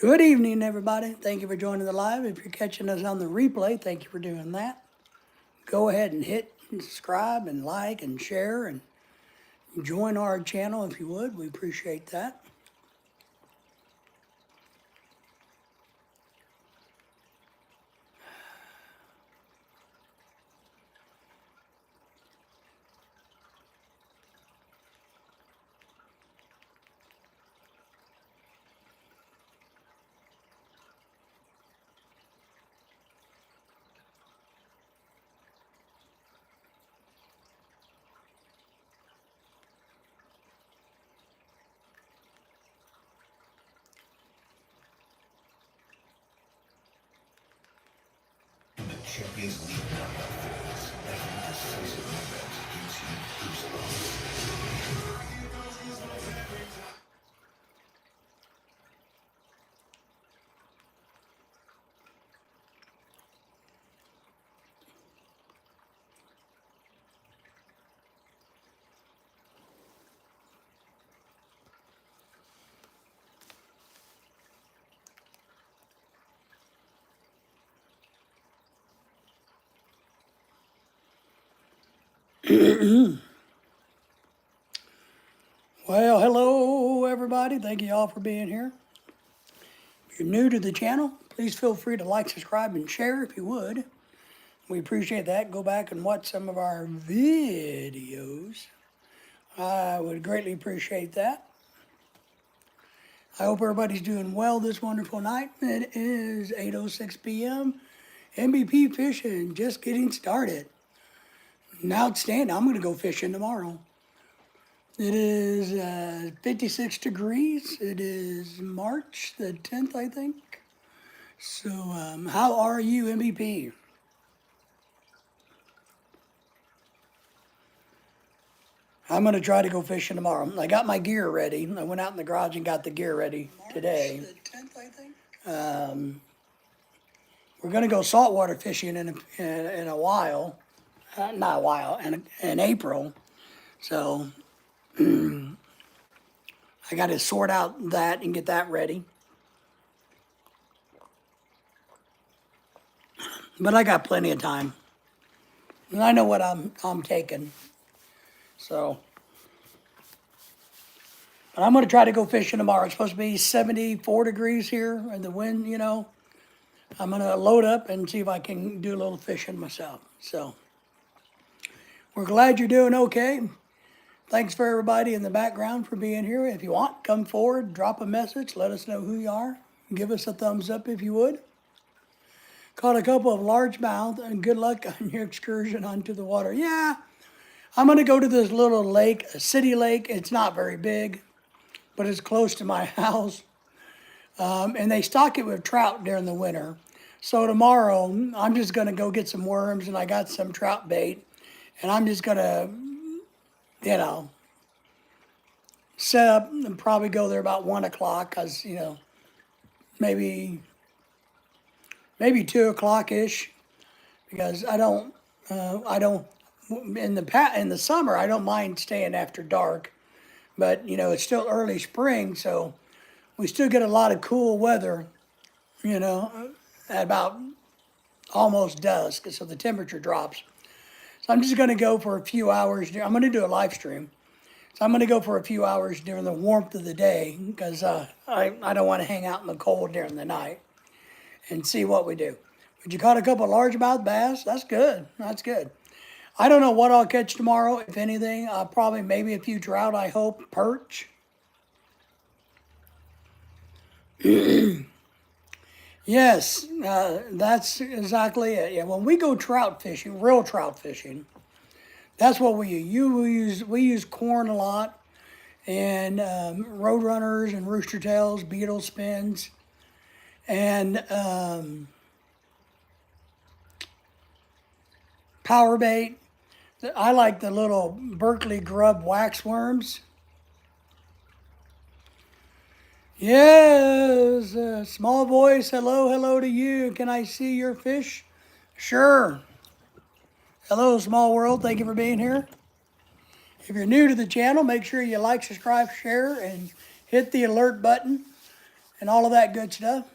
Good evening, everybody. Thank you for joining the live. If you're catching us on the replay, thank you for doing that. Go ahead and hit subscribe and like and share and join our channel if you would. We appreciate that. Champions League knockout phase. Every decisive moment gives you goosebumps. Well, hello, everybody. Thank you all for being here. If you're new to the channel, please feel free to like, subscribe, and share if you would. We appreciate that. Go back and watch some of our videos. I would greatly appreciate that. I hope everybody's doing well this wonderful night. It is 8:06 p.m. MVP fishing, just getting started. Outstanding. I'm going to go fishing tomorrow. It is 56 degrees. It is March the 10th, I think. So, how are you, MVP? I'm going to try to go fishing tomorrow. I got my gear ready. I went out in the garage and got the gear ready today. March the 10th, I think. We're going to go saltwater fishing in a while. Not a while, in April. So, I got to sort out that and get that ready. But I got plenty of time. And I know what I'm taking. So, but I'm going to try to go fishing tomorrow. It's supposed to be 74 degrees here, and the wind, I'm going to load up and see if I can do a little fishing myself. So, we're glad you're doing okay. Thanks for everybody in the background for being here. If you want, come forward, drop a message, let us know who you are. Give us a thumbs up if you would. Caught a couple of largemouth, and good luck on your excursion onto the water. Yeah, I'm going to go to this little lake, a city lake. It's not very big, but it's close to my house. And they stock it with trout during the winter. So tomorrow, I'm just going to go get some worms, and I got some trout bait. And I'm just going to, set up and probably go there about 1 o'clock because, maybe 2 o'clock-ish, because I don't, in the summer, I don't mind staying after dark, but, it's still early spring, so we still get a lot of cool weather, at about almost dusk, so the temperature drops. So I'm just going to go for a few hours. I'm going to do a live stream. So I'm going to go for a few hours during the warmth of the day because I don't want to hang out in the cold during the night and see what we do. But you caught a couple of largemouth bass. That's good. That's good. I don't know what I'll catch tomorrow, if anything. Probably maybe a few trout, I hope. Perch. Yes, that's exactly it. Yeah, when we go trout fishing, real trout fishing, that's what we use. We use corn a lot, and roadrunners and rooster tails, beetle spins, and power bait. I like the little Berkeley grub wax worms. Yes, small voice. Hello, hello to you. Can I see your fish? Sure. Hello, small world. Thank you for being here. If you're new to the channel, make sure you like, subscribe, share, and hit the alert button. and all of that good stuff.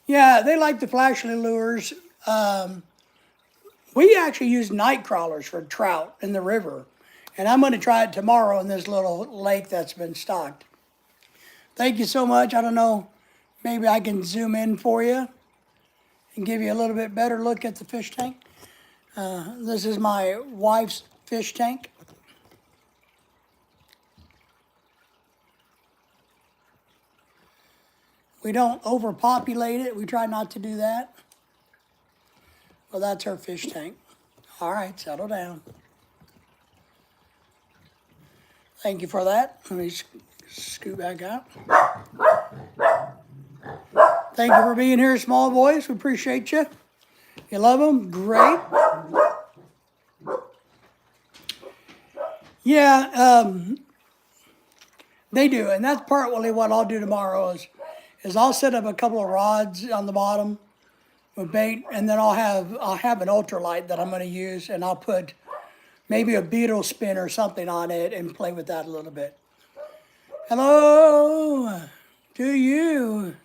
Yeah, they like the flashlight lures. We actually use night crawlers for trout in the river. And I'm going to try it tomorrow in this little lake that's been stocked. Thank you so much. I don't know, maybe I can zoom in for you and give you a little bit better look at the fish tank. This is my wife's fish tank. We don't overpopulate it. We try not to do that. Well, that's her fish tank. All right, settle down. Thank you for that. Let me scoot back out. Thank you for being here, small boys. We appreciate you. You love them? Great. Yeah, they do. And that's partly what I'll do tomorrow is I'll set up a couple of rods on the bottom with bait, and then I'll have an ultralight that I'm going to use, and I'll put maybe a beetle spin or something on it and play with that a little bit. Hello to you.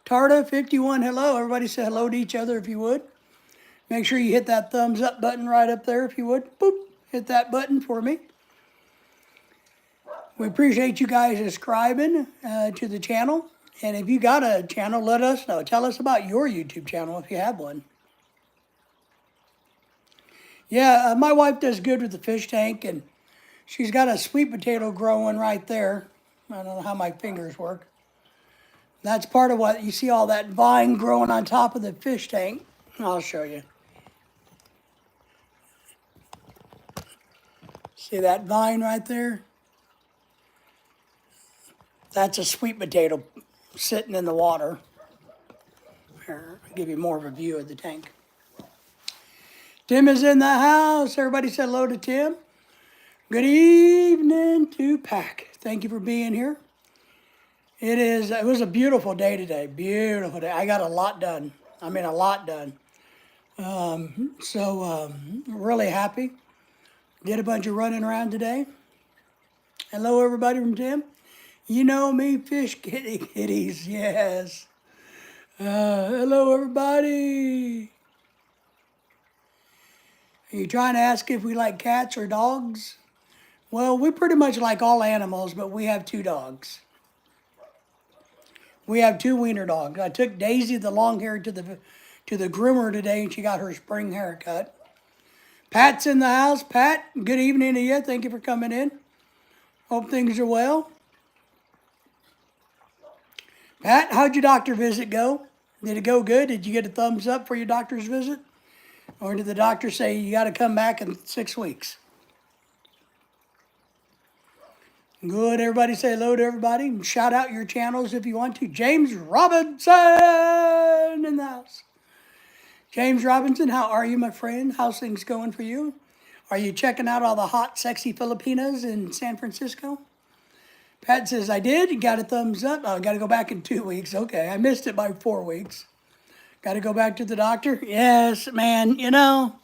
Tarda51, hello. Everybody say hello to each other if you would. Make sure you hit that thumbs up button right up there if you would. Boop, hit that button for me. We appreciate you guys subscribing to the channel. And if you got a channel, let us know. Tell us about your YouTube channel if you have one. Yeah, my wife does good with the fish tank, and she's got a sweet potato growing right there. I don't know how my fingers work. That's part of what you see, all that vine growing on top of the fish tank. I'll show you. See that vine right there? That's a sweet potato sitting in the water. Here, I'll give you more of a view of the tank. Tim is in the house. Everybody say hello to Tim. Good evening to Pack. Thank you for being here. It was a beautiful day today. Beautiful day. I got a lot done. I mean, a lot done. Really happy. Did a bunch of running around today. Hello, everybody from Tim. You know me, fish kitties, yes. Hello, everybody. Are you trying to ask if we like cats or dogs? Well, we pretty much like all animals, but we have 2 dogs. We have 2 wiener dogs. I took Daisy, the long hair, to the groomer today, and she got her spring haircut. Pat's in the house. Pat, good evening to you. Thank you for coming in. Hope things are well. Pat, how'd your doctor visit go? Did it go good? Did you get a thumbs up for your doctor's visit? Or did the doctor say you got to come back in 6 weeks? Good. Everybody say hello to everybody. And shout out your channels if you want to. James Robinson in the house. James Robinson, how are you, my friend? How's things going for you? Are you checking out all the hot, sexy Filipinas in San Francisco? Pat says, I did. You got a thumbs up. Oh, I got to go back in 2 weeks. Okay, I missed it by 4 weeks. Got to go back to the doctor? Yes, man, you know,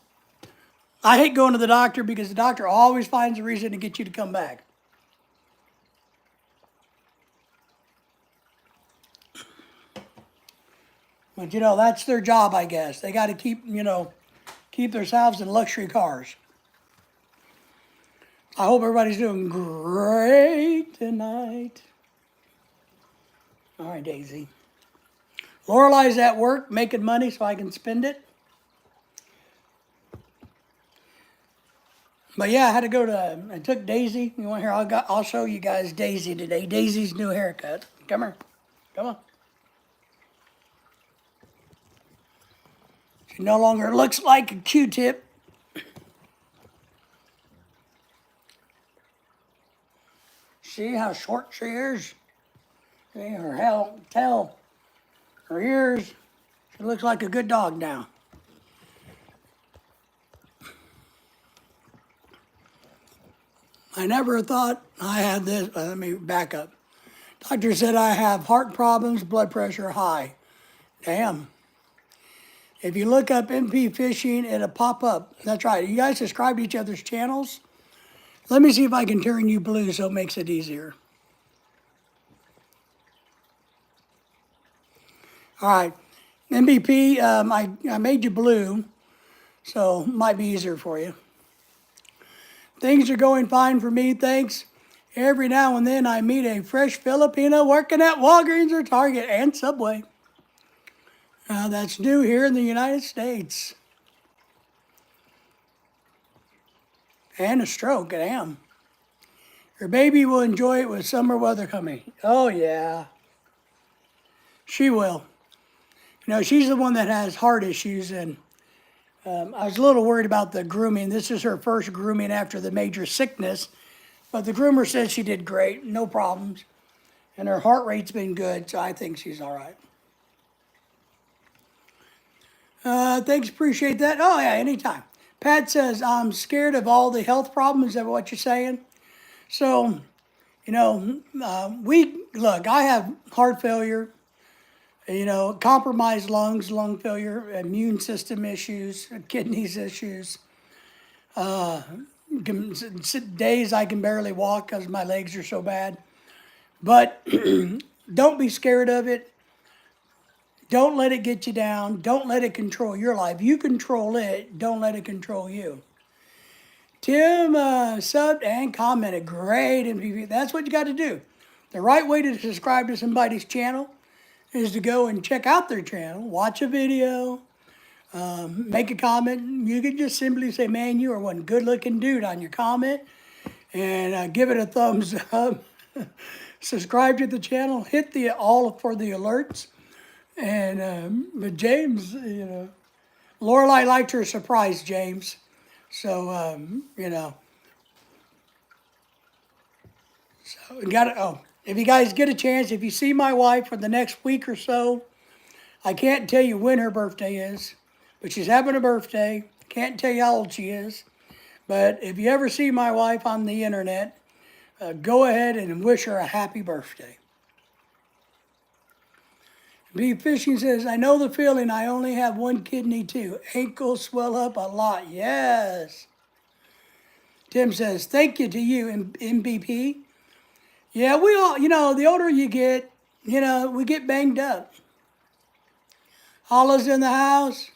I hate going to the doctor because the doctor always finds a reason to get you to come back. But, you know, that's their job, I guess. They got to keep themselves in luxury cars. I hope everybody's doing great tonight. All right, Daisy. Lorelei's at work making money so I can spend it. But yeah, I took Daisy. You want here? I'll show you guys Daisy today. Daisy's new haircut. Come here. Come on. She no longer looks like a Q-tip. See how short she is? See her tail, her ears. She looks like a good dog now. I never thought I had this. Let me back up. Doctor said I have heart problems, blood pressure high. Damn. If you look up MP Fishing, it'll pop up. That's right. You guys subscribe to each other's channels. Let me see if I can turn you blue so it makes it easier. All right. MVP, I made you blue, so might be easier for you. Things are going fine for me, thanks. Every now and then I meet a fresh Filipino working at Walgreens or Target and Subway. That's new here in the United States. And a stroke, damn. Your baby will enjoy it with summer weather coming. Oh, yeah. She will. You know, she's the one that has heart issues, and I was a little worried about the grooming. This is her first grooming after the major sickness, but the groomer said she did great, no problems, and her heart rate's been good, so I think she's all right. Thanks, appreciate that. Oh, yeah, anytime. Pat says, I'm scared of all the health problems. Is that what you're saying? So, you know, look, I have heart failure, you know, compromised lungs, lung failure, immune system issues, kidneys issues. Days I can barely walk because my legs are so bad. But don't be scared of it. Don't let it get you down. Don't let it control your life. You control it. Don't let it control you. Tim subbed and commented. Great MVP. That's what you got to do. The right way to subscribe to somebody's channel is to go and check out their channel, watch a video, make a comment. You can just simply say, man, you are one good looking dude on your comment, and give it a thumbs up. Subscribe to the channel, hit the all for the alerts. And but James, you know, Lorelai liked her surprise, James. So you know, so we got to. Oh, if you guys get a chance, if you see my wife for the next week or so, I can't tell you when her birthday is, but she's having a birthday. Can't tell you how old she is, but if you ever see my wife on the internet, go ahead and wish her a happy birthday. B Fishing says, I know the feeling. I only have one kidney too. Ankles swell up a lot. Yes. Tim says, thank you to you, MVP. Yeah, we all, you know, the older you get, you know, we get banged up. Holla's in the house.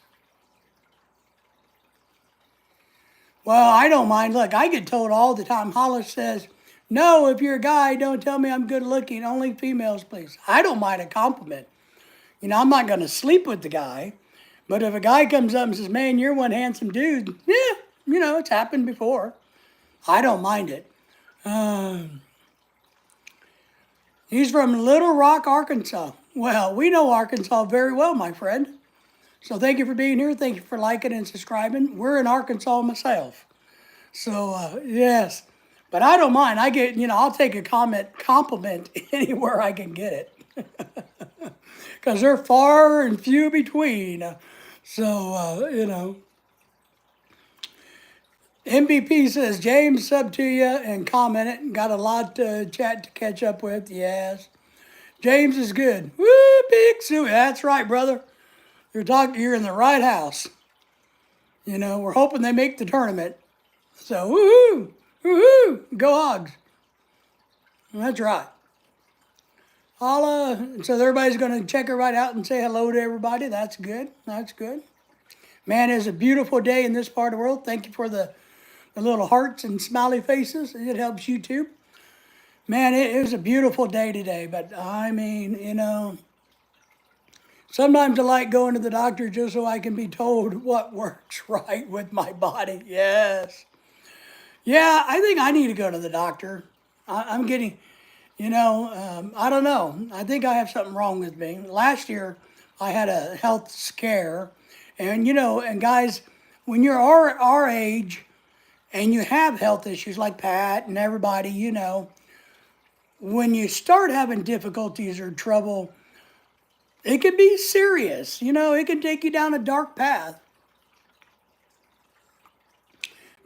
Well, I don't mind. Look, I get told all the time. Holla says, no, if you're a guy, don't tell me I'm good looking. Only females, please. I don't mind a compliment. You know, I'm not going to sleep with the guy. But if a guy comes up and says, man, you're one handsome dude. Yeah, you know, it's happened before. I don't mind it. He's from Little Rock, Arkansas. Well, we know Arkansas very well, my friend. So thank you for being here. Thank you for liking and subscribing. We're in Arkansas myself. So, yes. But I don't mind. I get, you know, I'll take a compliment anywhere I can get it. Because they're far and few between. So, you know. MVP says, James, sub to you and comment it. Got a lot to chat to catch up with. Yes. James is good. Woo, Big Sue. That's right, brother. You're in the right house. You know, we're hoping they make the tournament. So, woohoo, woohoo, go Hogs. That's right. Holla. So everybody's going to check her right out and say hello to everybody. That's good. That's good. Man, it's a beautiful day in this part of the world. Thank you for the little hearts and smiley faces. It helps YouTube. Man, it was a beautiful day today. But, I mean, you know, sometimes I like going to the doctor just so I can be told what works right with my body. Yes. Yeah, I think I need to go to the doctor. I'm getting, you know, I don't know. I think I have something wrong with me. Last year, I had a health scare. And, you know, and guys, when you're our age and you have health issues like Pat and everybody, you know, when you start having difficulties or trouble, it can be serious. You know, it can take you down a dark path.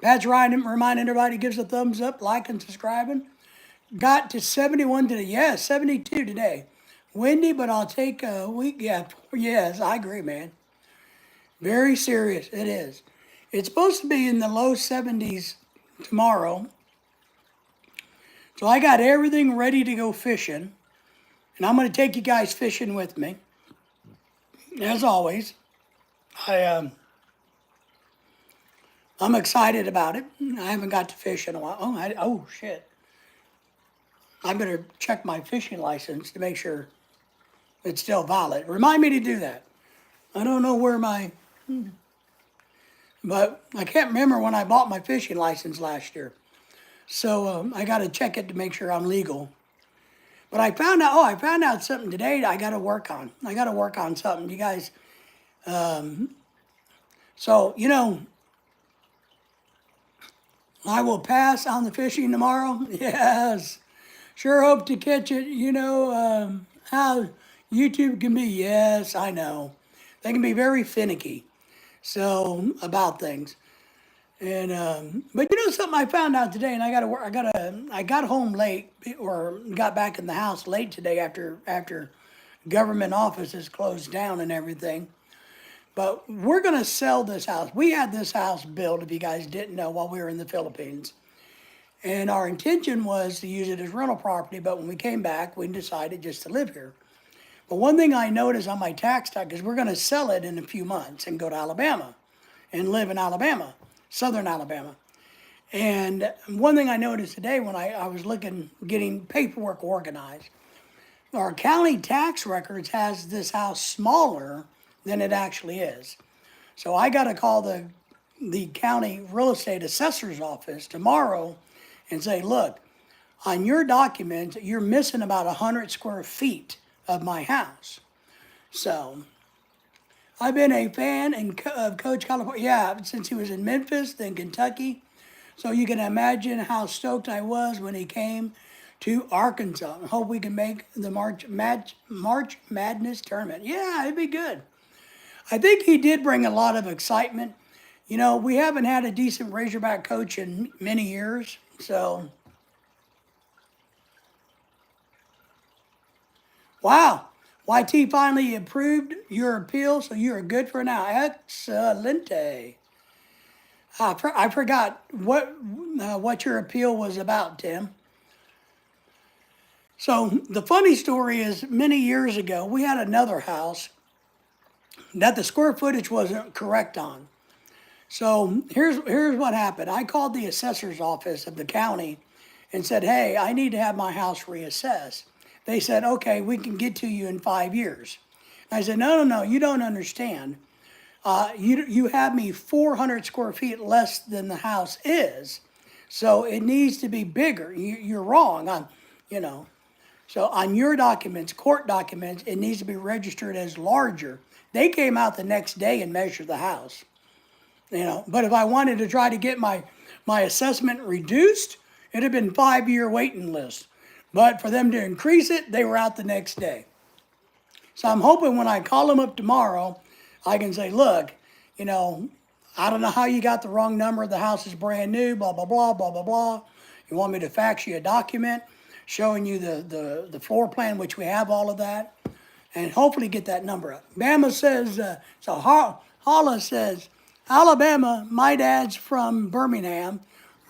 Pat's reminding everybody gives a thumbs up, like and subscribing. Got to 71 today. Yeah, 72 today. Windy, but I'll take a week. Yeah, yes, I agree, man. Very serious, it is. It's supposed to be in the low 70s tomorrow. So I got everything ready to go fishing, and I'm going to take you guys fishing with me. As always, I I'm excited about it. I haven't got to fish in a while. Oh shit! I better check my fishing license to make sure it's still valid. Remind me to do that. I don't know where my, but I can't remember when I bought my fishing license last year. So I got to check it to make sure I'm legal. But I found out something today that I got to work on. I got to work on something, you guys. So, I will pass on the fishing tomorrow. Yes. Sure hope to catch it. How YouTube can be. Yes, I know. They can be very finicky. So, about things. And but something I found out today, and I got to work. I got home late, or got back in the house late today after government offices closed down and everything. But we're gonna sell this house. We had this house built, if you guys didn't know, while we were in the Philippines, and our intention was to use it as rental property. But when we came back, we decided just to live here. But one thing I noticed on my tax doc is we're gonna sell it in a few months and go to Alabama, and live in Alabama, southern Alabama. And one thing I noticed today when I was getting paperwork organized, our county tax records has this house smaller than it actually is. So I got to call the county real estate assessor's office tomorrow and say, look, on your documents, you're missing about 100 square feet of my house. So I've been a fan of Coach California, yeah, since he was in Memphis, then Kentucky. So you can imagine how stoked I was when he came to Arkansas. I hope we can make the March Madness tournament. Yeah, it'd be good. I think he did bring a lot of excitement. We haven't had a decent Razorback coach in many years. So, wow. YT finally approved your appeal, so you are good for now. Excelente. I forgot what your appeal was about, Tim. So the funny story is, many years ago, we had another house that the square footage wasn't correct on. So here's what happened. I called the assessor's office of the county and said, hey, I need to have my house reassessed. They said, okay, we can get to you in 5 years. I said, no, you don't understand. You have me 400 square feet less than the house is, so it needs to be bigger. You're wrong. So on your documents, court documents, it needs to be registered as larger. They came out the next day and measured the house. But if I wanted to try to get my assessment reduced, it'd have been 5-year waiting list. But for them to increase it, they were out the next day. So I'm hoping when I call them up tomorrow, I can say, look, I don't know how you got the wrong number. The house is brand new, blah, blah, blah, blah, blah, blah. You want me to fax you a document showing you the floor plan, which we have all of that, and hopefully get that number up. Bama says, Holla says, Alabama, my dad's from Birmingham,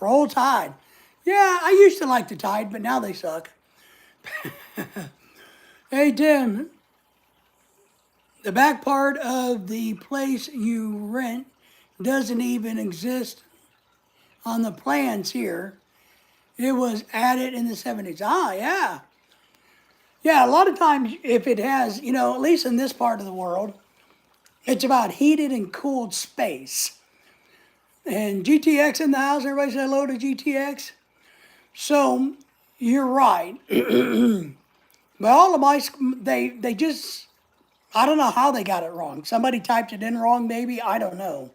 Roll Tide. Yeah, I used to like the Tide, but now they suck. Hey, Tim, the back part of the place you rent doesn't even exist on the plans here. It was added in the 70s. Ah, yeah. Yeah, a lot of times if it has, at least in this part of the world, it's about heated and cooled space. And GTX in the house, everybody say hello to GTX. So, you're right. But all of my, they just, I don't know how they got it wrong. Somebody typed it in wrong, maybe, I don't know.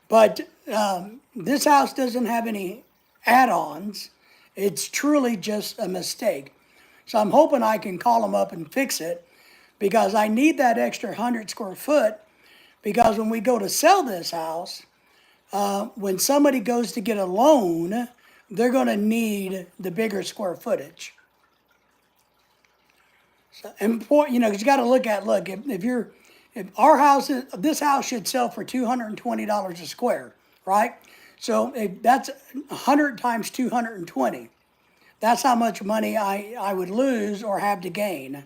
But this house doesn't have any add-ons. It's truly just a mistake. So I'm hoping I can call them up and fix it, because I need that extra 100 square foot, because when we go to sell this house, when somebody goes to get a loan, they're going to need the bigger square footage. So, and because you got to look, if our house this house should sell for $220 a square, right? So if that's 100 times 220. that's how much money I would lose or have to gain.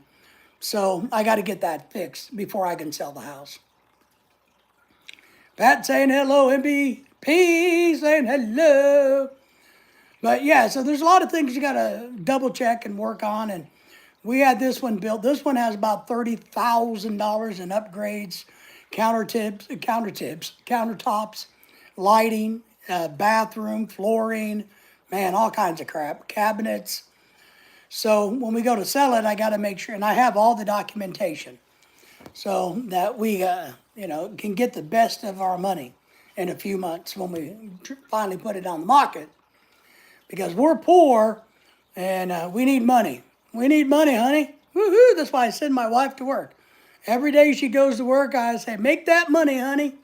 So I got to get that fixed before I can sell the house. Pat saying hello, MVP saying hello. But yeah, so there's a lot of things you got to double check and work on. And we had this one built. This one has about $30,000 in upgrades, countertops, lighting, bathroom, flooring, man, all kinds of crap, cabinets. So when we go to sell it, I got to make sure, and I have all the documentation, so that we, can get the best of our money in a few months when we finally put it on the market. Because we're poor and we need money. We need money, honey. Woohoo! That's why I send my wife to work. Every day she goes to work, I say, make that money, honey.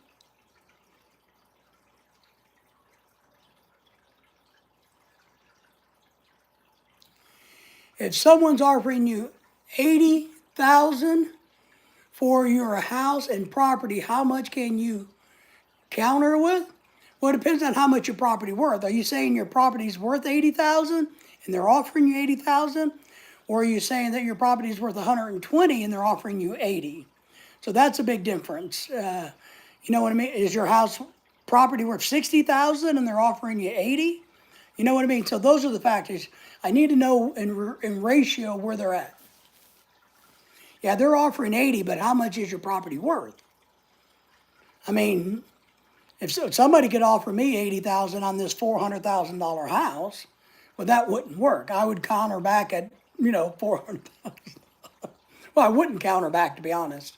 If someone's offering you 80,000 for your house and property, how much can you counter with? Well, it depends on how much your property worth. Are you saying your property's worth 80,000 and they're offering you 80,000? Or are you saying that your property is worth 120 and they're offering you 80? So that's a big difference. You know what I mean? Is your house property worth 60,000 and they're offering you 80? You know what I mean? So those are the factors. I need to know in ratio where they're at. Yeah, they're offering 80, but how much is your property worth? I mean, if somebody could offer me 80,000 on this $400,000 house, well, that wouldn't work. I would counter back at 400,000. Well, I wouldn't counter back, to be honest.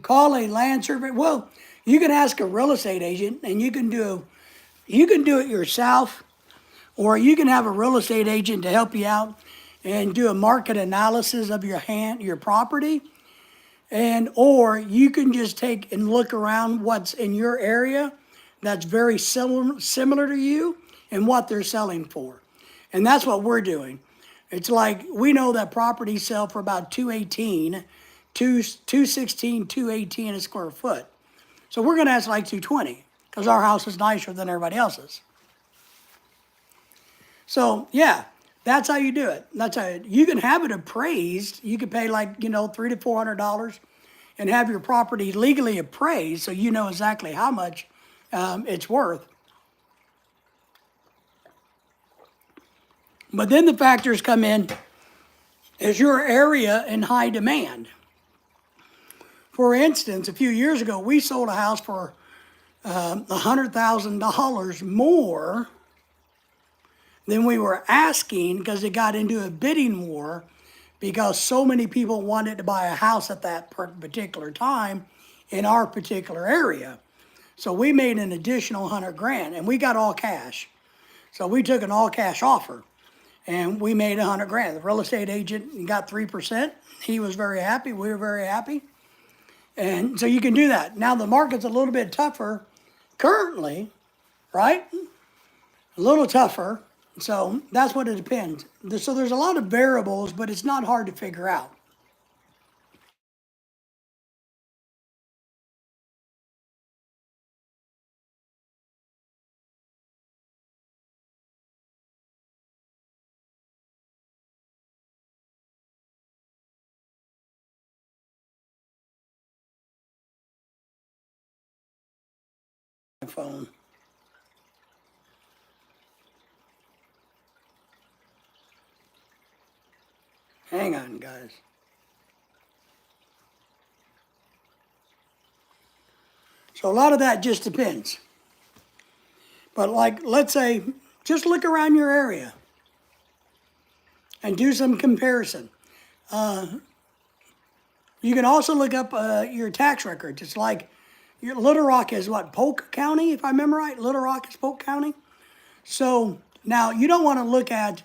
Call a land survey. Well, you can ask a real estate agent, and you can do it yourself, or you can have a real estate agent to help you out and do a market analysis of your property, and or you can just take and look around what's in your area that's very similar to you and what they're selling for. And that's what we're doing. It's like we know that properties sell for about 218, 216, 218 a square foot. So we're going to ask like 220 because our house is nicer than everybody else's. So yeah, that's how you do it. That's how you can have it appraised. You can pay like $300 to $400 and have your property legally appraised, so you know exactly how much it's worth. But then the factors come in: is your area in high demand? For instance, a few years ago, we sold a house for $100,000 more than we were asking because it got into a bidding war because so many people wanted to buy a house at that particular time in our particular area. So we made an additional 100 grand and we got all cash. So we took an all cash offer and we made 100 grand. The real estate agent got 3%. He was very happy. We were very happy. And so you can do that. Now the market's a little bit tougher currently, right? A little tougher. So that's what it depends. So there's a lot of variables, but it's not hard to figure out. My phone. Hang on, guys. So a lot of that just depends. But like, let's say, just look around your area and do some comparison. You can also look up your tax records. It's like Little Rock is what, Polk County, if I remember right? Little Rock is Polk County. So now you don't want to look at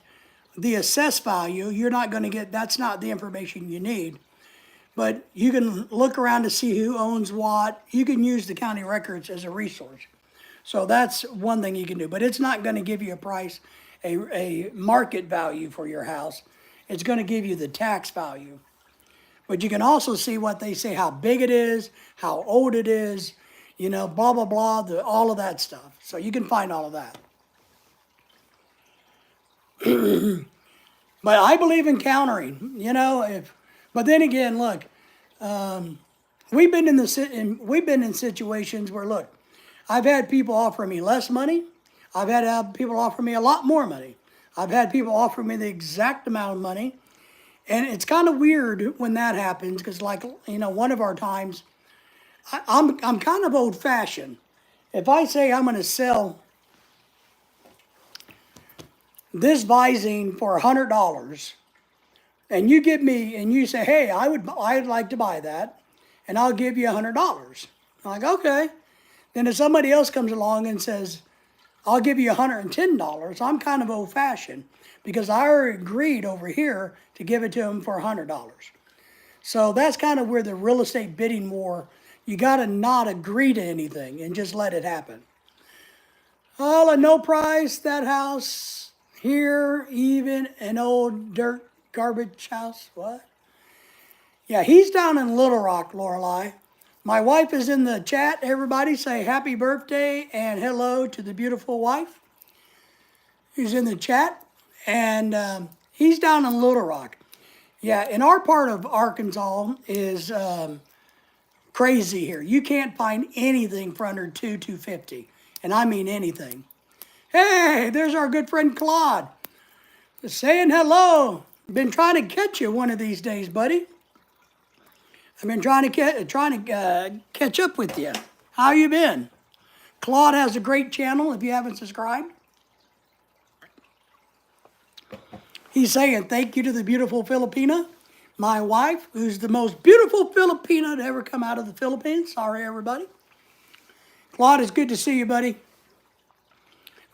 the assessed value. You're not going to get, that's not the information you need. But you can look around to see who owns what. You can use the county records as a resource. So that's one thing you can do. But it's not going to give you a price, a market value for your house. It's going to give you the tax value. But you can also see what they say, how big it is, how old it is, blah, blah, blah, all of that stuff. So you can find all of that. But I believe in countering, but then again, look, we've been in situations where, look, I've had people offer me less money. I've had people offer me a lot more money. I've had people offer me the exact amount of money. And it's kind of weird when that happens because, like, one of our times, I'm kind of old fashioned. If I say I'm going to sell this Visine for $100, and you give me and you say, hey, I'd like to buy that, and I'll give you $100. I'm like, okay. Then if somebody else comes along and says, I'll give you $110, I'm kind of old fashioned because I already agreed over here to give it to them for $100. So that's kind of where the real estate bidding war, you got to not agree to anything and just let it happen. All at no price, that house here, even an old dirt garbage house. What? Yeah, he's down in Little Rock, Lorelei. My wife is in the chat. Everybody say happy birthday and hello to the beautiful wife who's in the chat. And he's down in Little Rock. Yeah, in our part of Arkansas is crazy here. You can't find anything for under $250, and I mean anything. Hey, there's our good friend Claude, saying hello. Been trying to catch you one of these days, buddy. I've been trying to catch up with you. How you been? Claude has a great channel. If you haven't subscribed, he's saying thank you to the beautiful Filipina, my wife, who's the most beautiful Filipina to ever come out of the Philippines. Sorry, everybody. Claude, it's good to see you, buddy.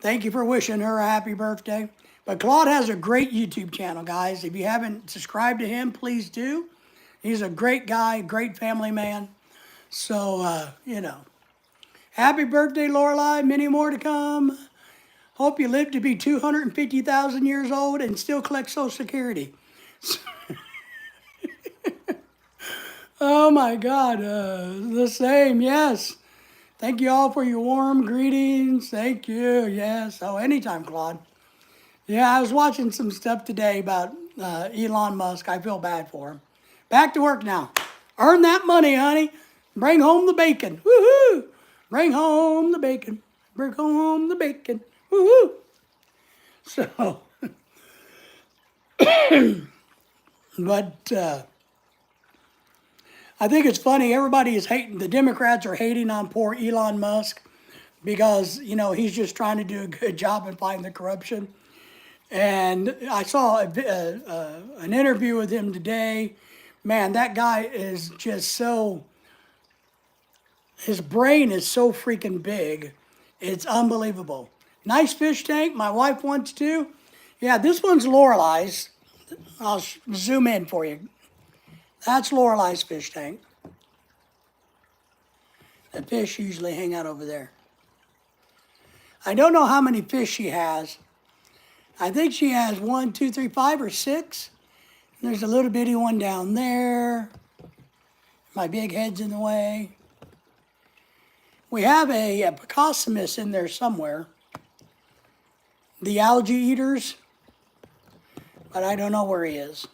Thank you for wishing her a happy birthday. But Claude has a great YouTube channel, guys. If you haven't subscribed to him, please do. He's a great guy, great family man. So, happy birthday, Lorelei. Many more to come. Hope you live to be 250,000 years old and still collect Social Security. Oh my God, the same, yes. Thank you all for your warm greetings. Thank you, yes. Oh, anytime, Claude. Yeah, I was watching some stuff today about Elon Musk. I feel bad for him. Back to work now. Earn that money, honey. Bring home the bacon. Woohoo! Bring home the bacon. Bring home the bacon. Woohoo! So, but I think it's funny. Everybody is hating. The Democrats are hating on poor Elon Musk because, he's just trying to do a good job in fighting the corruption. And I saw an interview with him today. Man, that guy is just so, his brain is so freaking big. It's unbelievable. Nice fish tank. My wife wants to. Yeah, this one's Lorelei's. I'll zoom in for you. That's Lorelei's fish tank. The fish usually hang out over there. I don't know how many fish she has. I think she has 1, 2, 3, 5, or 6. And there's a little bitty one down there. My big head's in the way. We have a Picossus in there somewhere. The algae eaters. But I don't know where he is.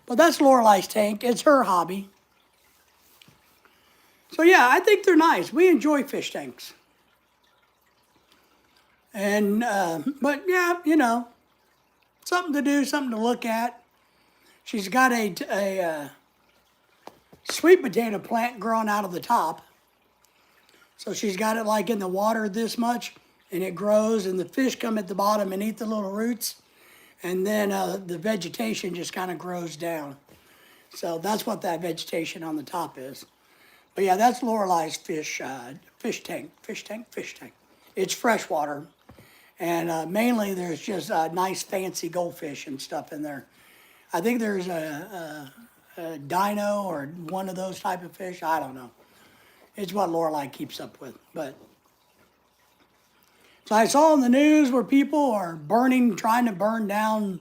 But that's Lorelei's tank. It's her hobby. So yeah, I think they're nice. We enjoy fish tanks. And, but yeah, something to do, something to look at. She's got a sweet potato plant growing out of the top. So she's got it like in the water this much, and it grows, and the fish come at the bottom and eat the little roots. And then the vegetation just kind of grows down. So that's what that vegetation on the top is. But yeah, that's Lorelei's fish tank. It's freshwater. And mainly there's just nice fancy goldfish and stuff in there. I think there's a dino or one of those type of fish. I don't know. It's what Lorelei keeps up with. But so I saw in the news where people are trying to burn down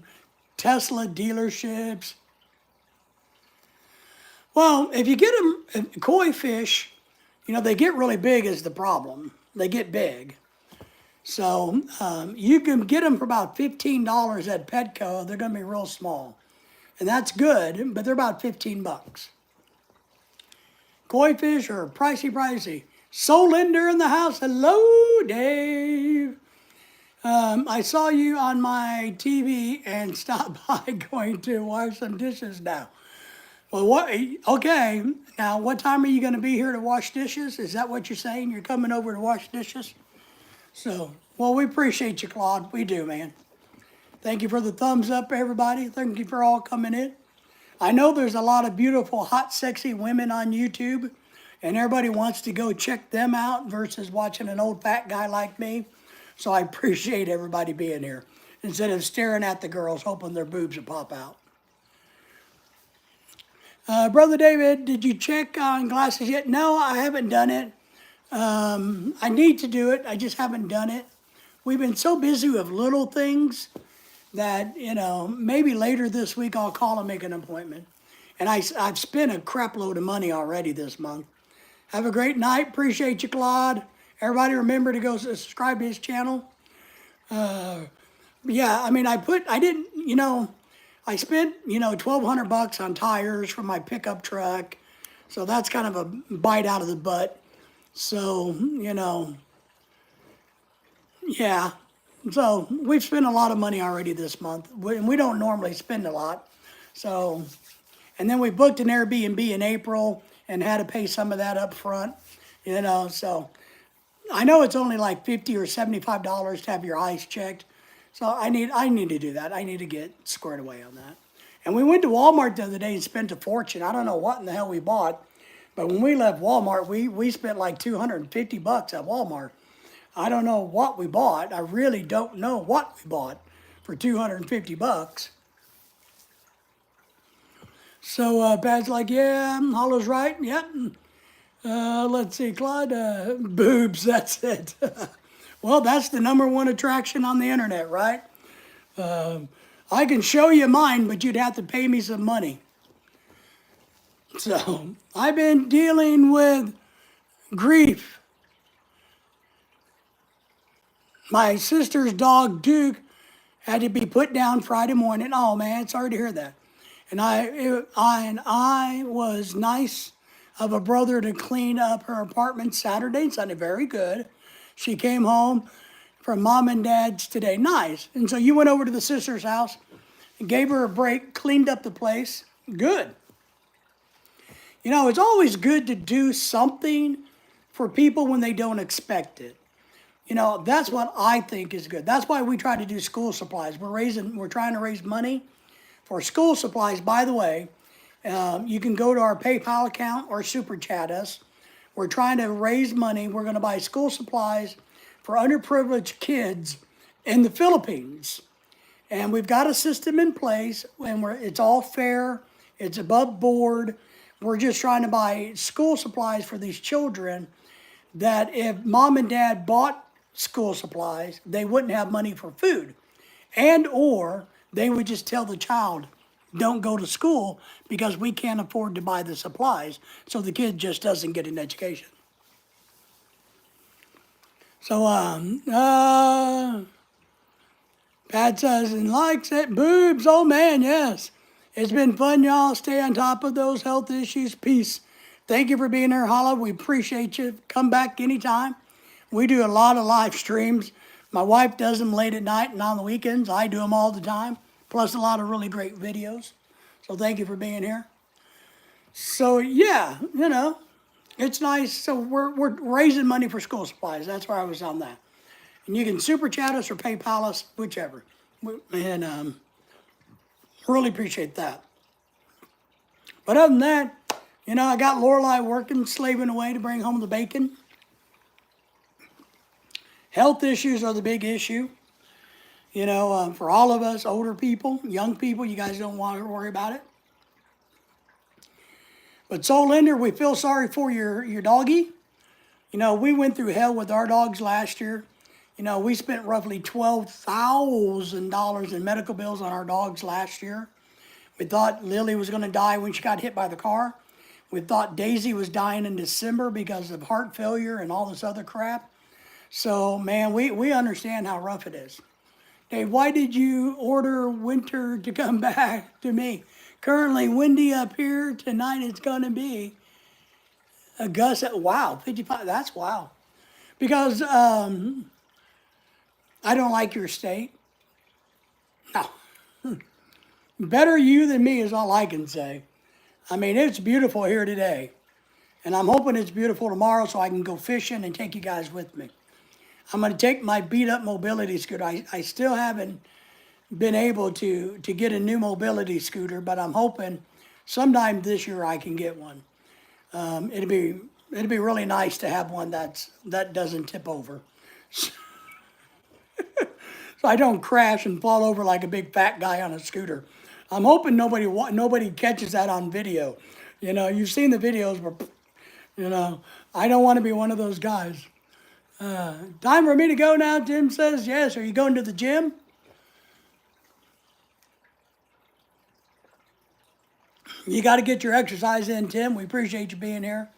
Tesla dealerships. Well, if you get them, koi fish, they get really big is the problem. They get big. So you can get them for about $15 at Petco. They're going to be real small. And that's good, but they're about 15 bucks. Koi fish are pricey. Soul Lender in the house. Hello, Dave. I saw you on my TV and stopped by going to wash some dishes now. Well, what? Okay. Now, what time are you going to be here to wash dishes? Is that what you're saying? You're coming over to wash dishes? So, well, we appreciate you, Claude. We do, man. Thank you for the thumbs up, everybody. Thank you for all coming in. I know there's a lot of beautiful, hot, sexy women on YouTube, and everybody wants to go check them out versus watching an old fat guy like me. So I appreciate everybody being here instead of staring at the girls hoping their boobs will pop out. Brother David, did you check on glasses yet? No, I haven't done it. I need to do it. I just haven't done it. We've been so busy with little things that, maybe later this week I'll call and make an appointment. And I've spent a crap load of money already this month. Have a great night. Appreciate you, Claude. Everybody remember to go subscribe to his channel. Yeah, I mean, I spent, $1,200 on tires for my pickup truck. So that's kind of a bite out of the butt. So, yeah. So we've spent a lot of money already this month. We don't normally spend a lot. So, and then we booked an Airbnb in April and had to pay some of that up front, so I know it's only like $50 or $75 to have your eyes checked. So I need to do that. I need to get squared away on that. And we went to Walmart the other day and spent a fortune. I don't know what in the hell we bought, but when we left Walmart, we spent like $250 at Walmart. I don't know what we bought. I really don't know what we bought for $250. So Pat's like, yeah, Hollow's right. Yep. Let's see, Claude, boobs, that's it. Well, that's the number one attraction on the internet, right? I can show you mine, but you'd have to pay me some money. So I've been dealing with grief. My sister's dog, Duke, had to be put down Friday morning. Oh, man, sorry to hear that. And I was nice of a brother to clean up her apartment Saturday and Sunday. Very good. She came home from mom and dad's today. Nice. And so you went over to the sister's house and gave her a break, cleaned up the place. Good. It's always good to do something for people when they don't expect it. That's what I think is good. That's why we try to do school supplies. We're trying to raise money for school supplies. By the way, you can go to our PayPal account or super chat us. We're trying to raise money. We're going to buy school supplies for underprivileged kids in the Philippines. And we've got a system in place, and it's all fair. It's above board. We're just trying to buy school supplies for these children that if mom and dad bought school supplies, they wouldn't have money for food. And or they would just tell the child, don't go to school because we can't afford to buy the supplies. So the kid just doesn't get an education. So, Pat says and likes it. Boobs, oh man, yes. It's been fun, y'all. Stay on top of those health issues. Peace. Thank you for being here, Holla. We appreciate you. Come back anytime. We do a lot of live streams. My wife does them late at night and on the weekends. I do them all the time, plus a lot of really great videos. So thank you for being here. So yeah, it's nice. So we're raising money for school supplies. That's where I was on that. And you can super chat us or PayPal us, whichever. And really appreciate that. But other than that, I got Lorelai working, slaving away to bring home the bacon. Health issues are the big issue. For all of us, older people, young people, you guys don't want to worry about it. But Soul Lender, we feel sorry for your doggy. We went through hell with our dogs last year. We spent roughly $12,000 in medical bills on our dogs last year. We thought Lily was going to die when she got hit by the car. We thought Daisy was dying in December because of heart failure and all this other crap. So, man, we understand how rough it is. Dave, why did you order winter to come back to me? Currently windy up here. Tonight it's going to be a gust at, wow, 55. That's wow. Because I don't like your state. No. Better you than me is all I can say. I mean, it's beautiful here today. And I'm hoping it's beautiful tomorrow so I can go fishing and take you guys with me. I'm going to take my beat up mobility scooter. I still haven't been able to get a new mobility scooter, but I'm hoping sometime this year I can get one. It'd be really nice to have one that doesn't tip over, so I don't crash and fall over like a big fat guy on a scooter. I'm hoping nobody catches that on video. You know, you've seen the videos where, you know, I don't want to be one of those guys. Time for me to go now, Tim says. Yes, are you going to the gym? You got to get your exercise in, Tim. We appreciate you being here.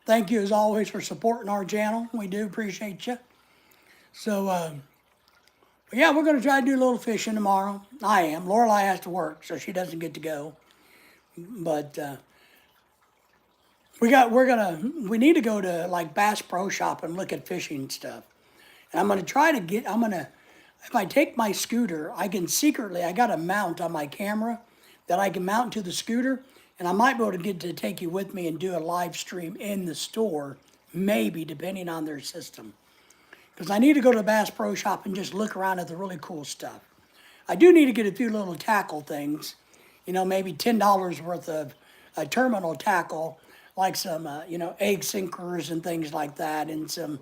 Thank you, as always, for supporting our channel. We do appreciate you. So, yeah, we're going to try to do a little fishing tomorrow. I am. Lorelai has to work, so she doesn't get to go. But we need to go to, like, Bass Pro Shop and look at fishing stuff. And I'm going to try to get, if I take my scooter, I got a mount on my camera that I can mount to the scooter, and I might be able to get to take you with me and do a live stream in the store, maybe, depending on their system. Because I need to go to the Bass Pro Shop and just look around at the really cool stuff. I do need to get a few little tackle things, you know, maybe $10 worth of a terminal tackle, like some, egg sinkers and things like that, and some,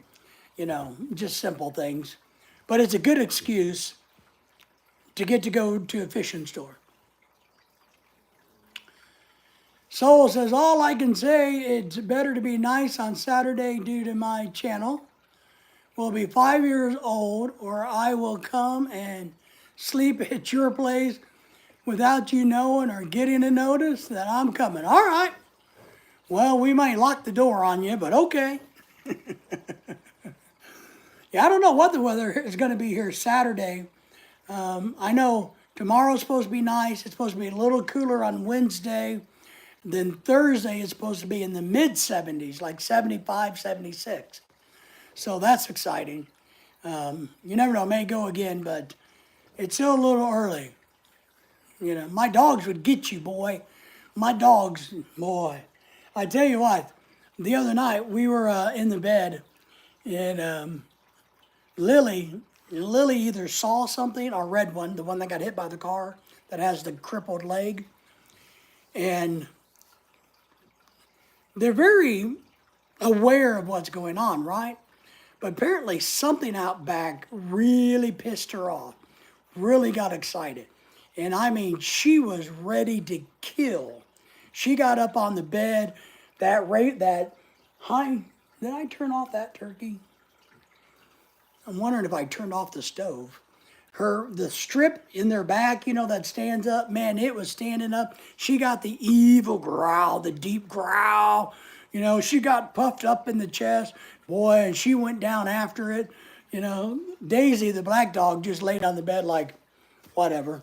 just simple things. But it's a good excuse to get to go to a fishing store. Soul says, all I can say, it's better to be nice on Saturday due to my channel. Will be 5 years old, or I will come and sleep at your place without you knowing or getting a notice that I'm coming. All right. Well, we might lock the door on you, but okay. Yeah, I don't know what the weather is going to be here Saturday. I know tomorrow's supposed to be nice. It's supposed to be a little cooler on Wednesday. Then Thursday is supposed to be in the mid-70s, like 75, 76. So that's exciting. You never know, it may go again, but it's still a little early. You know, my dogs would get you, boy. My dogs, boy. I tell you what, the other night we were in the bed, and Lily either saw something, or Red One, the one that got hit by the car, that has the crippled leg, and they're very aware of what's going on, right? But apparently something out back really pissed her off, really got excited. And I mean, she was ready to kill. She got up on the bed, did I turn off that turkey? I'm wondering if I turned off the stove. The strip in their back, that stands up, man, it was standing up. She got the evil growl, the deep growl. She got puffed up in the chest, boy, and she went down after it. Daisy, the black dog, just laid on the bed like, whatever.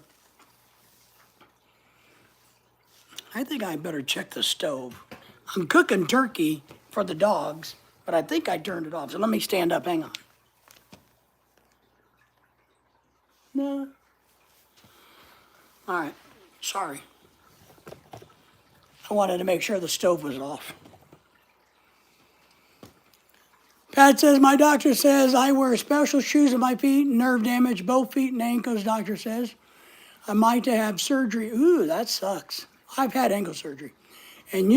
I think I better check the stove. I'm cooking turkey for the dogs, but I think I turned it off. So let me stand up, hang on. No. All right, sorry. I wanted to make sure the stove was off. Pat says, my doctor says I wear special shoes on my feet, nerve damage, both feet and ankles, doctor says. I might have surgery. Ooh, that sucks. I've had ankle surgery. And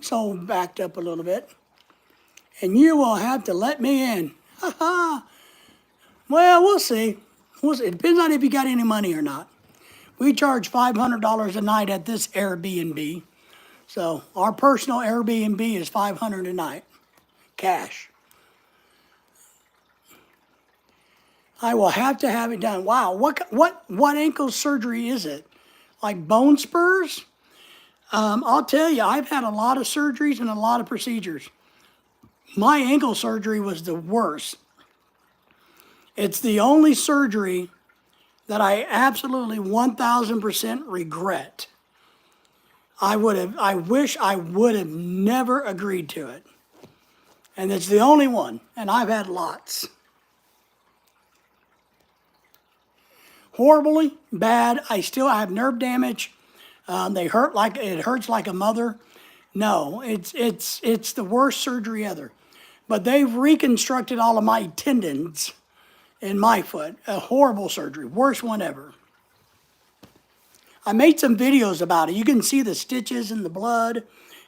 so backed up a little bit. And you will have to let me in. Ha ha. Well, we'll see. It depends on if you got any money or not. We charge $500 a night at this Airbnb. So our personal Airbnb is $500 a night, cash. I will have to have it done. Wow, what ankle surgery is it? Like bone spurs? I'll tell you, I've had a lot of surgeries and a lot of procedures. My ankle surgery was the worst. It's the only surgery that I absolutely 1000% regret. I wish I would have never agreed to it. And it's the only one, and I've had lots. Horribly bad. I still have nerve damage. They hurt like it hurts like a mother. No, it's the worst surgery ever. But they've reconstructed all of my tendons in my foot. A horrible surgery, worst one ever. I made some videos about it. You can see the stitches and the blood,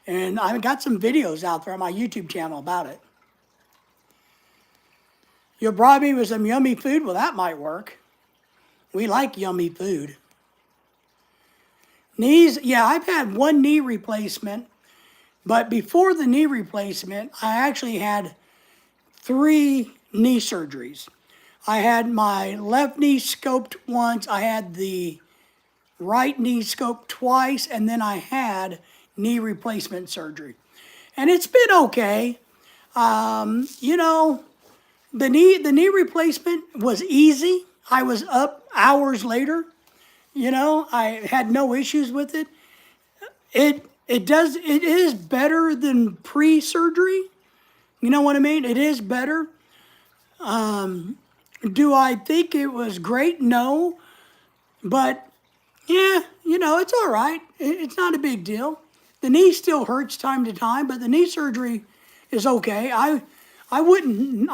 and I've got some videos out there on my YouTube channel about it. You'll bribe me with some yummy food? Well, that might work. We like yummy food. Knees, yeah, I've had one knee replacement, but before the knee replacement, I actually had 3 knee surgeries. I had my left knee scoped once, I had the right knee scoped twice, and then I had knee replacement surgery. And it's been okay. You know, the knee replacement was easy. I was up hours later. You know, I had no issues with it. It is better than pre-surgery. You know what I mean? It is better. Do I think it was great? No. But yeah, you know, it's all right. It's not a big deal. The knee still hurts time to time, but the knee surgery is okay. I wouldn't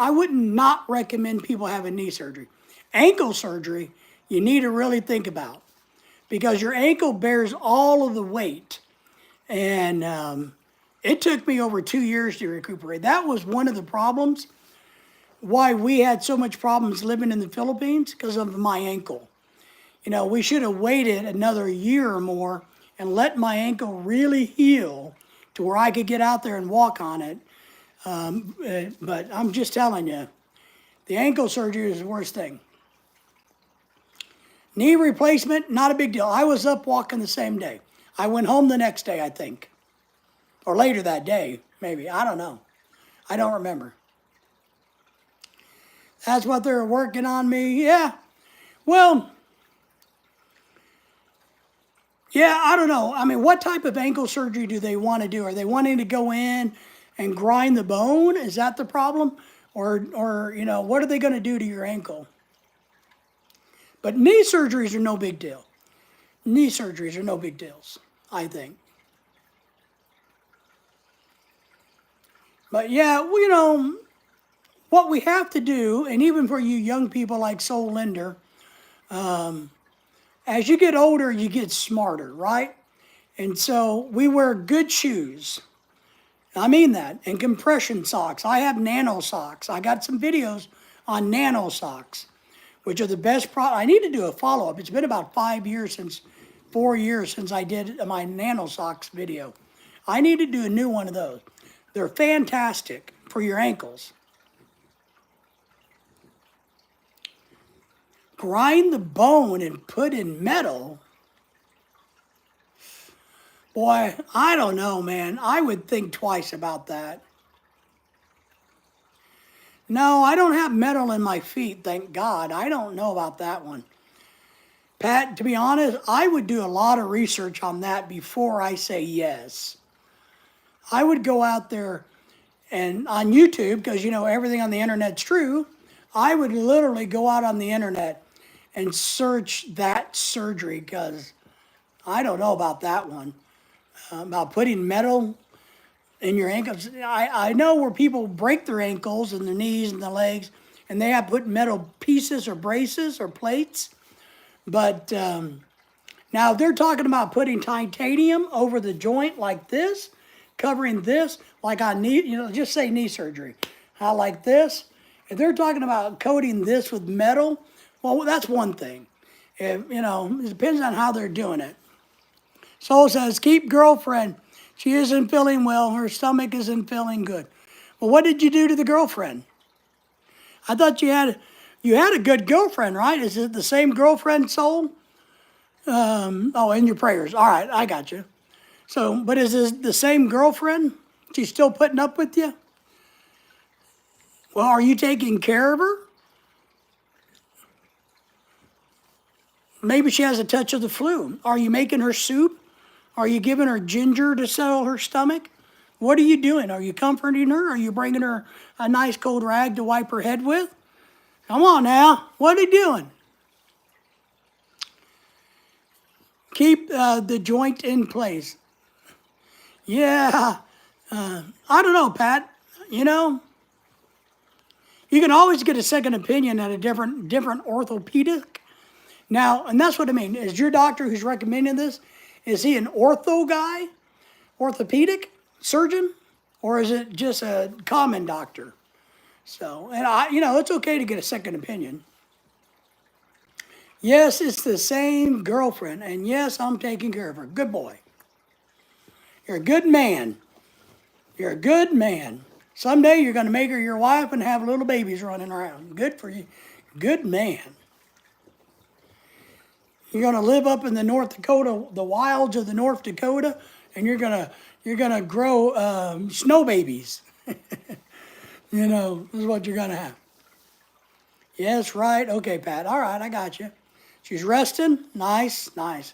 not recommend people having knee surgery. Ankle surgery, you need to really think about, because your ankle bears all of the weight. And it took me over 2 years to recuperate. That was one of the problems why we had so much problems living in the Philippines, because of my ankle. You know, we should have waited another year or more and let my ankle really heal to where I could get out there and walk on it. But I'm just telling you, the ankle surgery is the worst thing. Knee replacement, not a big deal. I was up walking the same day. I went home the next day, I think. Or later that day, maybe. I don't know. I don't remember. That's what they're working on me. Yeah. Well, yeah, I don't know. I mean, what type of ankle surgery do they want to do? Are they wanting to go in and grind the bone? Is that the problem? Or you know, what are they going to do to your ankle? But knee surgeries are no big deal. Knee surgeries are no big deals, I think. But yeah, well, you know, what we have to do, and even for you young people like Soul Linder, as you get older, you get smarter, right? And so we wear good shoes. I mean that. And compression socks. I have nano socks. I got some videos on nano socks, which are the best product. I need to do a follow-up. It's been about 4 years since I did my nano socks video. I need to do a new one of those. They're fantastic for your ankles. Grind the bone and put in metal. Boy, I don't know, man. I would think twice about that. No, I don't have metal in my feet, thank God. I don't know about that one. Pat, to be honest, I would do a lot of research on that before I say yes. I would go out there and on YouTube, because you know everything on the internet's true, I would literally go out on the internet and search that surgery, because I don't know about that one. About putting metal in your ankles. I know where people break their ankles and their knees and the legs, and they have put metal pieces or braces or plates. But now if they're talking about putting titanium over the joint like this, covering this, like on knee, you know, just say knee surgery, how like this. If they're talking about coating this with metal, well, that's one thing. If, you know, it depends on how they're doing it. Soul says, keep girlfriend. She isn't feeling well. Her stomach isn't feeling good. Well, what did you do to the girlfriend? I thought you had a good girlfriend, right? Is it the same girlfriend, Soul? Oh, in your prayers. All right, I got you. So, but is this the same girlfriend? She's still putting up with you? Well, are you taking care of her? Maybe she has a touch of the flu. Are you making her soup? Are you giving her ginger to settle her stomach? What are you doing? Are you comforting her? Are you bringing her a nice cold rag to wipe her head with? Come on now. What are you doing? Keep the joint in place. Yeah. I don't know, Pat. You know, you can always get a second opinion at a different orthopedic. Now, and that's what I mean. Is your doctor who's recommending this, is he an ortho guy, orthopedic surgeon, or is it just a common doctor? So, and it's okay to get a second opinion. Yes, it's the same girlfriend, and yes, I'm taking care of her. Good boy. You're a good man. You're a good man. Someday you're going to make her your wife and have little babies running around. Good for you. Good man. You're going to live up in the North Dakota, the wilds of the North Dakota, and you're gonna grow snow babies. This is what you're going to have. Yes, right. Okay, Pat. All right, I got you. She's resting. Nice, nice.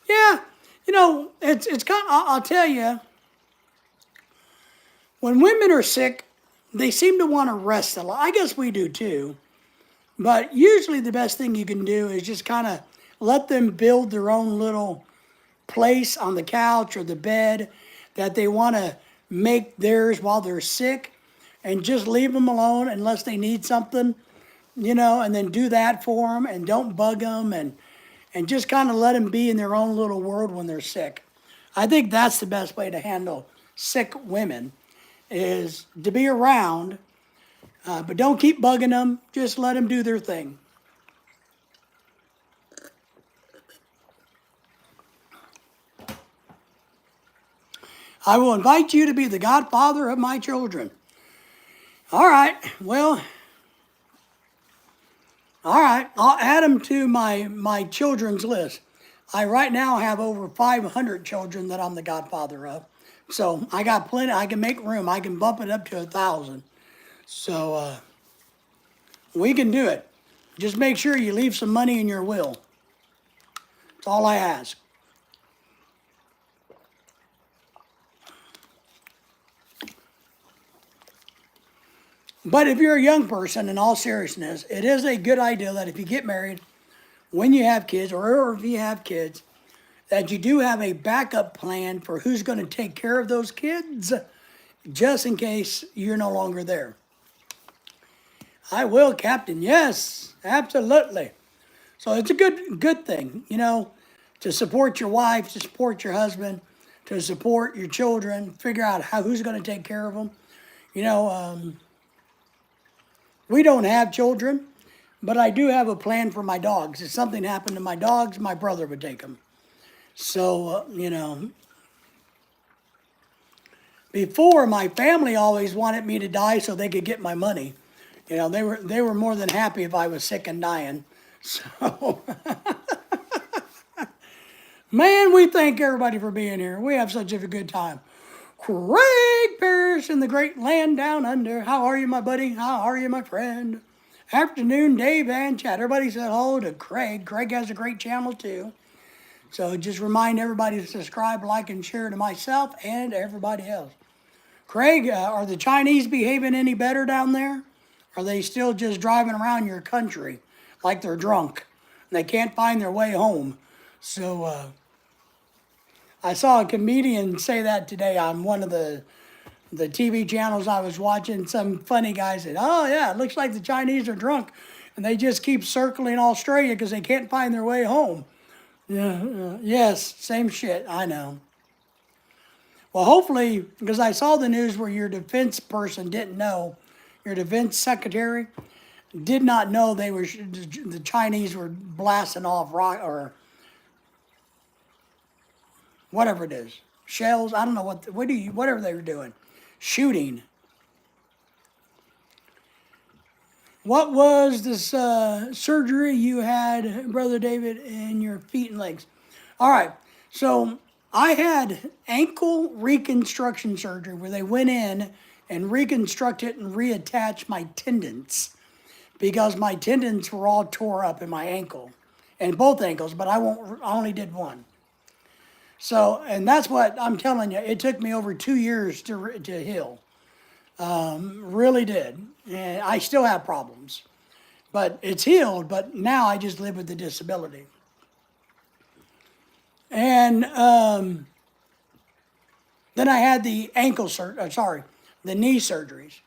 Yeah, it's kind of, I'll tell you, when women are sick, they seem to want to rest a lot. I guess we do too. But usually the best thing you can do is just kind of let them build their own little place on the couch or the bed that they want to make theirs while they're sick, and just leave them alone unless they need something, and then do that for them, and don't bug them, and just kind of let them be in their own little world when they're sick. I think that's the best way to handle sick women, is to be around, but don't keep bugging them. Just let them do their thing. I will invite you to be the godfather of my children. All right, well, all right, I'll add them to my children's list. I right now have over 500 children that I'm the godfather of. So I got plenty. I can make room. I can bump it up to 1,000. So we can do it. Just make sure you leave some money in your will. That's all I ask. But if you're a young person, in all seriousness, it is a good idea that if you get married, when you have kids, or if you have kids, that you do have a backup plan for who's going to take care of those kids, just in case you're no longer there. I will, Captain. Yes, absolutely. So it's a good thing, to support your wife, to support your husband, to support your children, figure out who's going to take care of them. We don't have children, but I do have a plan for my dogs. If something happened to my dogs, my brother would take them. So, before, my family always wanted me to die so they could get my money. They were more than happy if I was sick and dying. So, man, we thank everybody for being here. We have such a good time. Craig Parrish in the great land down under. How are you, my buddy? How are you, my friend? Afternoon, Dave and Chad. Everybody said hello to Craig. Craig has a great channel too. So just remind everybody to subscribe, like, and share to myself and everybody else. Craig, are the Chinese behaving any better down there? Are they still just driving around your country like they're drunk and they can't find their way home? So I saw a comedian say that today on one of the TV channels I was watching. Some funny guy said, "Oh yeah, it looks like the Chinese are drunk and they just keep circling Australia because they can't find their way home." Yeah, yes, same shit, I know. Well, hopefully, because I saw the news where your defense person didn't know, your defense secretary did not know the Chinese were blasting off rock or whatever it is, shells. I don't know whatever they were doing, shooting. What was this surgery you had, Brother David, in your feet and legs? All right, so I had ankle reconstruction surgery where they went in and reconstructed and reattached my tendons because my tendons were all tore up in my ankle. and both ankles, but I won't. I only did one. So, and that's what I'm telling you. It took me over 2 years to heal. Really did, and I still have problems, but it's healed. But now I just live with the disability. And then I had the the knee surgeries.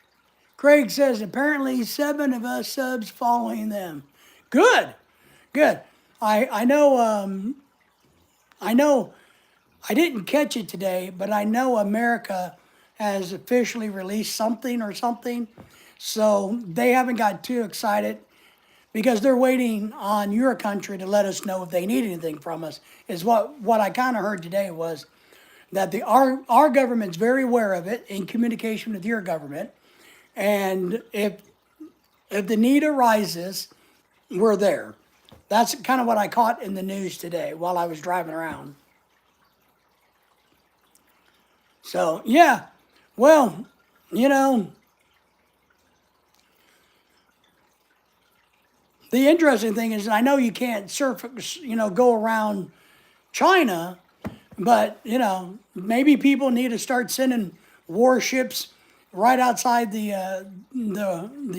Craig says apparently 7 of us subs following them. Good, good. I know I know I didn't catch it today, but I know America has officially released something or something. So they haven't got too excited because they're waiting on your country to let us know if they need anything from us. Is what I kind of heard today was that our government's very aware of it in communication with your government, and if the need arises, we're there. That's kind of what I caught in the news today while I was driving around. So yeah, well, you know, the interesting thing is I know you can't go around China, but maybe people need to start sending warships right outside the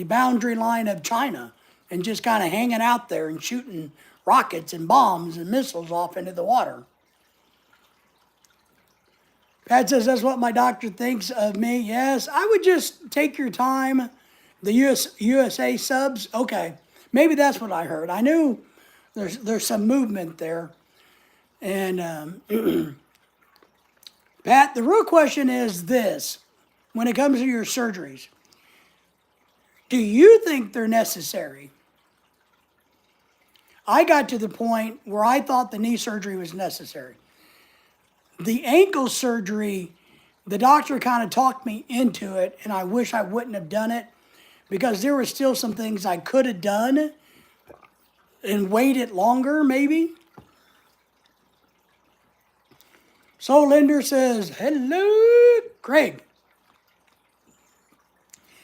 boundary line of China and just kind of hanging out there and shooting rockets and bombs and missiles off into the water. Pat says that's what my doctor thinks of me. Yes, I would just take your time. The USA subs, okay, maybe that's what I heard. I knew there's some movement there, and Pat, the real question is this: when it comes to your surgeries, do you think they're necessary? I got to the point where I thought the knee surgery was necessary. The ankle surgery, the doctor kind of talked me into it, and I wish I wouldn't have done it because there were still some things I could have done and waited longer, maybe. Soul Linder says, hello, Craig.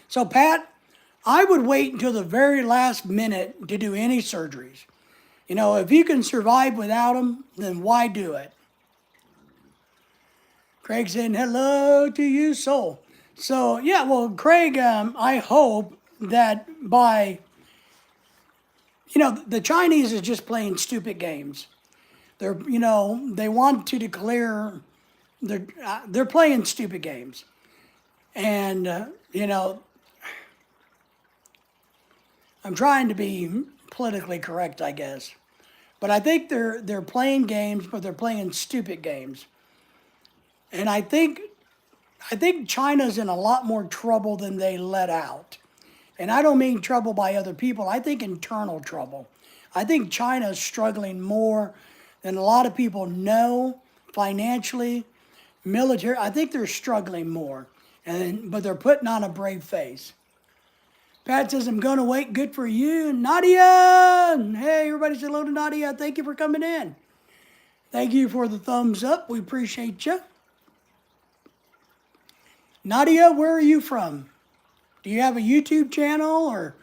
So, Pat, I would wait until the very last minute to do any surgeries. If you can survive without them, then why do it? Craig saying, hello to you, Soul. So, yeah, well, Craig, I hope that the Chinese is just playing stupid games. They want to declare, they're playing stupid games. And, I'm trying to be politically correct, I guess. But I think they're playing games, but they're playing stupid games. And I think China's in a lot more trouble than they let out. And I don't mean trouble by other people. I think internal trouble. I think China's struggling more than a lot of people know financially, military. I think they're struggling more. But they're putting on a brave face. Pat says, I'm going to wait. Good for you. Nadia! Hey, everybody say hello to Nadia. Thank you for coming in. Thank you for the thumbs up. We appreciate you. Nadia, where are you from? Do you have a YouTube channel or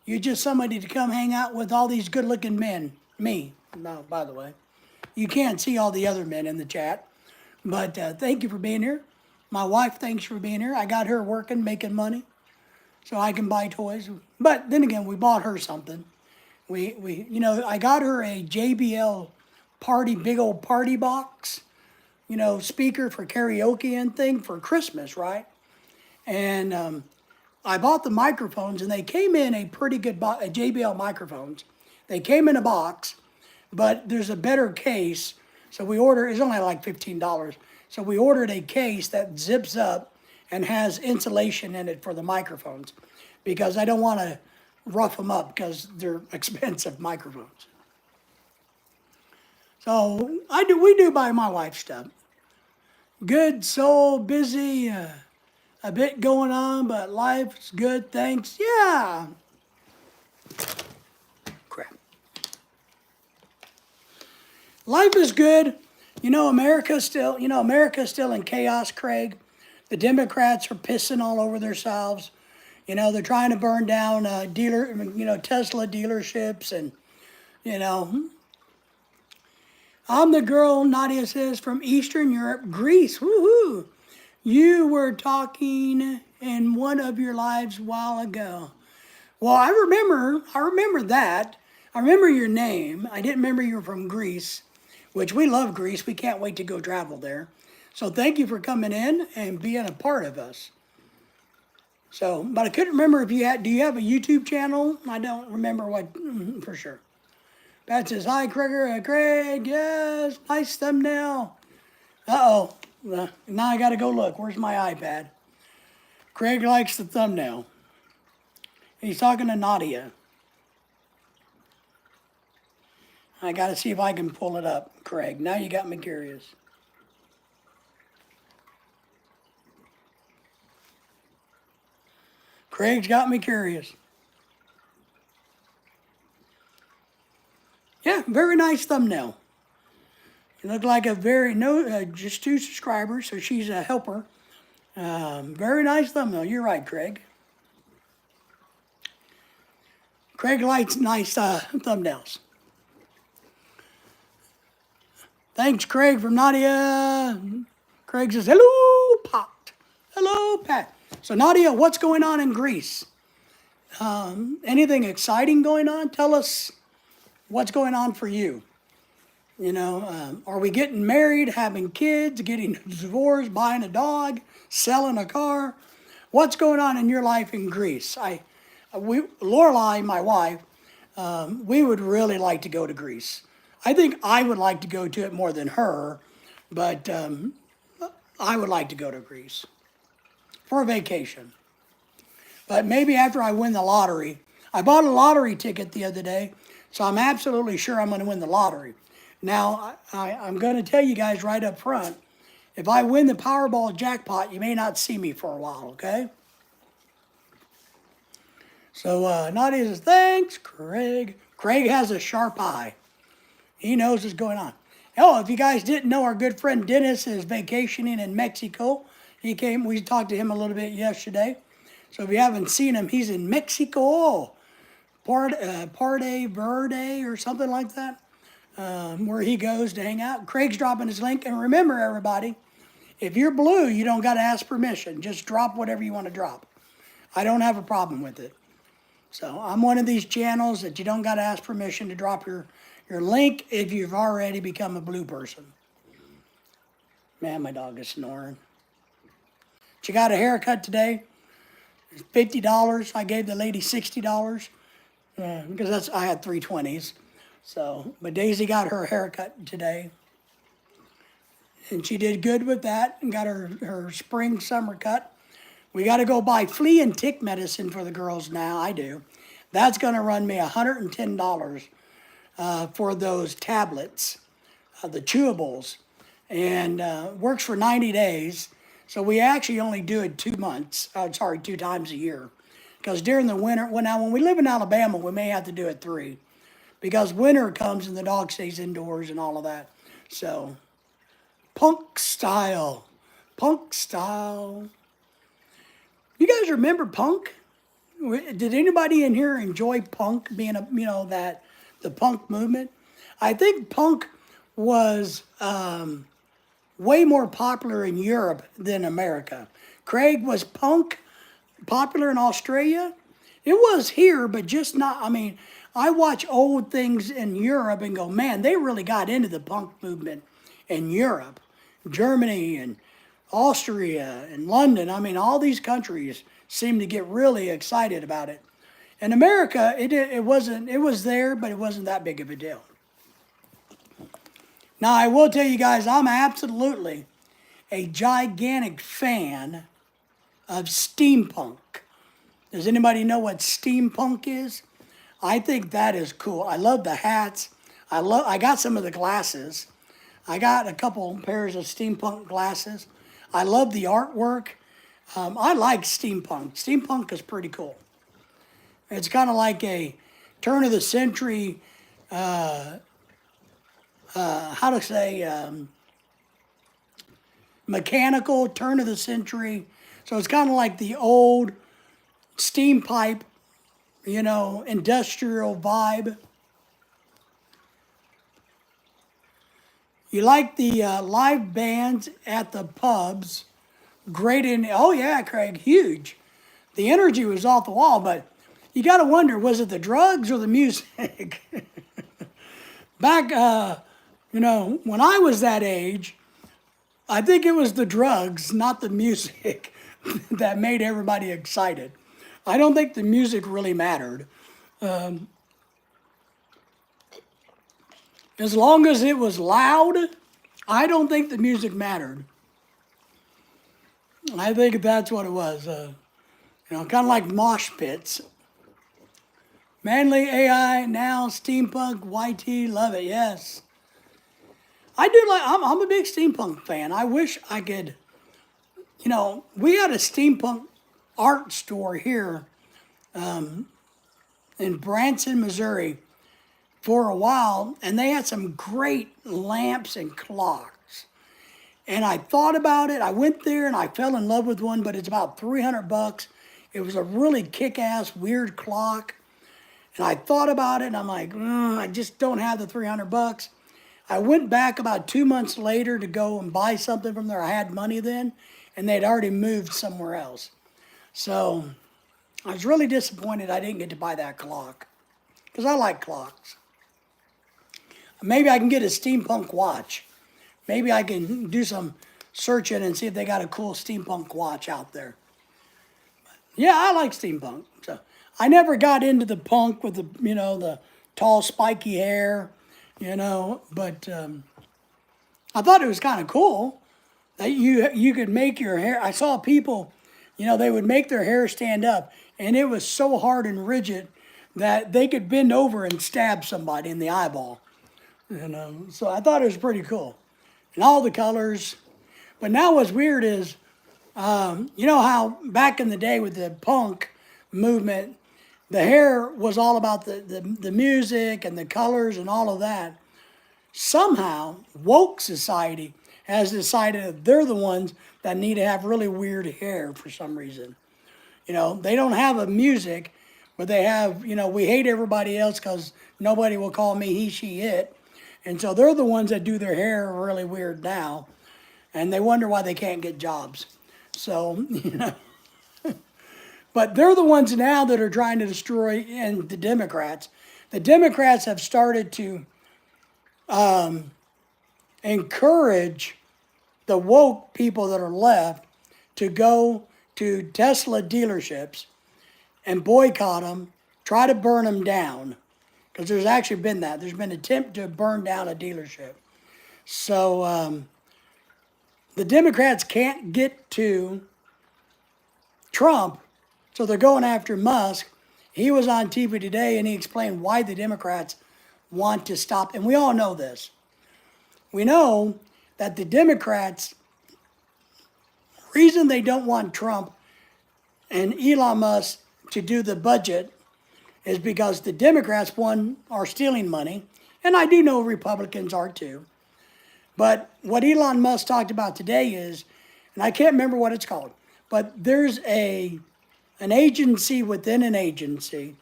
you just somebody to come hang out with all these good-looking men? Me. No, by the way. You can't see all the other men in the chat. But thank you for being here. My wife, thanks for being here. I got her working, making money, so I can buy toys. But then again, we bought her something. I got her a JBL big old party box, speaker for karaoke and thing for Christmas, right? And I bought the microphones, and they came in a pretty good JBL microphones. They came in a box, but there's a better case. So it's only like $15. So we ordered a case that zips up and has insulation in it for the microphones because I don't want to rough them up because they're expensive microphones. So we do buy my wife stuff. Good soul, busy, a bit going on, but life's good, thanks. Yeah. Crap. Life is good. America's still in chaos, Craig. The Democrats are pissing all over themselves. They're trying to burn down Tesla dealerships and, I'm the girl, Nadia says, from Eastern Europe, Greece. Woohoo! You were talking in one of your lives a while ago. Well, I remember that. I remember your name. I didn't remember you were from Greece, which we love Greece. We can't wait to go travel there. So thank you for coming in and being a part of us. So, but I couldn't remember if do you have a YouTube channel? I don't remember what, for sure. Pat says, hi, Craig, yes, nice thumbnail. Uh-oh, now I gotta go look. Where's my iPad? Craig likes the thumbnail. He's talking to Nadia. I gotta see if I can pull it up, Craig. Now you got me curious. Craig's got me curious. Yeah, very nice thumbnail. You look like a just 2 subscribers, so she's a helper. Very nice thumbnail. You're right, Craig. Craig likes nice thumbnails. Thanks, Craig, from Nadia. Craig says, hello, Pat. Hello, Pat. So, Nadia, what's going on in Greece? Anything exciting going on? Tell us what's going on for you. You know, are we getting married, having kids, getting divorced, buying a dog, selling a car? What's going on in your life in Greece? Lorelai, my wife, we would really like to go to Greece. I think I would like to go to it more than her, but I would like to go to Greece for a vacation. But maybe after I win the lottery. I bought a lottery ticket the other day, so I'm absolutely sure I'm going to win the lottery. Now, I'm going to tell you guys right up front, if I win the Powerball jackpot, you may not see me for a while, okay? So Nadia says, thanks, Craig. Craig has a sharp eye. He knows what's going on. Oh, if you guys didn't know, our good friend Dennis is vacationing in Mexico. We talked to him a little bit yesterday. So if you haven't seen him, he's in Mexico, Parte Verde or something like that, where he goes to hang out. Craig's dropping his link. And remember, everybody, if you're blue, you don't got to ask permission. Just drop whatever you want to drop. I don't have a problem with it. So I'm one of these channels that you don't got to ask permission to drop your link if you've already become a blue person. Man, my dog is snoring. She got a haircut today. It's $50. I gave the lady $60 because I had 320s. So, but Daisy got her haircut today. And she did good with that and got her spring summer cut. We got to go buy flea and tick medicine for the girls now. I do. That's going to run me $110 for those tablets, the chewables, and works for 90 days. So we actually only do it 2 times a year. Because during the winter, when we live in Alabama, we may have to do it 3. Because winter comes and the dog stays indoors and all of that. So, punk style. Punk style. You guys remember punk? Did anybody in here enjoy punk being the punk movement? I think punk was way more popular in Europe than America. Craig, was punk popular in Australia? It was here, but just not, I watch old things in Europe and go, man, they really got into the punk movement in Europe. Germany and Austria and London. All these countries seem to get really excited about it. In America, it was there, but it wasn't that big of a deal. Now, I will tell you guys, I'm absolutely a gigantic fan of steampunk. Does anybody know what steampunk is? I think that is cool. I love the hats. I got some of the glasses. I got a couple pairs of steampunk glasses. I love the artwork. I like steampunk. Steampunk is pretty cool. It's kind of like a turn of the century, mechanical turn of the century. So it's kind of like the old steam pipe, industrial vibe. You like the live bands at the pubs. Great in, oh yeah, Craig, huge. The energy was off the wall, but you got to wonder, was it the drugs or the music? Back, when I was that age, I think it was the drugs, not the music, that made everybody excited. I don't think the music really mattered. As long as it was loud, I don't think the music mattered. I think that's what it was. Kind of like mosh pits. Manly AI, now steampunk, YT, love it, yes. I do like, I'm a big steampunk fan. I wish I could, we had a steampunk art store here in Branson, Missouri for a while, and they had some great lamps and clocks. And I thought about it. I went there and I fell in love with one, but it's about $300. It was a really kick-ass, weird clock. And I thought about it and I'm like, I just don't have the $300. I went back about 2 months later to go and buy something from there. I had money then, and they'd already moved somewhere else. So I was really disappointed I didn't get to buy that clock, because I like clocks. Maybe I can get a steampunk watch. Maybe I can do some searching and see if they got a cool steampunk watch out there. Yeah, I like steampunk. So I never got into the punk with the tall spiky hair, but I thought it was kind of cool that you could make your hair. I saw people, they would make their hair stand up, and it was so hard and rigid that they could bend over and stab somebody in the eyeball. So I thought it was pretty cool, and all the colors. But now what's weird is, how back in the day with the punk movement, the hair was all about the music and the colors and all of that. Somehow, woke society has decided that they're the ones that need to have really weird hair for some reason. They don't have a music, but they have, we hate everybody else because nobody will call me he, she, it. And so they're the ones that do their hair really weird now. And they wonder why they can't get jobs. So, but they're the ones now that are trying to destroy, and the Democrats. The Democrats have started to encourage the woke people that are left to go to Tesla dealerships and boycott them, try to burn them down. Because there's actually been that. There's been an attempt to burn down a dealership. So the Democrats can't get to Trump, so they're going after Musk. He was on TV today and he explained why the Democrats want to stop. And we all know this. We know that the Democrats, reason they don't want Trump and Elon Musk to do the budget is because the Democrats, one, are stealing money, and I do know Republicans are too. But what Elon Musk talked about today is, and I can't remember what it's called, but there's an agency within an agency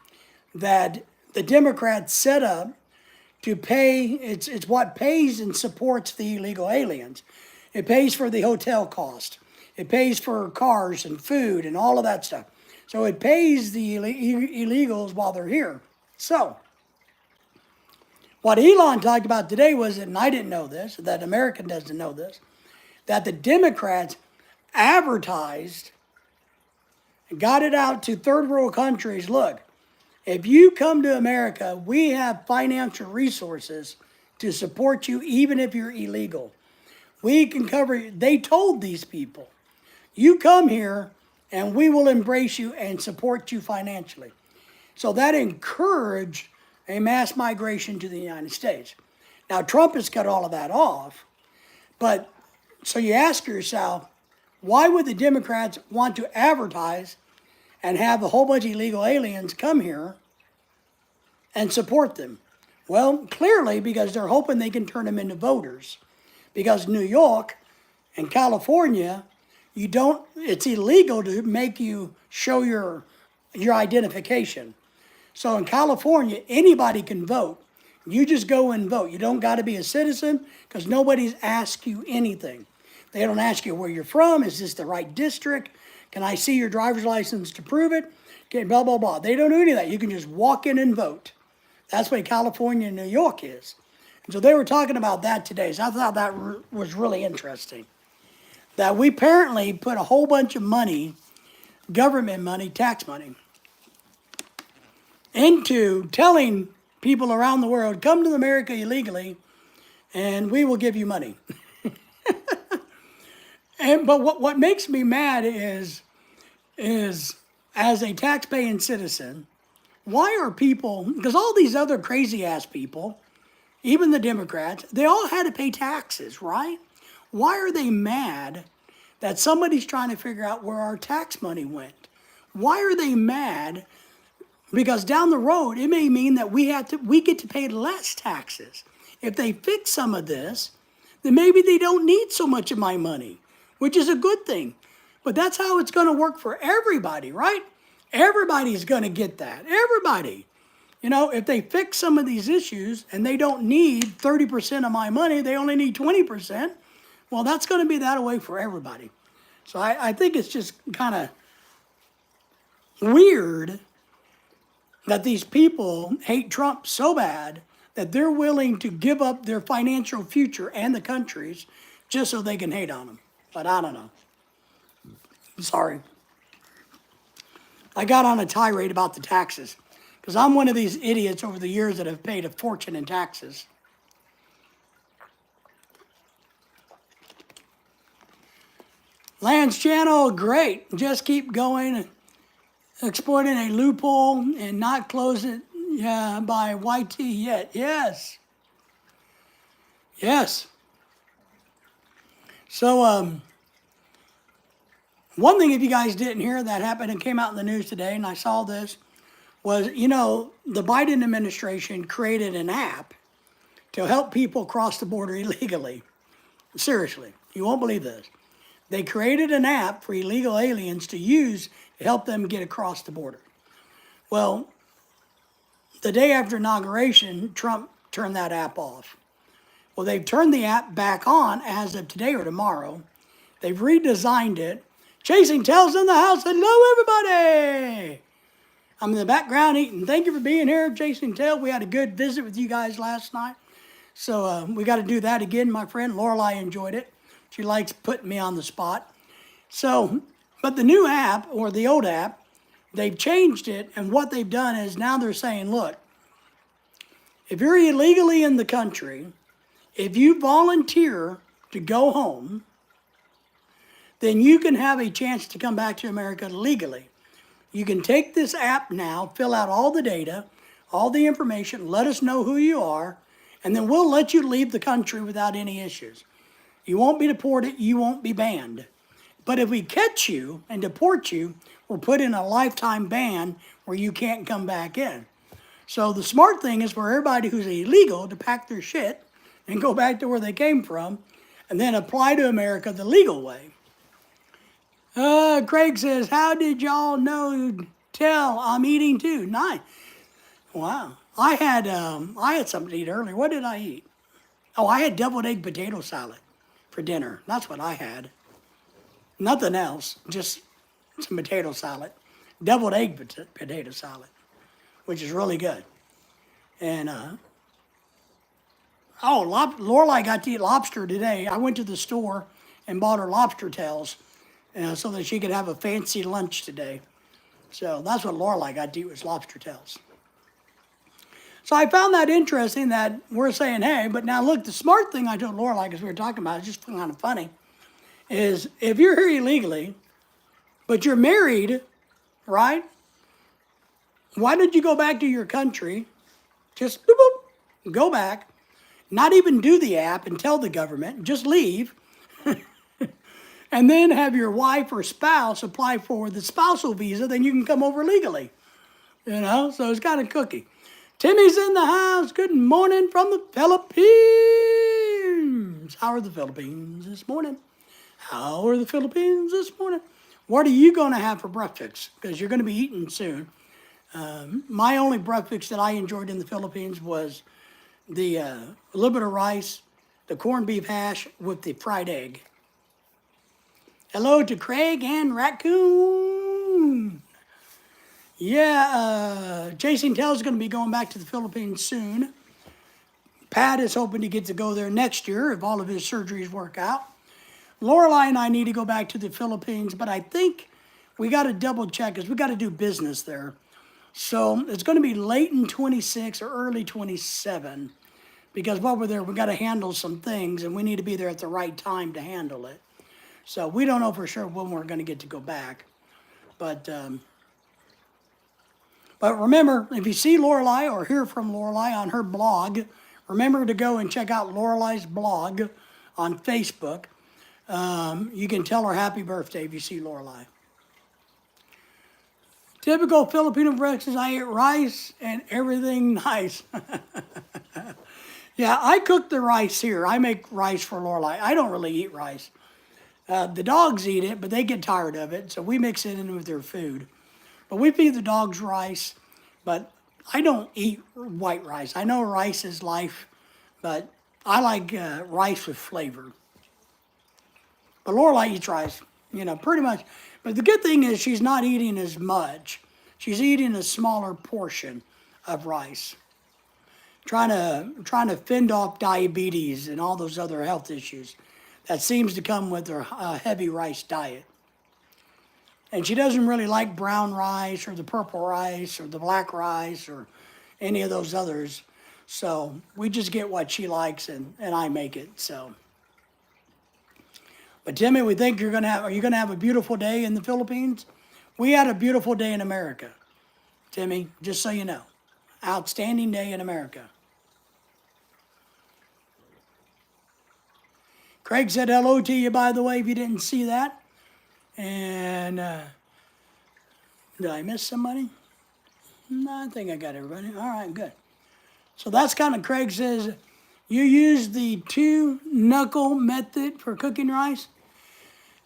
that the Democrats set up to pay. It's what pays and supports the illegal aliens. It pays for the hotel cost. It pays for cars and food and all of that stuff. So it pays the illegals while they're here. So what Elon talked about today was, and I didn't know this, that American doesn't know this, that the Democrats advertised, got it out to third world countries. Look, if you come to America, we have financial resources to support you even if you're illegal. We can cover you. They told these people, you come here and we will embrace you and support you financially. So that encouraged a mass migration to the United States. Now, Trump has cut all of that off, but so you ask yourself, why would the Democrats want to advertise and have a whole bunch of illegal aliens come here and support them? Well, clearly because they're hoping they can turn them into voters. Because New York and California, it's illegal to make you show your identification. So in California, anybody can vote. You just go and vote. You don't got to be a citizen because nobody's asked you anything. They don't ask you where you're from. Is this the right district? Can I see your driver's license to prove it? Okay, blah, blah, blah. They don't do any of that. You can just walk in and vote. That's what California and New York is. And so they were talking about that today. So I thought that was really interesting. That we apparently put a whole bunch of money, government money, tax money, into telling people around the world, come to America illegally and we will give you money. But what makes me mad is as a tax-paying citizen, why are people, because all these other crazy-ass people, even the Democrats, they all had to pay taxes, right? Why are they mad that somebody's trying to figure out where our tax money went? Why are they mad? Because down the road, it may mean that we get to pay less taxes. If they fix some of this, then maybe they don't need so much of my money, which is a good thing. But that's how it's going to work for everybody, right? Everybody's going to get that. Everybody. You know, if they fix some of these issues and they don't need 30% of my money, they only need 20%, well, that's going to be that way for everybody. So I think it's just kind of weird that these people hate Trump so bad that they're willing to give up their financial future and the country's just so they can hate on him. But I don't know. Sorry. I got on a tirade about the taxes because I'm one of these idiots over the years that have paid a fortune in taxes. Land's channel, great. Just keep going, exploiting a loophole and not close it by YT yet. Yes. Yes. So, one thing, if you guys didn't hear, that happened and came out in the news today, and I saw this, was, you know, the Biden administration created an app to help people cross the border illegally. Seriously, you won't believe this. They created an app for illegal aliens to use to help them get across the border. Well, the day after inauguration, Trump turned that app off. Well, they've turned the app back on as of today or tomorrow. They've redesigned it. Chasing Tails in the house. Hello, everybody. I'm in the background eating. Thank you for being here, Chasing Tail. We had a good visit with you guys last night. So we got to do that again. My friend Lorelai enjoyed it. She likes putting me on the spot. So, but the new app, or the old app, they've changed it. And what they've done is now they're saying, look, if you're illegally in the country, if you volunteer to go home, then you can have a chance to come back to America legally. You can take this app now, fill out all the data, all the information, let us know who you are, and then we'll let you leave the country without any issues. You won't be deported, you won't be banned. But if we catch you and deport you, we'll put in a lifetime ban where you can't come back in. So the smart thing is for everybody who's illegal to pack their shit and go back to where they came from and then apply to America the legal way. Craig says, how did y'all know? Tell I'm eating too. Nice. Wow. I had something to eat earlier. What did I eat? Oh, I had deviled egg potato salad for dinner. That's what I had. Nothing else, just some potato salad. Deviled egg potato salad, which is really good. And, Lorelai got to eat lobster today. I went to the store and bought her lobster tails so that she could have a fancy lunch today. So that's what Lorelai got to eat, was lobster tails. So I found that interesting that we're saying, hey, but now look, the smart thing I told Lorelai, because we were talking about it, just kind of funny, is if you're here illegally, but you're married, right? Why don't you go back to your country, just boop, boop, go back, not even do the app and tell the government, just leave, and then have your wife or spouse apply for the spousal visa, then you can come over legally. You know, so it's kind of cookie. Timmy's in the house. Good morning from the Philippines. How are the Philippines this morning? How are the Philippines this morning? What are you going to have for breakfast? Because you're going to be eating soon. My only breakfast that I enjoyed in the Philippines was a little bit of rice, the corned beef hash with the fried egg. Hello to Craig and Raccoon. Yeah, Jason Tell's going to be going back to the Philippines soon. Pat is hoping to get to go there next year if all of his surgeries work out. Lorelai and I need to go back to the Philippines, but I think we got to double check because we got to do business there. So it's going to be late in 26 or early 27 because while we're there, we got to handle some things and we need to be there at the right time to handle it. So we don't know for sure when we're going to get to go back. But remember, if you see Lorelai or hear from Lorelai on her blog, remember to go and check out Lorelai's blog on Facebook. You can tell her happy birthday if you see Lorelai. Typical Filipino breakfast, I ate rice and everything nice. Yeah, I cook the rice here. I make rice for Lorelai. I don't really eat rice. The dogs eat it, but they get tired of it, so we mix it in with their food. But we feed the dogs rice, but I don't eat white rice. I know rice is life, but I like rice with flavor. But Lorelai eats rice, pretty much. But the good thing is she's not eating as much. She's eating a smaller portion of rice. Trying to fend off diabetes and all those other health issues that seems to come with her heavy rice diet. And she doesn't really like brown rice or the purple rice or the black rice or any of those others. So we just get what she likes and I make it, so. But Timmy, we think are you gonna have a beautiful day in the Philippines? We had a beautiful day in America. Timmy, just so you know. Outstanding day in America. Craig said hello to you, by the way, if you didn't see that. And did I miss somebody? No, I think I got everybody. All right, good. So that's kind of Craig says, you use the 2-knuckle method for cooking rice?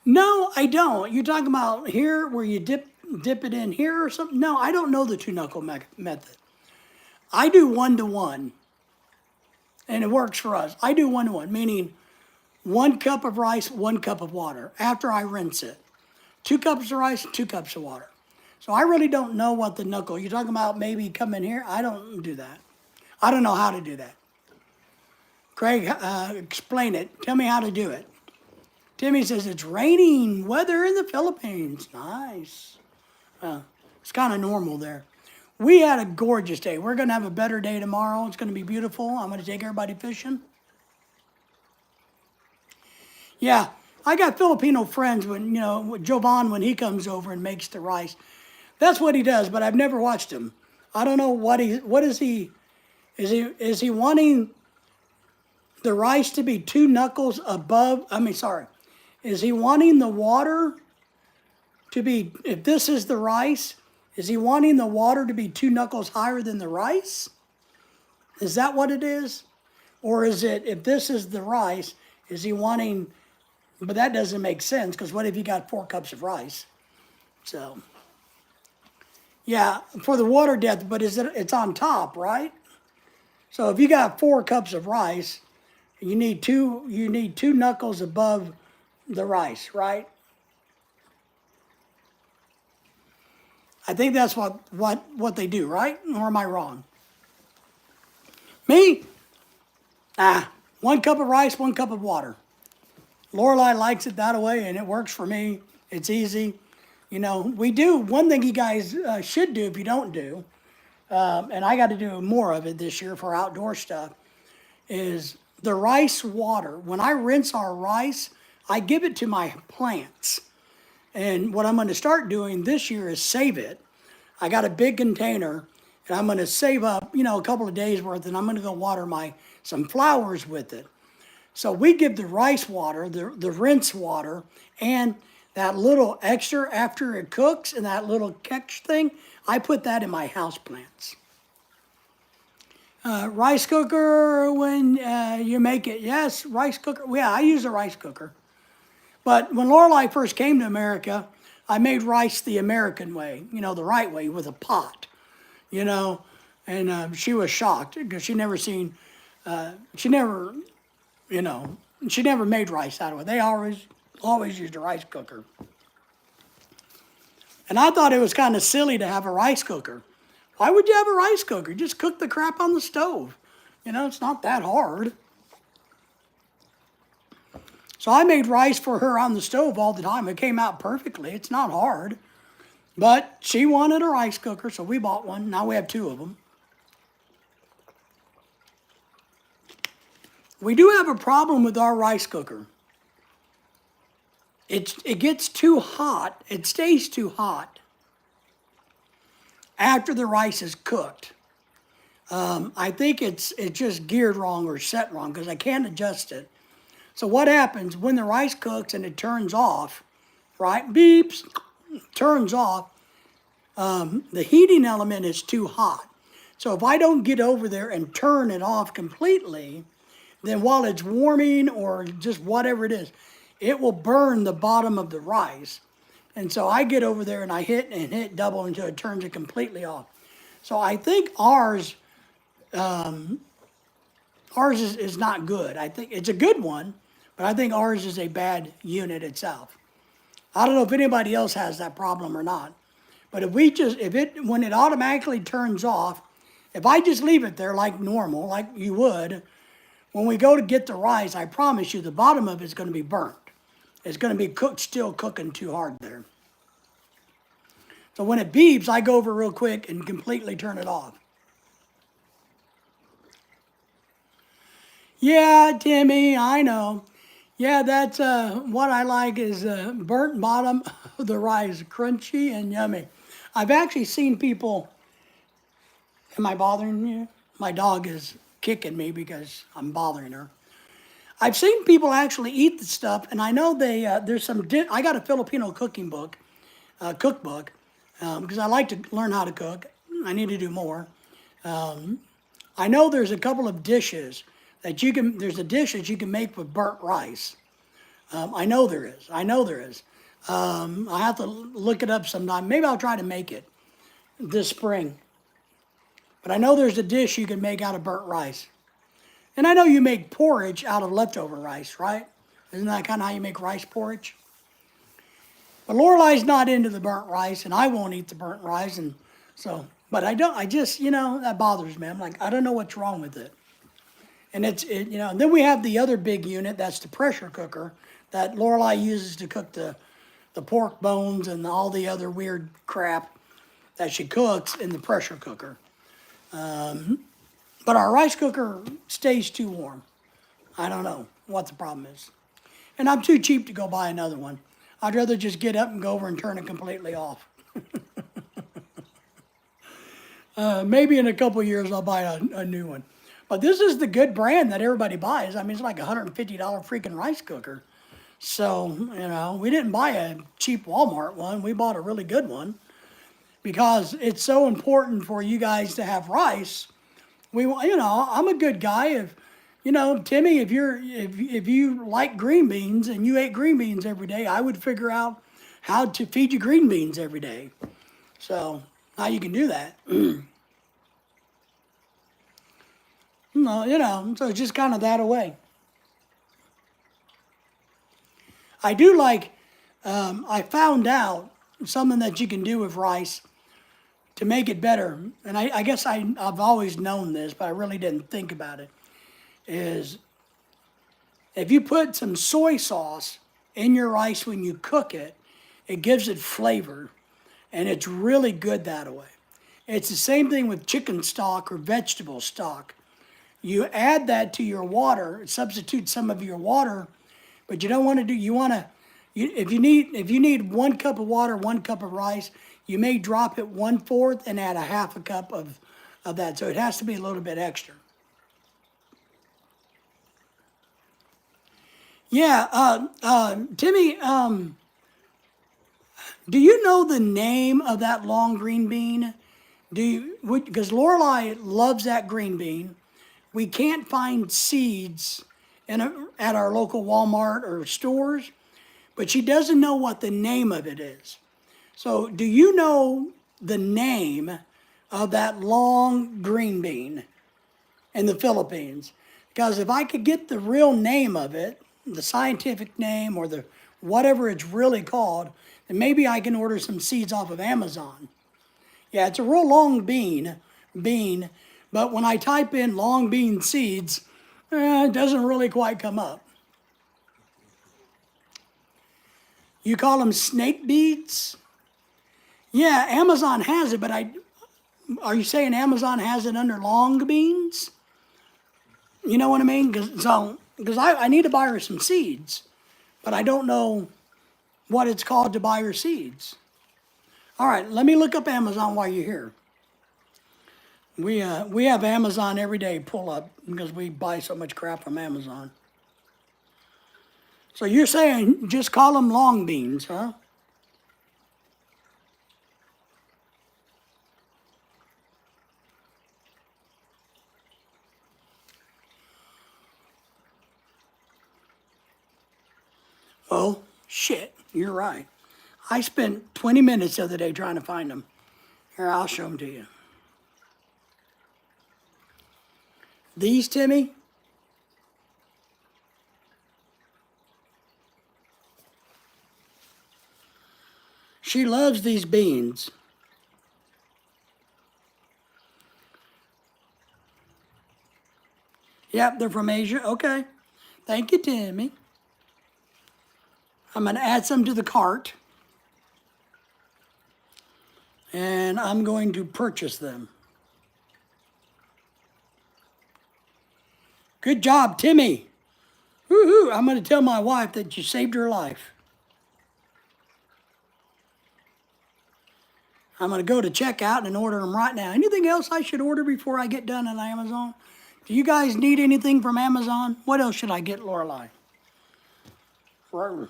No, I don't. You're talking about here where you dip it in here or something? No, I don't know the 2-knuckle method. I do 1-to-1, and it works for us. I do 1-to-1, meaning 1 cup of rice, 1 cup of water after I rinse it. 2 cups of rice, 2 cups of water. So I really don't know what the knuckle, you're talking about maybe come in here? I don't do that. I don't know how to do that. Craig, explain it. Tell me how to do it. Timmy says it's raining weather in the Philippines. Nice. It's kind of normal there. We had a gorgeous day. We're going to have a better day tomorrow. It's going to be beautiful. I'm going to take everybody fishing. Yeah, I got Filipino friends when, Jovan, when he comes over and makes the rice. That's what he does, but I've never watched him. I don't know what is he wanting the rice to be 2 knuckles above, is he wanting the water to be, if this is the rice, is he wanting the water to be 2 knuckles higher than the rice? Is that what it is? Or is it, if this is the rice, is he wanting, but that doesn't make sense, because what if you got 4 cups of rice? So, yeah, for the water depth, but it's on top, right? So if you got 4 cups of rice, you need 2 knuckles above the rice, right? I think that's what they do, right? Or am I wrong? Me? 1 cup of rice, 1 cup of water. Lorelai likes it that way, and it works for me. It's easy. We do, one thing you guys should do if you don't do, and I got to do more of it this year for outdoor stuff, is the rice water. When I rinse our rice, I give it to my plants. And what I'm going to start doing this year is save it. I got a big container, and I'm going to save up, a couple of days worth, and I'm going to go water some flowers with it. So we give the rice water, the rinse water, and that little extra after it cooks, and that little catch thing, I put that in my house plants. Rice cooker when you make it. Yes, rice cooker. Yeah, I use a rice cooker. But when Lorelai first came to America, I made rice the American way, the right way with a pot, and she was shocked because she'd never seen She never, you know, she never made rice out of it. They always used a rice cooker. And I thought it was kind of silly to have a rice cooker. Why would you have a rice cooker? Just cook the crap on the stove. You know, it's not that hard. So I made rice for her on the stove all the time. It came out perfectly. It's not hard. But she wanted a rice cooker, so we bought one. Now we have two of them. We do have a problem with our rice cooker. It gets too hot. It stays too hot after the rice is cooked. I think it's just geared wrong or set wrong because I can't adjust it. So what happens when the rice cooks and it turns off, right? Beeps, turns off. The heating element is too hot. So if I don't get over there and turn it off completely, then while it's warming or just whatever it is, it will burn the bottom of the rice. And so I get over there and I hit and hit double until it turns it completely off. So I think ours is not good. I think it's a good one, but I think ours is a bad unit itself. I don't know if anybody else has that problem or not. But when it automatically turns off, if I just leave it there like normal, like you would, when we go to get the rice, I promise you the bottom of it's going to be burnt. It's going to be still cooking too hard there. So when it beeps, I go over real quick and completely turn it off. Yeah, Timmy, I know. Yeah, that's what I like is burnt bottom of the rice, crunchy and yummy. I've actually seen people. Am I bothering you? My dog is kicking me because I'm bothering her. I've seen people actually eat the stuff, and I know there's some. I got a Filipino cooking book, cookbook, because I like to learn how to cook. I need to do more. I know there's a couple of dishes that you can. There's a dish that you can make with burnt rice. I know there is. I have to look it up sometime. Maybe I'll try to make it this spring. But I know there's a dish you can make out of burnt rice. And I know you make porridge out of leftover rice, right? Isn't that kind of how you make rice porridge? But Lorelai's not into the burnt rice, and I won't eat the burnt rice. And so, but I just, that bothers me. I'm like, I don't know what's wrong with it. And and then we have the other big unit, that's the pressure cooker that Lorelai uses to cook the pork bones and all the other weird crap that she cooks in the pressure cooker. But our rice cooker stays too warm. I don't know what the problem is. And I'm too cheap to go buy another one. I'd rather just get up and go over and turn it completely off. Maybe in a couple of years I'll buy a new one. But this is the good brand that everybody buys. I mean, it's like a $150 freaking rice cooker. So, we didn't buy a cheap Walmart one. We bought a really good one because it's so important for you guys to have rice. I'm a good guy. If, Timmy, if you like green beans and you ate green beans every day, I would figure out how to feed you green beans every day. So how you can do that. No, so it's just kind of that away. I do like, I found out something that you can do with rice to make it better. And I guess I've always known this, but I really didn't think about it, is if you put some soy sauce in your rice when you cook it, it gives it flavor. And it's really good that way. It's the same thing with chicken stock or vegetable stock. You add that to your water, substitute some of your water, but you don't want to do, if you need 1 cup of water, 1 cup of rice, you may drop it 1/4 and add a half a cup of that. So it has to be a little bit extra. Yeah, Timmy, do you know the name of that long green bean? Because Lorelai loves that green bean. We can't find seeds at our local Walmart or stores, but she doesn't know what the name of it is. So do you know the name of that long green bean in the Philippines? Because if I could get the real name of it, the scientific name or the whatever it's really called, then maybe I can order some seeds off of Amazon. Yeah, it's a real long bean, but when I type in long bean seeds, it doesn't really quite come up. You call them snake beads? Yeah, Amazon has it, but are you saying Amazon has it under long beans? You know what I mean? Because I need to buy her some seeds, but I don't know what it's called to buy her seeds. All right, let me look up Amazon while you're here. We have Amazon every day pull up because we buy so much crap from Amazon. So you're saying just call them long beans, huh? Oh, shit, you're right. I spent 20 minutes the other day trying to find them. Here, I'll show them to you. These, Timmy? She loves these beans. Yep, they're from Asia. Okay. Thank you, Timmy. I'm going to add some to the cart. And I'm going to purchase them. Good job, Timmy. Woohoo! I'm going to tell my wife that you saved her life. I'm going to go to checkout and order them right now. Anything else I should order before I get done on Amazon? Do you guys need anything from Amazon? What else should I get, Lorelai? For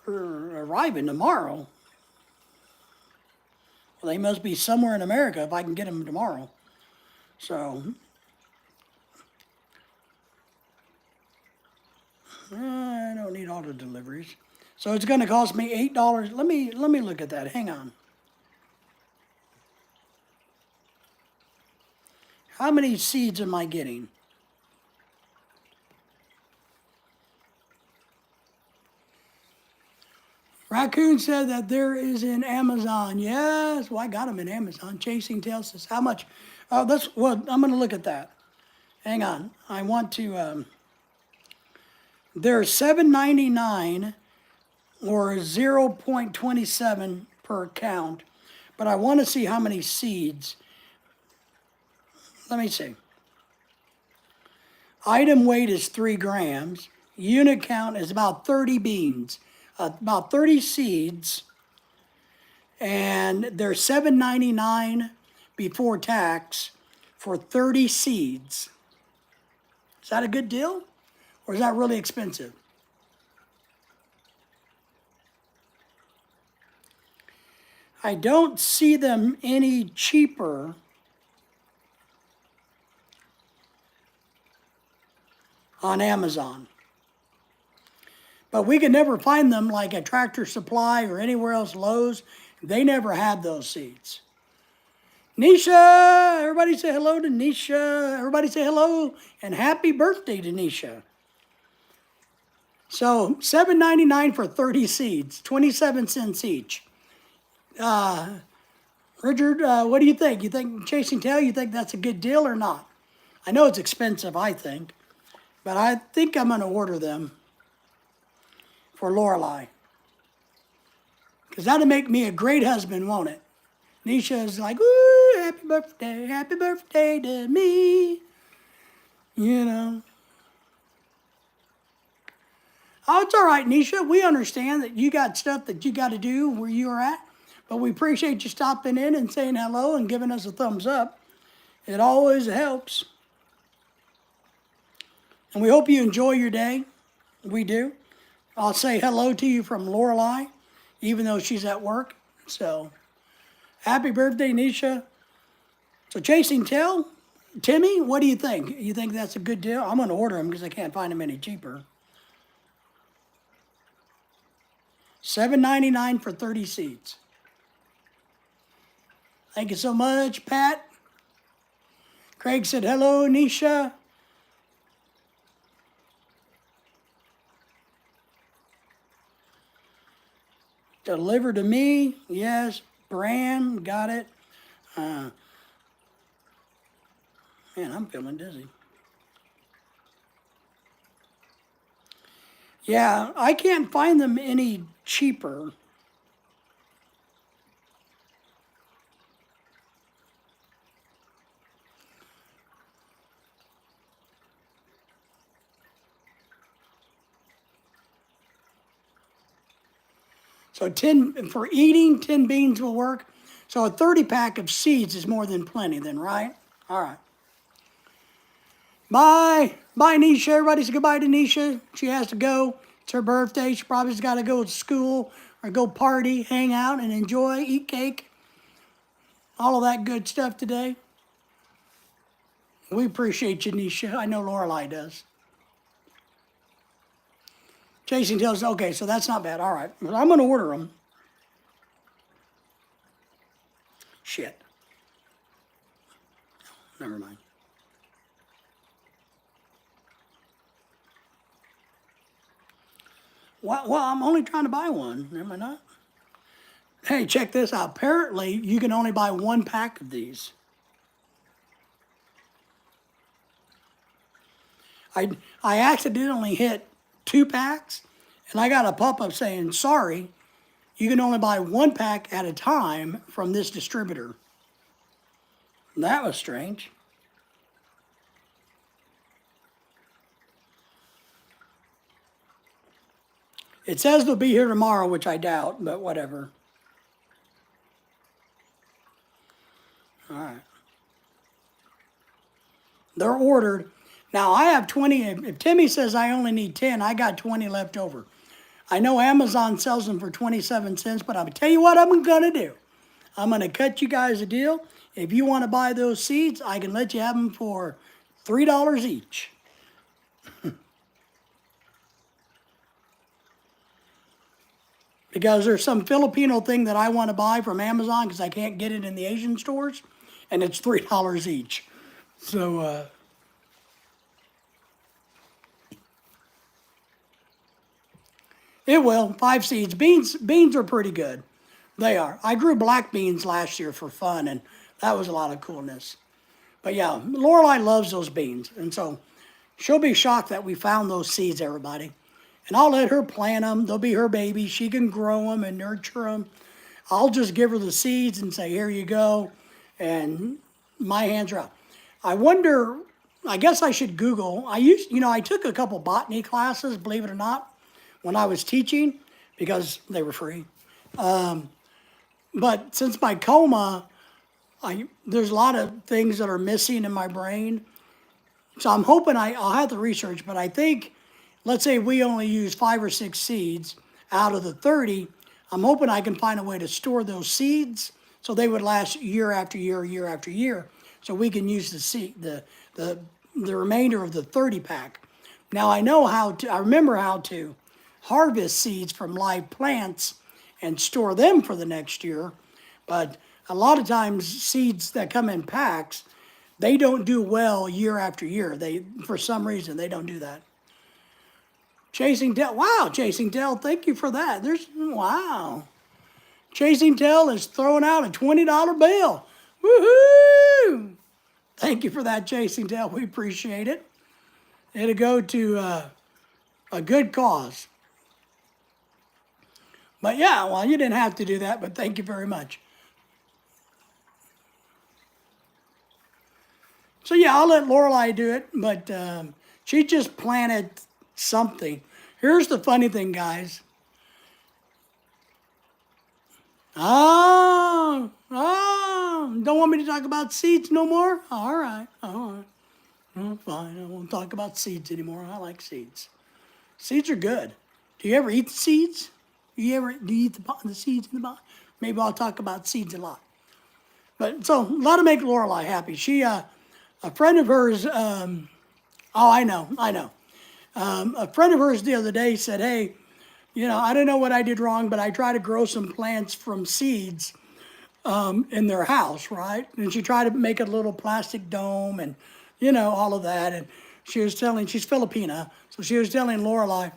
arriving tomorrow. Well, they must be somewhere in America if I can get them tomorrow. So, I don't need auto deliveries. So it's going to cost me $8. Let me look at that. Hang on. How many seeds am I getting? Raccoon said that there is in Amazon. Yes, well, I got them in Amazon. Chasing Tails says, how much? Oh, I'm going to look at that. Hang on. I want to, they're $7.99 or 0.27 per count, but I want to see how many seeds. Let me see. Item weight is 3 grams. Unit count is about 30 beans, about 30 seeds, and they're $7.99 before tax for 30 seeds. Is that a good deal, or is that really expensive? I don't see them any cheaper on Amazon. But we could never find them like at Tractor Supply or anywhere else, Lowe's. They never had those seeds. Nisha! Everybody say hello to Nisha. Everybody say hello and happy birthday to Nisha. So $7.99 for 30 seeds, 27 cents each. Richard, what do you think? You think Chasing Tail, you think that's a good deal or not? I know it's expensive, I think. But I think I'm going to order them for Lorelai. Because that'll make me a great husband, won't it? Nisha's like, ooh, happy birthday to me. You know. Oh, it's all right, Nisha. We understand that you got stuff that you got to do where you are at. But we appreciate you stopping in and saying hello and giving us a thumbs up. It always helps. And we hope you enjoy your day. We do. I'll say hello to you from Lorelai, even though she's at work. So, happy birthday, Nisha. So, Chasing Tail, Timmy, what do you think? You think that's a good deal? I'm going to order them because I can't find them any cheaper. $7.99 for 30 seeds. Thank you so much, Pat. Craig said, hello, Nisha. Delivered to me, yes. Brand, got it. Man, I'm feeling dizzy. Yeah, I can't find them any cheaper. So 10, for eating, 10 beans will work. So a 30 pack of seeds is more than plenty then, right? All right. Bye. Bye, Nisha. Everybody say goodbye to Nisha. She has to go. It's her birthday. She probably's got to go to school or go party, hang out, and enjoy, eat cake, all of that good stuff today. We appreciate you, Nisha. I know Lorelai does. Jason tells us, okay, so that's not bad. All right. Well, I'm going to order them. Shit. Never mind. Well, I'm only trying to buy one. Am I not? Hey, check this out. Apparently, you can only buy one pack of these. I accidentally hit 2 packs, and I got a pop-up saying, sorry, you can only buy 1 pack at a time from this distributor. That was strange. It says they'll be here tomorrow, which I doubt, but whatever. All right. They're ordered. Now, I have 20. If Timmy says I only need 10, I got 20 left over. I know Amazon sells them for 27 cents, but I'm going to tell you what I'm going to do. I'm going to cut you guys a deal. If you want to buy those seeds, I can let you have them for $3 each. Because there's some Filipino thing that I want to buy from Amazon because I can't get it in the Asian stores, and it's $3 each. So, it will. 5 seeds. Beans are pretty good. They are. I grew black beans last year for fun, and that was a lot of coolness. But yeah, Lorelai loves those beans, and so she'll be shocked that we found those seeds, everybody. And I'll let her plant them. They'll be her baby. She can grow them and nurture them. I'll just give her the seeds and say, here you go. And my hands are out. I wonder, I guess I should Google. I took a couple botany classes, believe it or not, when I was teaching because they were free. But since my coma, there's a lot of things that are missing in my brain. So I'm hoping I'll have to research, but I think, let's say we only use 5 or 6 seeds out of the 30. I'm hoping I can find a way to store those seeds so they would last year after year, year after year, so we can use the remainder of the 30 pack. Now I remember how to harvest seeds from live plants and store them for the next year, but a lot of times seeds that come in packs, they don't do well year after year. For some reason, they don't do that. Chasing Dell. Wow, Chasing Dell, thank you for that. Wow. Chasing Dell is throwing out a $20 bill. Woohoo! Thank you for that, Chasing Dell. We appreciate it. It'll go to a good cause. But yeah, well, you didn't have to do that, but thank you very much. So yeah, I'll let Lorelai do it, but she just planted something. Here's the funny thing, guys. Oh, don't want me to talk about seeds no more? All right. Well, fine, I won't talk about seeds anymore. I like seeds. Seeds are good. Do you ever eat the seeds? Do you eat the seeds in the bottom? Maybe I'll talk about seeds a lot. But so, a lot to make Lorelai happy. A friend of hers, I know. A friend of hers the other day said, hey, I don't know what I did wrong, but I tried to grow some plants from seeds in their house, right? And she tried to make a little plastic dome and, all of that. And she's Filipina, so she was telling Lorelai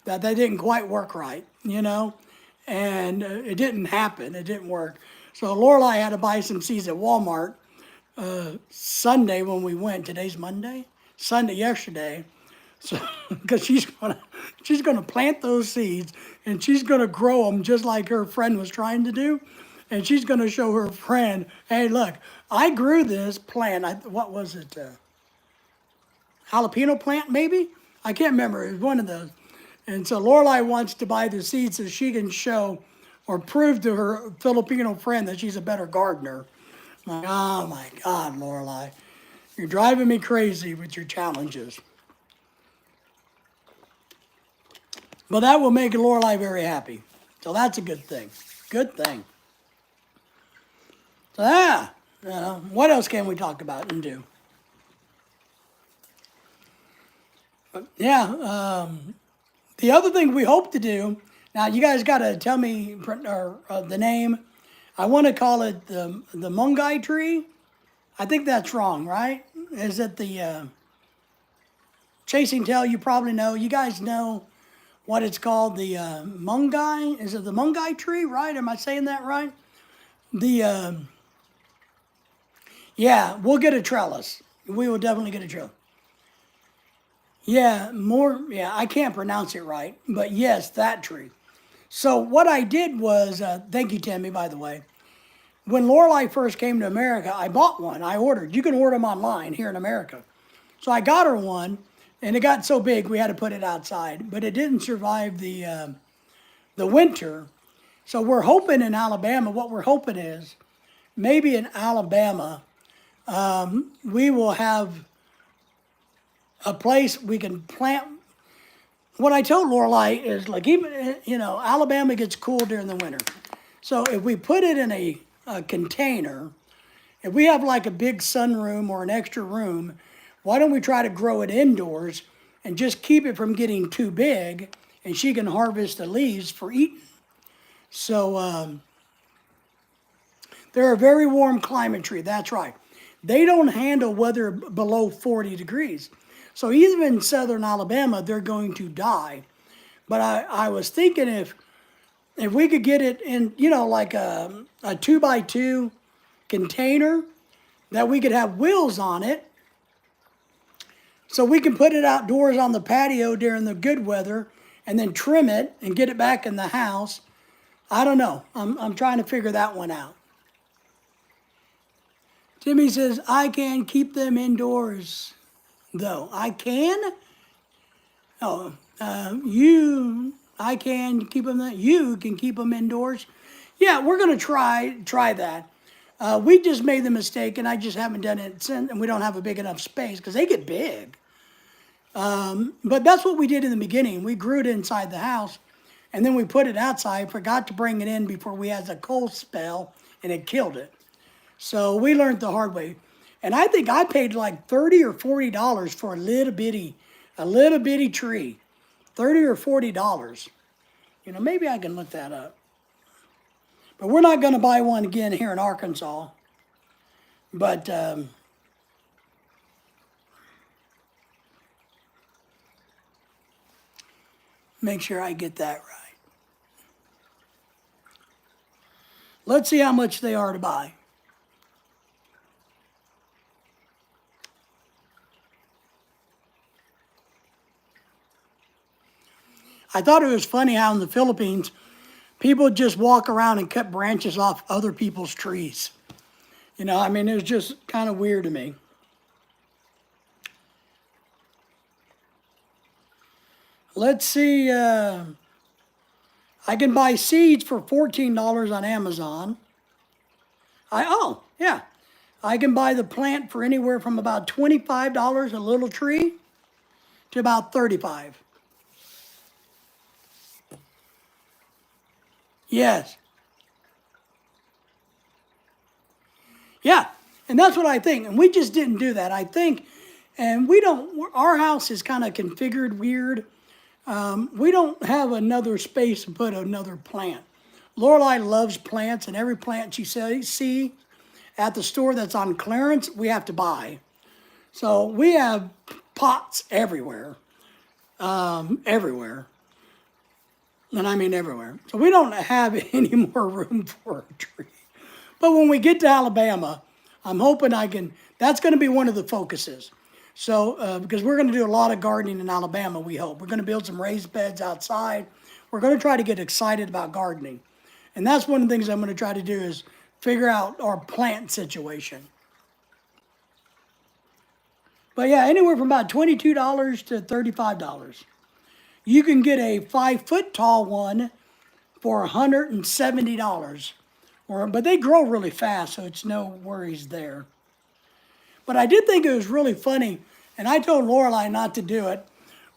that didn't quite work right, and it didn't happen. It didn't work. So Lorelai had to buy some seeds at Walmart Sunday when we went. Today's Monday. Sunday yesterday. So because she's gonna plant those seeds and she's gonna grow them just like her friend was trying to do, and she's gonna show her friend, hey, look, I grew this plant. What was it? Jalapeno plant, maybe? I can't remember. It was one of those. And so Lorelai wants to buy the seeds so she can show or prove to her Filipino friend that she's a better gardener. I'm like, oh my God, Lorelai, you're driving me crazy with your challenges. But that will make Lorelai very happy. So that's a good thing. Good thing. So what else can we talk about and do? The other thing we hope to do, now you guys got to tell me the name. I want to call it the mungai tree. I think that's wrong, right? Is it the chasing tail? You probably know. You guys know what it's called, the mungai. Is it the mungai tree, right? Am I saying that right? Yeah, we'll get a trellis. We will definitely get a trellis. Yeah, I can't pronounce it right, but yes, that tree. So what I did was, thank you, Tammy, by the way. When Lorelai first came to America, I bought one. I ordered. You can order them online here in America. So I got her one, and it got so big we had to put it outside. But it didn't survive the winter. So we're hoping in Alabama. What we're hoping is maybe in Alabama we will have a place we can plant. What I told Lorelai is, like, even, Alabama gets cool during the winter. So if we put it in a container, if we have like a big sunroom or an extra room, why don't we try to grow it indoors and just keep it from getting too big, and she can harvest the leaves for eating. So they're a very warm climate tree, that's right. They don't handle weather below 40 degrees. So even in southern Alabama, they're going to die. But I was thinking if we could get it in, like a 2x2 container, that we could have wheels on it, so we can put it outdoors on the patio during the good weather and then trim it and get it back in the house. I don't know. I'm trying to figure that one out. Timmy says, I can keep them indoors, though. I can? Oh, I can keep them, you can keep them indoors. Yeah, we're going to try that. We just made the mistake, and I just haven't done it since, and we don't have a big enough space because they get big. But that's what we did in the beginning. We grew it inside the house, and then we put it outside, forgot to bring it in before we had a cold spell, and it killed it. So we learned the hard way. And I think I paid like $30 or $40 for a little bitty tree. $30 or $40. Maybe I can look that up. But we're not going to buy one again here in Arkansas. But make sure I get that right. Let's see how much they are to buy. I thought it was funny how in the Philippines, people just walk around and cut branches off other people's trees. It was just kind of weird to me. Let's see. I can buy seeds for $14 on Amazon. I can buy the plant for anywhere from about $25 a little tree to about $35. Yes. Yeah, and that's what I think. And we just didn't do that. I think, and our house is kind of configured weird. We don't have another space to put another plant. Lorelai loves plants, and every plant she see at the store that's on clearance, we have to buy. So we have pots everywhere. Everywhere. And I mean everywhere. So we don't have any more room for a tree. But when we get to Alabama, I'm hoping I can, that's going to be one of the focuses. So, because we're going to do a lot of gardening in Alabama, we hope. We're going to build some raised beds outside. We're going to try to get excited about gardening. And that's one of the things I'm going to try to do is figure out our plant situation. But yeah, anywhere from about $22 to $35. You can get a 5 foot tall one for $170. But they grow really fast, so it's no worries there. But I did think it was really funny, and I told Lorelai not to do it.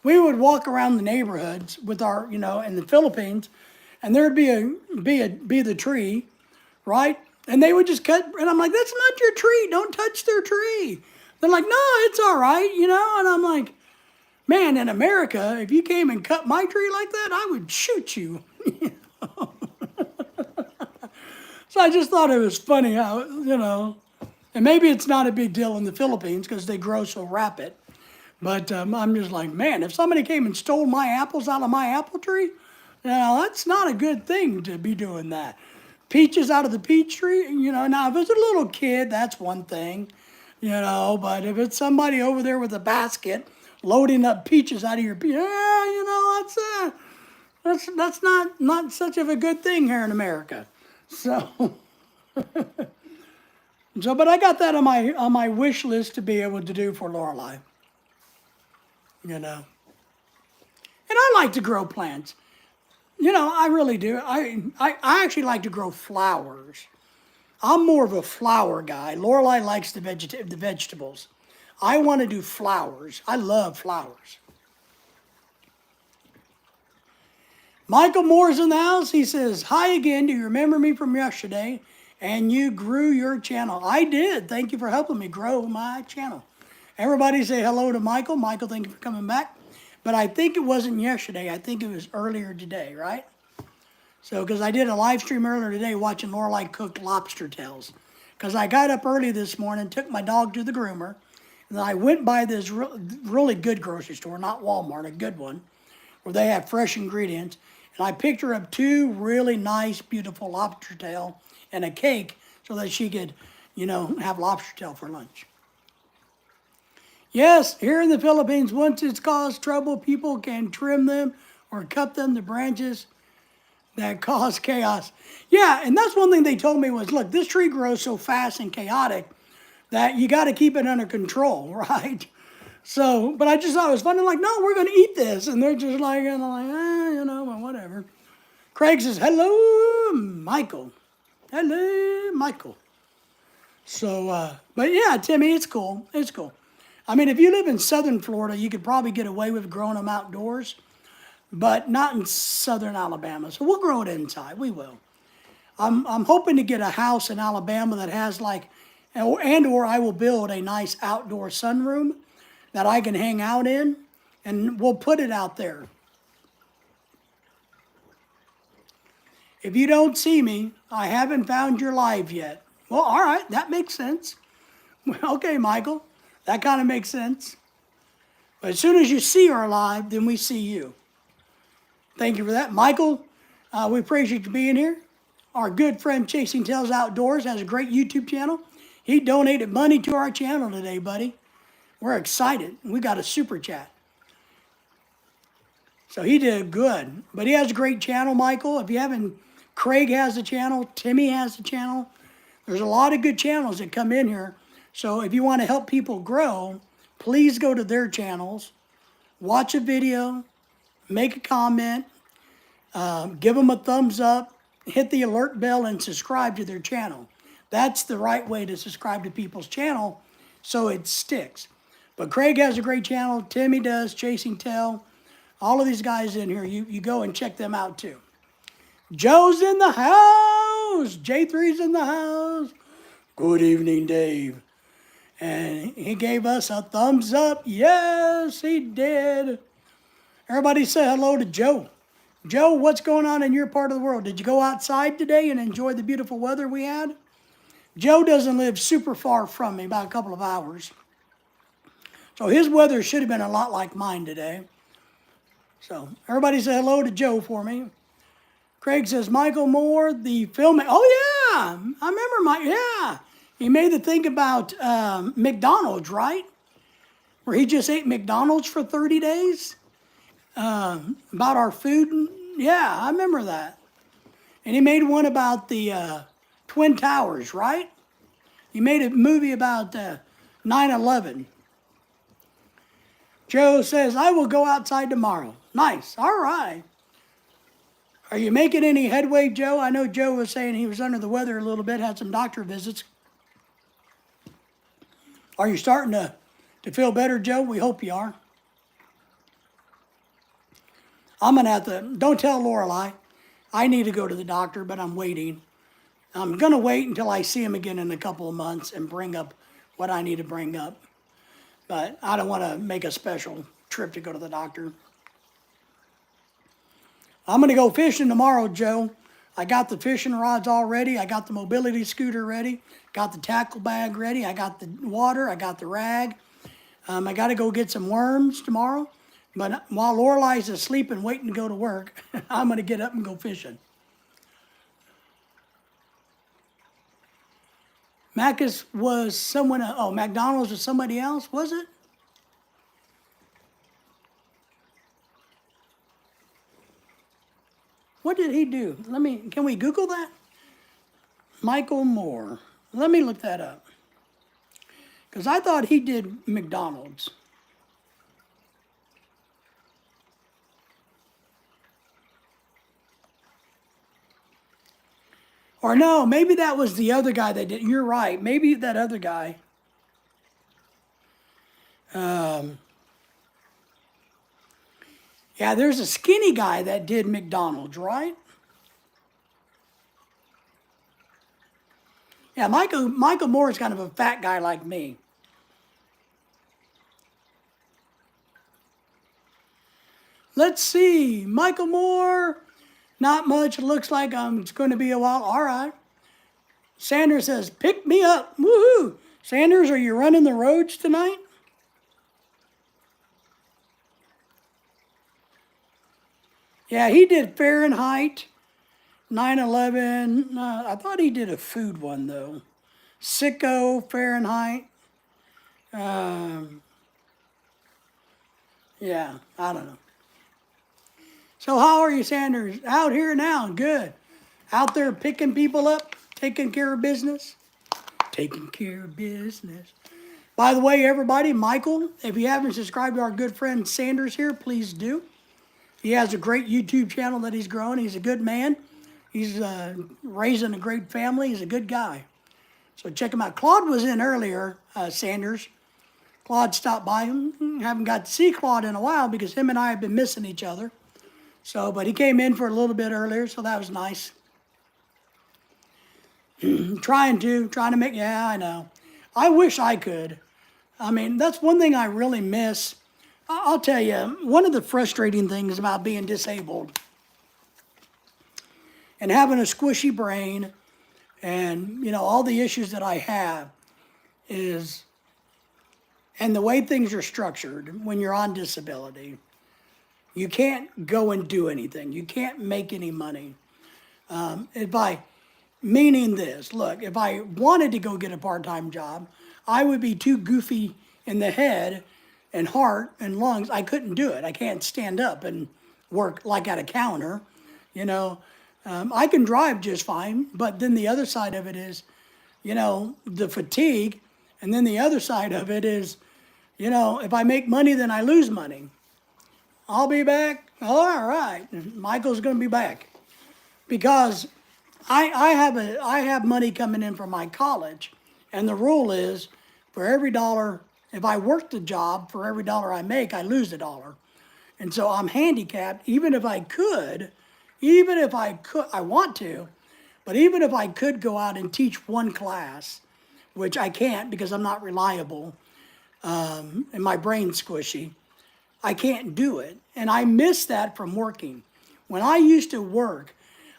We would walk around the neighborhoods with our, in the Philippines, and there'd be the tree, right? And they would just cut, and I'm like, that's not your tree. Don't touch their tree. They're like, no, it's all right, And I'm like, man, in America, if you came and cut my tree like that, I would shoot you. So I just thought it was funny how, and maybe it's not a big deal in the Philippines because they grow so rapid. But I'm just like, man, if somebody came and stole my apples out of my apple tree, that's not a good thing to be doing that. Peaches out of the peach tree, now if it's a little kid, that's one thing, but if it's somebody over there with a basket loading up peaches out of your, that's not such of a good thing here in America. So, but I got that on my wish list to be able to do for Lorelai. And I like to grow plants. I really do. I actually like to grow flowers. I'm more of a flower guy. Lorelai likes the vegetables. I want to do flowers. I love flowers. Michael Moore's in the house. He says, hi again. Do you remember me from yesterday? And you grew your channel. I did. Thank you for helping me grow my channel. Everybody say hello to Michael. Michael, thank you for coming back. But I think it wasn't yesterday. I think it was earlier today, right? So, because I did a live stream earlier today watching Lorelai cook lobster tails. Because I got up early this morning, took my dog to the groomer, and then I went by this really good grocery store, not Walmart, a good one, where they have fresh ingredients. And I picked her up 2 really nice, beautiful lobster tail and a cake so that she could, have lobster tail for lunch. Yes, here in the Philippines, once it's caused trouble, people can trim them or cut them to branches that cause chaos. Yeah, and that's one thing they told me was, look, this tree grows so fast and chaotic that you got to keep it under control, right? So, but I just thought it was funny, like, no, we're going to eat this. And they're just like, well, whatever. Craig says, hello, Michael. Hello, Michael. So, but yeah, Timmy, it's cool. It's cool. I mean, if you live in southern Florida, you could probably get away with growing them outdoors, but not in southern Alabama. So we'll grow it inside. We will. I'm hoping to get a house in Alabama that has or I will build a nice outdoor sunroom that I can hang out in, and we'll put it out there. If you don't see me, I haven't found your live yet. Well, all right, that makes sense. Okay, Michael, that kind of makes sense. But as soon as you see our live, then we see you. Thank you for that. Michael, we appreciate you being here. Our good friend Chasing Tails Outdoors has a great YouTube channel. He donated money to our channel today, buddy. We're excited. We got a super chat. So he did good. But he has a great channel, Michael. If you haven't, Craig has a channel. Timmy has a channel. There's a lot of good channels that come in here. So if you want to help people grow, please go to their channels, watch a video, make a comment, give them a thumbs up, hit the alert bell, and subscribe to their channel. That's the right way to subscribe to people's channel so it sticks. But Craig has a great channel. Timmy does, Chasing Tail. All of these guys in here, you go and check them out too. Joe's in the house. J3's in the house. Good evening, Dave. And he gave us a thumbs up. Yes, he did. Everybody say hello to Joe. Joe, what's going on in your part of the world? Did you go outside today and enjoy the beautiful weather we had? Joe doesn't live super far from me, about a couple of hours. So his weather should have been a lot like mine today. So everybody say hello to Joe for me. Craig says, Michael Moore, the film. Oh, yeah. I remember yeah. He made the thing about McDonald's, right? Where he just ate McDonald's for 30 days. About our food. Yeah, I remember that. And he made one about the Twin Towers, right? He made a movie about 9/11. Joe says, I will go outside tomorrow. Nice. All right. Are you making any headway, Joe? I know Joe was saying he was under the weather a little bit, had some doctor visits. Are you starting to feel better, Joe? We hope you are. I'm going to have to, don't tell Lorelei. I need to go to the doctor, but I'm waiting. I'm going to wait until I see him again in a couple of months and bring up what I need to bring up. But I don't want to make a special trip to go to the doctor. I'm going to go fishing tomorrow, Joe. I got the fishing rods all ready. I got the mobility scooter ready. Got the tackle bag ready. I got the water. I got the rag. I got to go get some worms tomorrow. But while Lorelei's asleep and waiting to go to work, I'm going to get up and go fishing. Macus was someone, McDonald's was somebody else, was it? What did he do? Can we Google that? Michael Moore. Let me look that up. Because I thought he did McDonald's. Or no, maybe that was the other guy that did. You're right. Maybe that other guy. Yeah, there's a skinny guy that did McDonald's, right? Yeah, Michael Moore is kind of a fat guy like me. Let's see. Michael Moore. Not much. It looks like it's going to be a while. All right. Sanders says, pick me up. Woohoo. Sanders, are you running the roads tonight? Yeah, he did Fahrenheit 9/11. I thought he did a food one, though. Sicko, Fahrenheit. Yeah, I don't know. So how are you, Sanders? Out here now, good. Out there picking people up, taking care of business. Taking care of business. By the way, everybody, Michael, if you haven't subscribed to our good friend Sanders here, please do. He has a great YouTube channel that he's grown. He's a good man. He's raising a great family. He's a good guy. So check him out. Claude was in earlier, Sanders. Claude stopped by. Haven't got to see Claude in a while because him and I have been missing each other. So, but he came in for a little bit earlier, so that was nice. Trying to make, yeah, I know. I wish I could. I mean, that's one thing I really miss. I'll tell you, one of the frustrating things about being disabled and having a squishy brain and, all the issues that I have is, and the way things are structured when you're on disability, you can't go and do anything. You can't make any money. Meaning this, look, if I wanted to go get a part-time job, I would be too goofy in the head and heart and lungs. I couldn't do it. I can't stand up and work like at a counter. I can drive just fine, but then the other side of it is, the fatigue. And then the other side of it is, if I make money, then I lose money. I'll be back. All right. Michael's going to be back because I have money coming in from my college, and the rule is for every dollar, if I work the job, for every dollar I make, I lose $1. And so I'm handicapped. Even if I could, I want to, but even if I could go out and teach one class, which I can't because I'm not reliable, and my brain's squishy, I can't do it. And I miss that from working. When I used to work,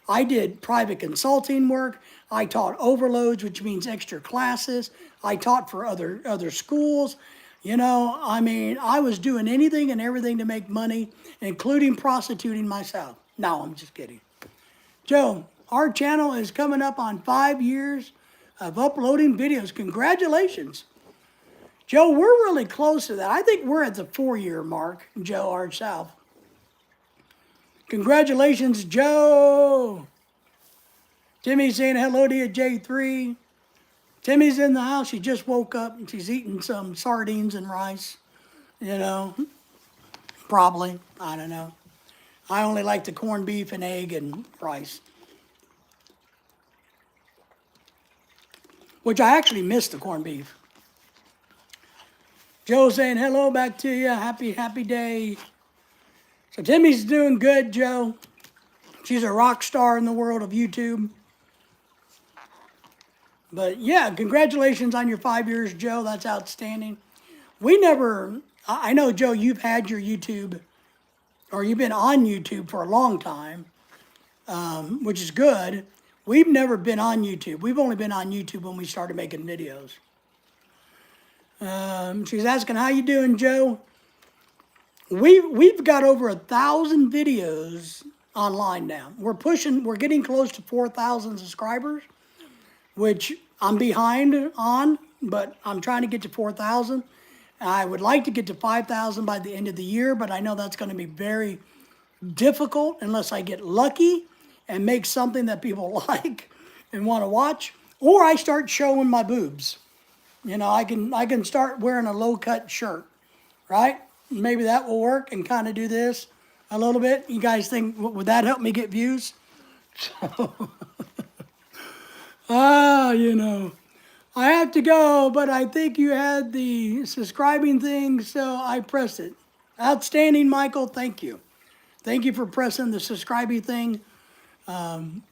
I did private consulting work. I taught overloads, which means extra classes. I taught for other schools. I was doing anything and everything to make money, including prostituting myself. No, I'm just kidding. Joe, our channel is coming up on 5 years of uploading videos. Congratulations. Joe, we're really close to that. I think we're at the 4-year mark, Joe, ourselves. Congratulations, Joe. Timmy's saying hello to you, J3. Timmy's in the house. She just woke up and she's eating some sardines and rice. You know, probably. I don't know. I only like the corned beef and egg and rice. Which I actually missed the corned beef. Joe saying hello back to you. Happy day. So Timmy's doing good, Joe. She's a rock star in the world of YouTube. But yeah, congratulations on your 5 years, Joe. That's outstanding. I know, Joe, you've had your YouTube, or you've been on YouTube for a long time, which is good. We've never been on YouTube. We've only been on YouTube when we started making videos. She's asking, how you doing, Joe? We've got over 1,000 videos online now. We're getting close to 4,000 subscribers, which I'm behind on, but I'm trying to get to 4,000. I would like to get to 5,000 by the end of the year, but I know that's going to be very difficult unless I get lucky and make something that people like and want to watch, or I start showing my boobs. You know, I can start wearing a low-cut shirt, right? Maybe that will work, and kind of do this a little bit. You guys think, would that help me get views? You know, I have to go, but I think you had the subscribing thing, so I pressed it. Outstanding, Michael. Thank you. Thank you for pressing the subscribing thing. It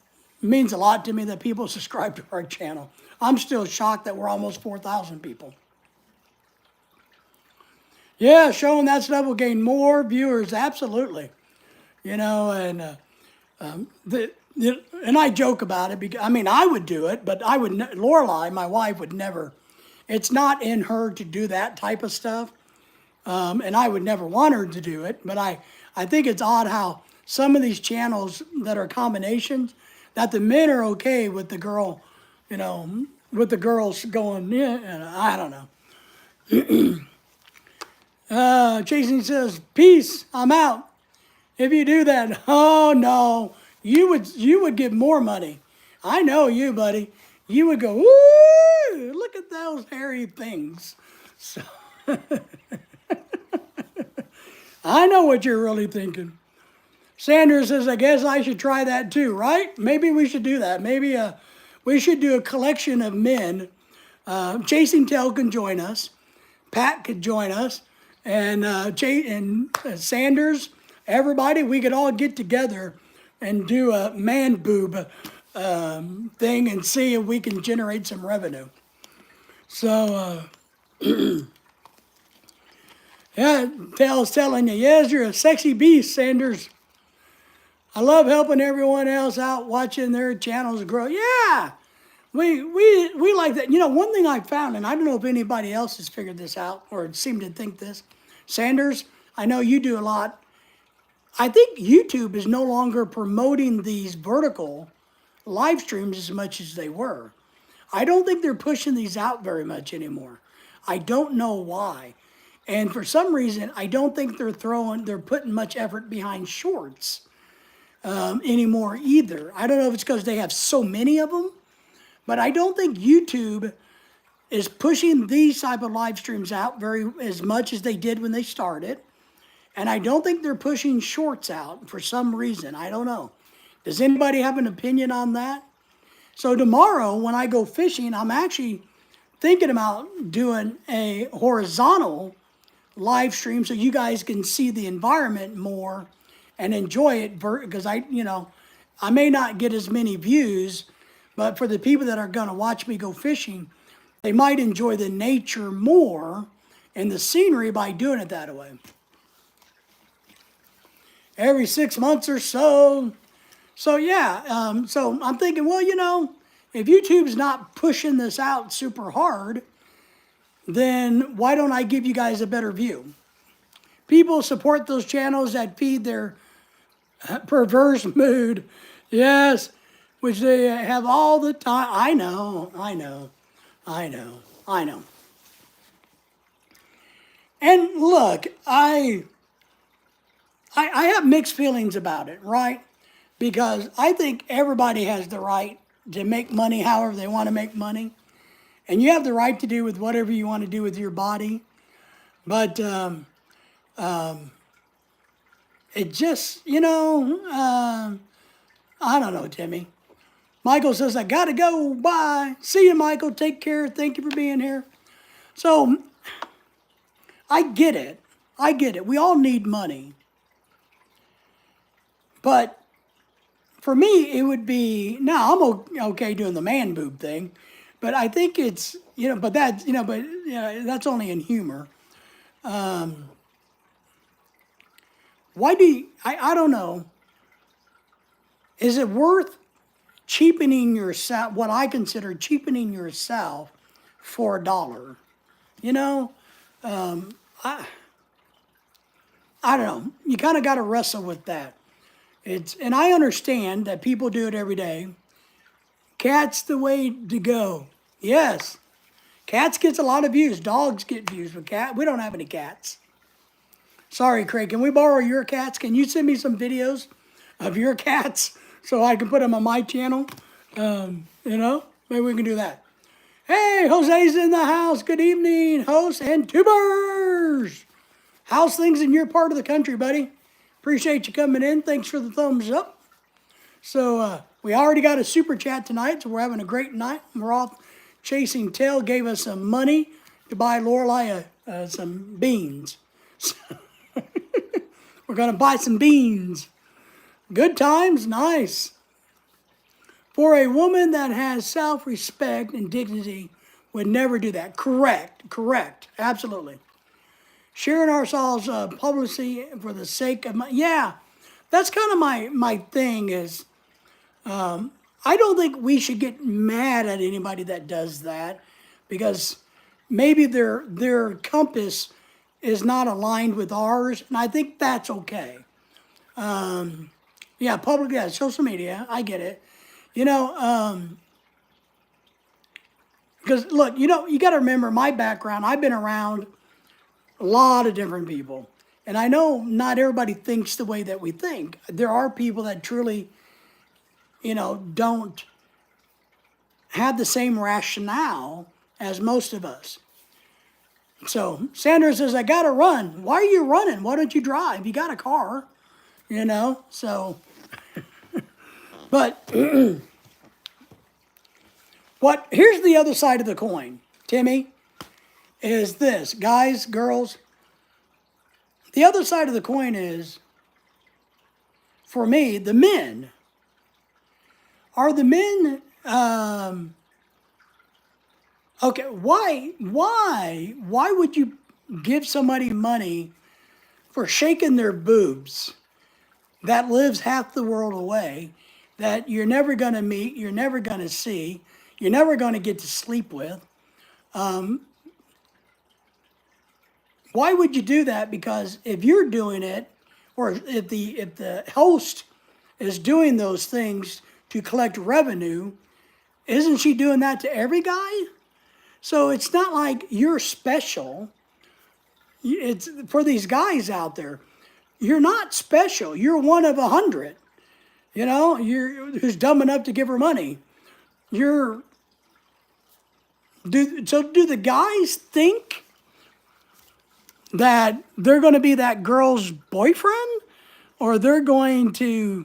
means a lot to me that people subscribe to our channel. I'm still shocked that we're almost 4,000 people. Yeah, showing that stuff will gain more viewers, absolutely. You know, and and I joke about it because, I mean, I would do it, but Lorelai, my wife, would never. It's not in her to do that type of stuff, and I would never want her to do it. But I think it's odd how some of these channels that are combinations, that the men are okay with the girl, you know, with the girls going, yeah, and I don't know. Jason says, peace, I'm out. If you do that, oh no, you would give more money. I know you, buddy. You would go, woo, look at those hairy things. So I know what you're really thinking. Sanders says, I guess I should try that too, right? Maybe we should do that. Maybe we should do a collection of men. Chasing Tail can join us. Pat could join us. And Sanders, everybody, we could all get together and do a man boob thing and see if we can generate some revenue. So, yeah, Tail's telling you, yes, you're a sexy beast, Sanders. I love helping everyone else out, watching their channels grow. Yeah, we like that. You know, one thing I found, and I don't know if anybody else has figured this out or seemed to think this, Sanders, I know you do a lot. I think YouTube is no longer promoting these vertical live streams as much as they were. I don't think they're pushing these out very much anymore. I don't know why. And for some reason, I don't think they're putting much effort behind shorts anymore either. I don't know if it's because they have so many of them, but I don't think YouTube is pushing these type of live streams out as much as they did when they started. And I don't think they're pushing shorts out for some reason. I don't know. Does anybody have an opinion on that? So tomorrow when I go fishing, I'm actually thinking about doing a horizontal live stream so you guys can see the environment more and enjoy it, because I may not get as many views, but for the people that are going to watch me go fishing, they might enjoy the nature more and the scenery by doing it that way. Every 6 months or so. So yeah, so I'm thinking, well, if YouTube's not pushing this out super hard, then why don't I give you guys a better view? People support those channels that feed their perverse mood. Yes, which they have all the time. I know, I know, I know, I know. And look, I have mixed feelings about it, right? Because I think everybody has the right to make money however they want to make money. And you have the right to do with whatever you want to do with your body. But it just, I don't know, Timmy. Michael says, I got to go. Bye. See you, Michael. Take care. Thank you for being here. So I get it. I get it. We all need money. But for me, it would be, now I'm okay doing the man boob thing. But I think it's, but that, that's only in humor. Why do you, I don't know. Is it worth cheapening yourself, what I consider cheapening yourself for a dollar? You know, I don't know. You kind of got to wrestle with that. And I understand that people do it every day. Cats the way to go. Yes. Cats gets a lot of views. Dogs get views, but we don't have any cats. Sorry, Craig. Can we borrow your cats? Can you send me some videos of your cats so I can put them on my channel? Maybe we can do that. Hey, Jose's in the house. Good evening, hosts and tubers. How's things in your part of the country, buddy? Appreciate you coming in. Thanks for the thumbs up. So we already got a super chat tonight, so we're having a great night. We're off chasing tail. Gave us some money to buy Lorelai some beans. We're going to buy some beans. Good times, nice. For a woman that has self-respect and dignity would never do that. Correct, absolutely. Sharing ourselves publicly for the sake of money. Yeah, that's kind of my thing is, I don't think we should get mad at anybody that does that because maybe their compass is not aligned with ours, and I think that's okay. Yeah, social media, I get it. Because look, you got to remember my background. I've been around a lot of different people. And I know not everybody thinks the way that we think. There are people that truly, don't have the same rationale as most of us. So Sandra says, I got to run. Why are you running? Why don't you drive? You got a car, so. But here's the other side of the coin, Timmy, is this. Guys, girls, the other side of the coin is, for me, the men. Are the men, okay, why would you give somebody money for shaking their boobs that lives half the world away, that you're never going to meet, you're never going to see, you're never going to get to sleep with? Why would you do that? Because if you're doing it, or if the host is doing those things to collect revenue, isn't she doing that to every guy? So it's not like you're special. It's for these guys out there. You're not special. You're one of 100. Who's dumb enough to give her money. Do the guys think that they're going to be that girl's boyfriend, or they're going to?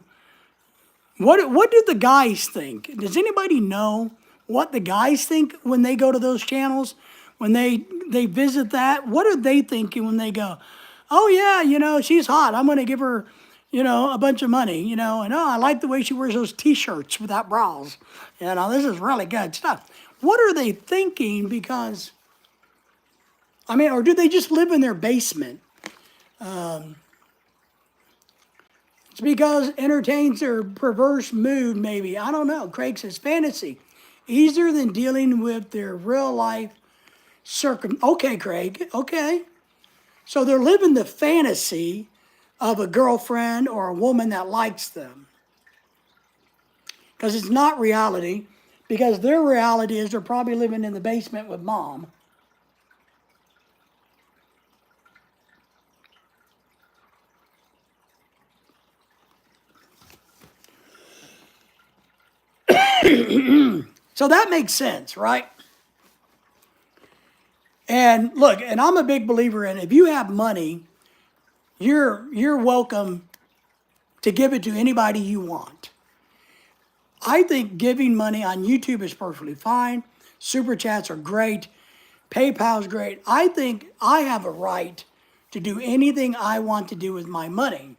What do the guys think? Does anybody know what the guys think when they go to those channels, when they visit that? What are they thinking when they go, oh yeah, she's hot, I'm going to give her, a bunch of money, and I like the way she wears those t-shirts without bras. This is really good stuff. What are they thinking? Because, or do they just live in their basement? It's because it entertains their perverse mood, maybe. I don't know. Craig says, fantasy. Easier than dealing with their real life Okay, Craig. Okay. So they're living the fantasy of a girlfriend or a woman that likes them. because it's not reality, because their reality is they're probably living in the basement with mom. So that makes sense, right? And look, and I'm a big believer in if you have money, you're welcome to give it to anybody you want. I think giving money on YouTube is perfectly fine. Super chats are great. PayPal's great. I think I have a right to do anything I want to do with my money.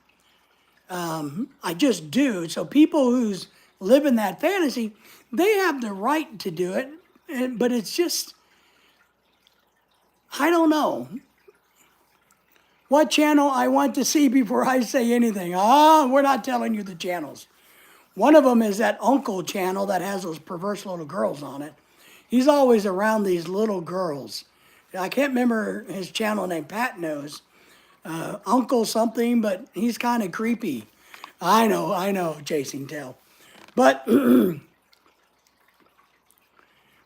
I just do. So people who's live in that fantasy, they have the right to do it. But it's just, I don't know what channel I want to see before I say anything. We're not telling you the channels. One of them is that uncle channel that has those perverse little girls on it. He's always around these little girls. I can't remember his channel name. Pat knows. Uncle something, but he's kind of creepy. I know, chasing tail. But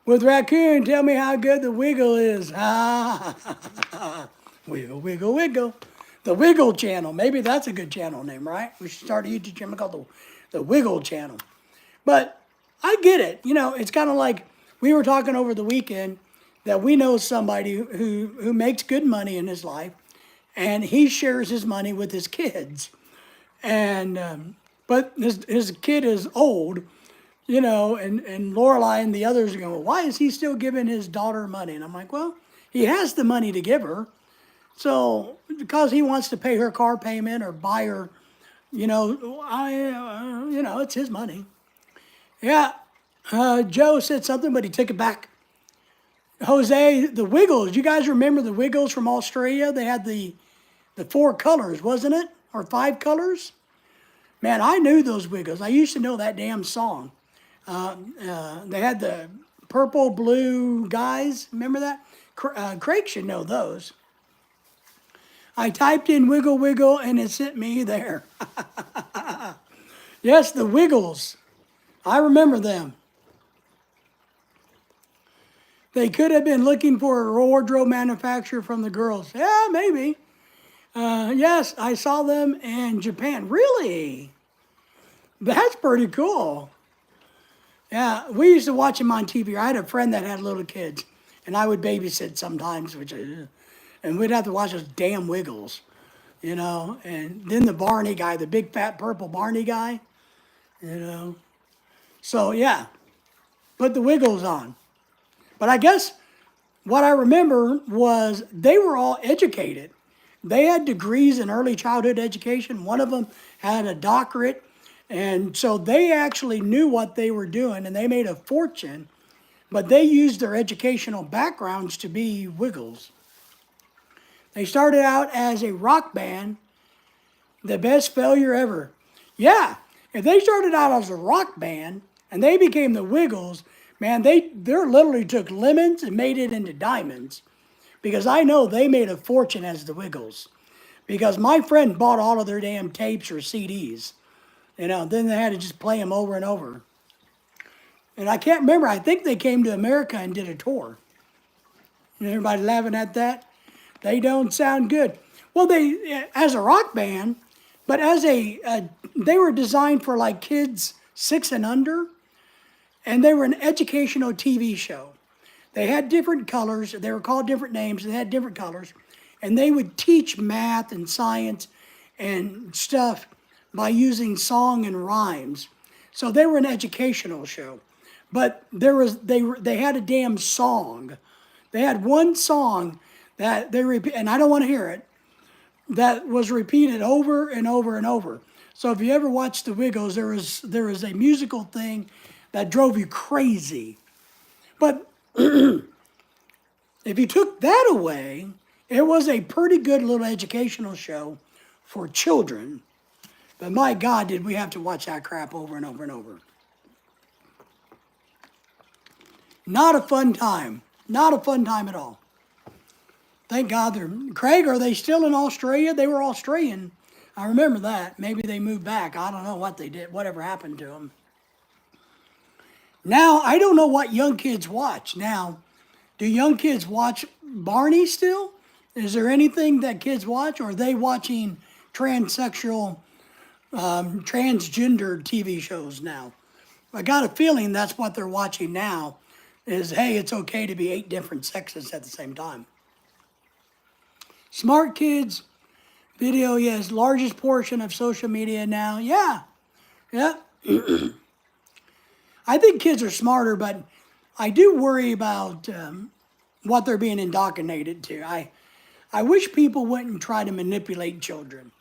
with Raccoon, tell me how good the Wiggle is. Wiggle, wiggle, wiggle. The Wiggle channel. Maybe that's a good channel name, right? We should start a YouTube channel called the Wiggle channel. But I get it. You know, it's kind of like we were talking over the weekend that we know somebody who makes good money in his life, and he shares his money with his kids. And but his kid is old, you know, and Lorelai and the others are going, well, why is he still giving his daughter money? And I'm like, well, he has the money to give her. So because he wants to pay her car payment or buy her, you know, it's his money. Yeah. Joe said something, but he took it back. Jose, the Wiggles. You guys remember the Wiggles from Australia? They had the 4 colors, wasn't it? Or 5 colors? Man, I knew those Wiggles. I used to know that damn song. They had the purple, blue guys. Remember that? Craig should know those. I typed in wiggle, wiggle, and it sent me there. Yes, the Wiggles. I remember them. They could have been looking for a wardrobe manufacturer from the girls. Yeah, maybe. Yes, I saw them in Japan. Really? That's pretty cool. Yeah, we used to watch them on TV. I had a friend that had little kids, and I would babysit sometimes, and we'd have to watch those damn Wiggles, you know. And then the Barney guy, the big fat purple Barney guy, you know. So yeah, put the Wiggles on. But I guess what I remember was they were all educated. They had degrees in early childhood education. One of them had a doctorate. And so they actually knew what they were doing and they made a fortune, but they used their educational backgrounds to be Wiggles. They started out as a rock band, the best failure ever. Yeah, if they started out as a rock band and they became the Wiggles, man, they literally took lemons and made it into diamonds. Because I know they made a fortune as the Wiggles. Because my friend bought all of their damn tapes or CDs. You know, then they had to just play them over and over. And I can't remember, I think they came to America and did a tour. And everybody laughing at that? They don't sound good. Well, they, as a rock band, but as they were designed for like kids 6 and under. And they were an educational TV show. They had different colors. They were called different names. They had different colors. And they would teach math and science and stuff by using song and rhymes. So they were an educational show. But they had a damn song. They had one song that they repeat, and I don't want to hear it, that was repeated over and over and over. So if you ever watched the Wiggles, there was a musical thing that drove you crazy. But if you took that away, it was a pretty good little educational show for children. But my God, did we have to watch that crap over and over and over. Not a fun time. Not a fun time at all. Thank God they're... Craig, are they still in Australia? They were Australian. I remember that. Maybe they moved back. I don't know what they did, whatever happened to them. Now, I don't know what young kids watch. Now, do young kids watch Barney still? Is there anything that kids watch, or are they watching transsexual, transgender TV shows now? I got a feeling that's what they're watching now is, hey, it's okay to be 8 different sexes at the same time. Smart kids, video, yes, largest portion of social media now. Yeah, yeah. I think kids are smarter, but I do worry about what they're being indoctrinated to. I wish people wouldn't try to manipulate children.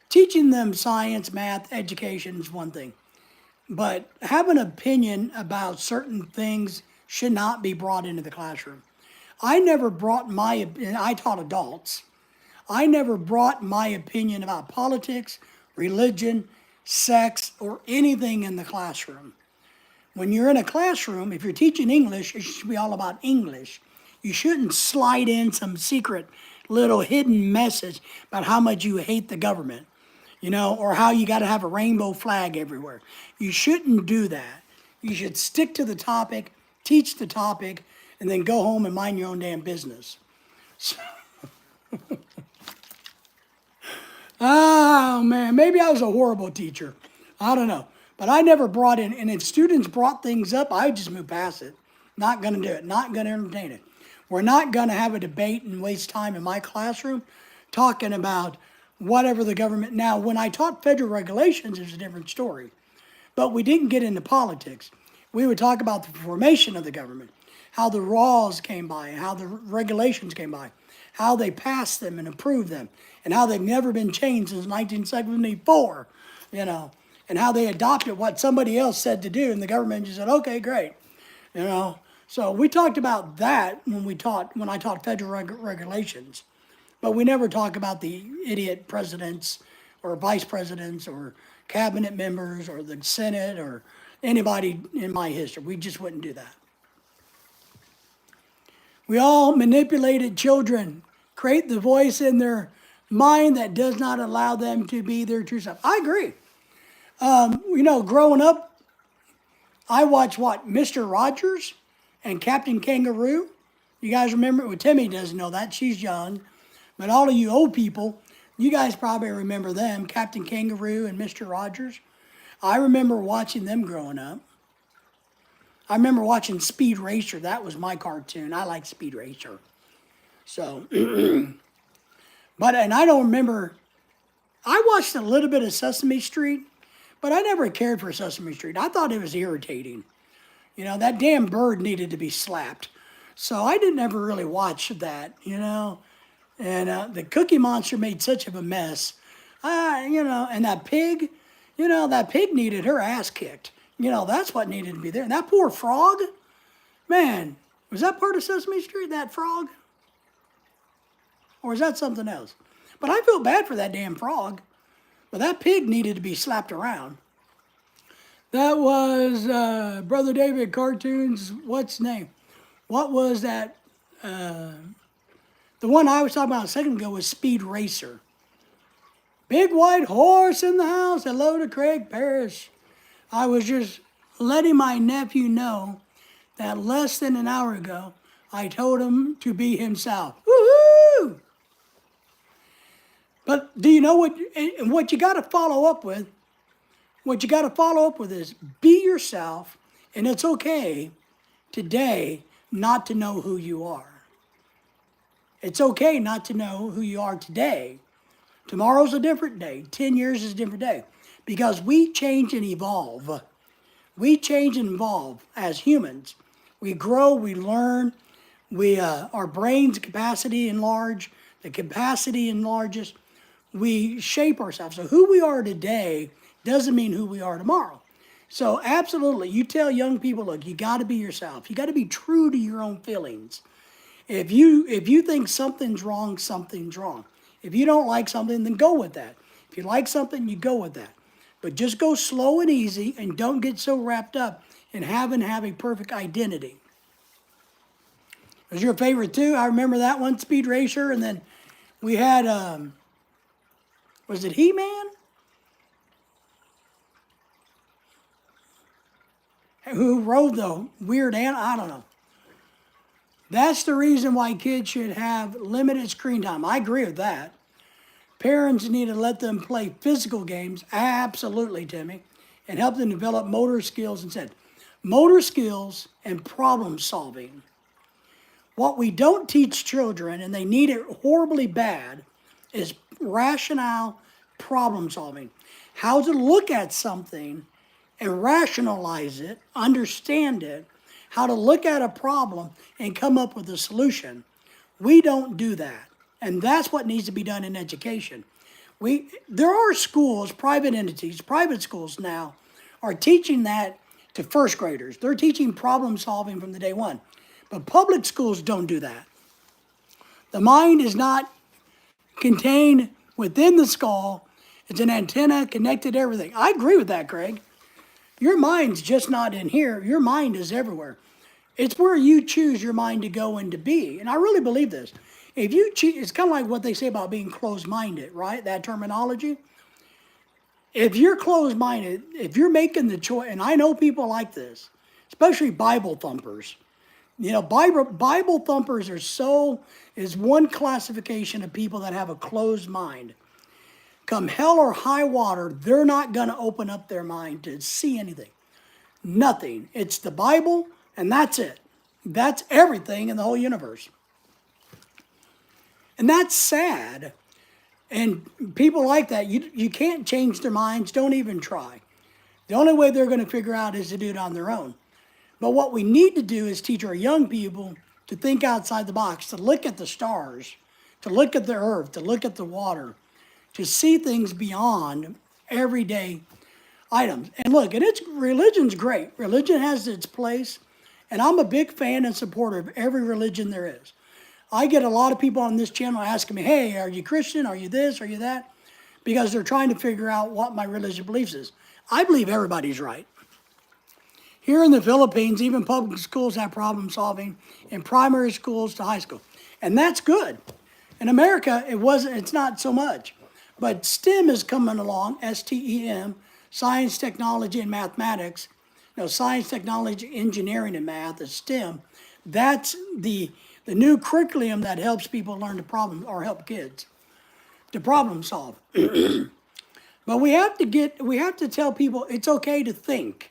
Teaching them science, math, education is one thing, but have an opinion about certain things should not be brought into the classroom. I never brought I taught adults. I never brought my opinion about politics, religion, sex, or anything in the classroom. When you're in a classroom, if you're teaching English, it should be all about English. You shouldn't slide in some secret little hidden message about how much you hate the government, or how you got to have a rainbow flag everywhere. You shouldn't do that. You should stick to the topic, teach the topic, and then go home and mind your own damn business. Oh man, maybe I was a horrible teacher. I don't know. But I never brought in, and if students brought things up, I would just move past it. Not going to do it, not going to entertain it. We're not going to have a debate and waste time in my classroom talking about whatever the government. Now, when I taught federal regulations, it was a different story. But we didn't get into politics. We would talk about the formation of the government, how the laws came by, how the regulations came by, how they passed them and approved them, and how they've never been changed since 1974, and how they adopted what somebody else said to do, and the government just said, okay, great, So we talked about that when I taught federal regulations, but we never talk about the idiot presidents or vice presidents or cabinet members or the Senate or anybody in my history. We just wouldn't do that. We all manipulated children, create the voice in their mind that does not allow them to be their true self. I agree. Growing up, I watched Mr. Rogers and Captain Kangaroo. You guys remember? Well, Timmy doesn't know that. She's young. But all of you old people, you guys probably remember them, Captain Kangaroo and Mr. Rogers. I remember watching them growing up. I remember watching Speed Racer. That was my cartoon. I like Speed Racer. So, and I don't remember, I watched a little bit of Sesame Street, but I never cared for Sesame Street. I thought it was irritating. That damn bird needed to be slapped. So I didn't ever really watch that, And the Cookie Monster made such of a mess. And that pig, that pig needed her ass kicked. That's what needed to be there. And that poor frog, man, was that part of Sesame Street, that frog? Or is that something else? But I feel bad for that damn frog. But that pig needed to be slapped around. That was Brother David Cartoons, what's his name? What was that? The one I was talking about a second ago was Speed Racer. Big white horse in the house. Hello to Craig Parrish. I was just letting my nephew know that less than an hour ago, I told him to be himself. Woohoo! But do you know what you got to follow up with? What you got to follow up with is be yourself, and it's okay today not to know who you are. It's okay not to know who you are today. Tomorrow's a different day. 10 years is a different day. Because we change and evolve. We change and evolve as humans. We grow, we learn, our brain's capacity enlarge, the capacity enlarges. We shape ourselves. So who we are today doesn't mean who we are tomorrow. So absolutely, you tell young people, look, you got to be yourself. You got to be true to your own feelings. If you think something's wrong, something's wrong. If you don't like something, then go with that. If you like something, you go with that. But just go slow and easy and don't get so wrapped up in having a perfect identity. Was your favorite too? I remember that one, Speed Racer, and then we had, was it He-Man? who rode the weird I don't know. That's the reason why kids should have limited screen time. I agree with that. Parents need to let them play physical games, absolutely, Timmy, and help them develop motor skills instead. Motor skills and problem solving. What we don't teach children, and they need it horribly bad, is rationale problem solving. How to look at something and rationalize it, understand it, how to look at a problem and come up with a solution. We don't do that. And that's what needs to be done in education. There are schools, private entities, private schools now are teaching that to first graders. They're teaching problem solving from the day one. But public schools don't do that. The mind is not contained within the skull. It's an antenna connected to everything. I agree with that, Craig. Your mind's just not in here. Your mind is everywhere. It's where you choose your mind to go and to be. And I really believe this. If you it's kind of like what they say about being closed-minded, right? That terminology. If you're closed-minded, if you're making the choice, and I know people like this, especially Bible thumpers. You know, Bible thumpers is one classification of people that have a closed mind. Come hell or high water, they're not going to open up their mind to see anything. Nothing. It's the Bible, and that's it. That's everything in the whole universe. And that's sad. And people like that, you can't change their minds. Don't even try. The only way they're going to figure out is to do it on their own. But what we need to do is teach our young people to think outside the box, to look at the stars, to look at the earth, to look at the water, to see things beyond everyday items. And look, religion's great. Religion has its place, and I'm a big fan and supporter of every religion there is. I get a lot of people on this channel asking me, hey, are you Christian? Are you this? Are you that? Because they're trying to figure out what my religious beliefs is. I believe everybody's right. Here in the Philippines, even public schools have problem solving in primary schools to high school. And that's good. In America, it's not so much. But STEM is coming along, STEM, science, technology, and mathematics. Science, technology, engineering, and math is STEM. That's the new curriculum that helps people learn to problem, or help kids to problem solve. But we have to tell people it's okay to think.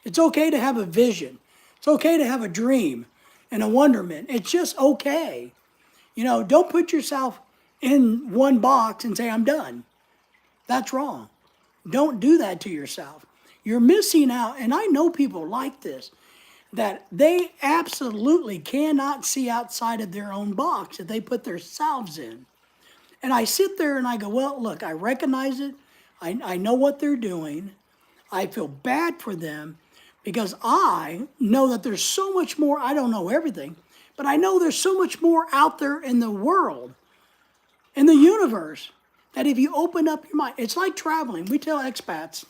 It's okay to have a vision. It's okay to have a dream and a wonderment. It's just okay. Don't put yourself in one box and say, I'm done. That's wrong. Don't do that to yourself. You're missing out. And I know people like this, that they absolutely cannot see outside of their own box that they put themselves in. And I sit there and I go, well, look, I recognize it. I know what they're doing. I feel bad for them because I know that there's so much more. I don't know everything, but I know there's so much more out there in the world, in the universe, that if you open up your mind, it's like traveling. We tell expats,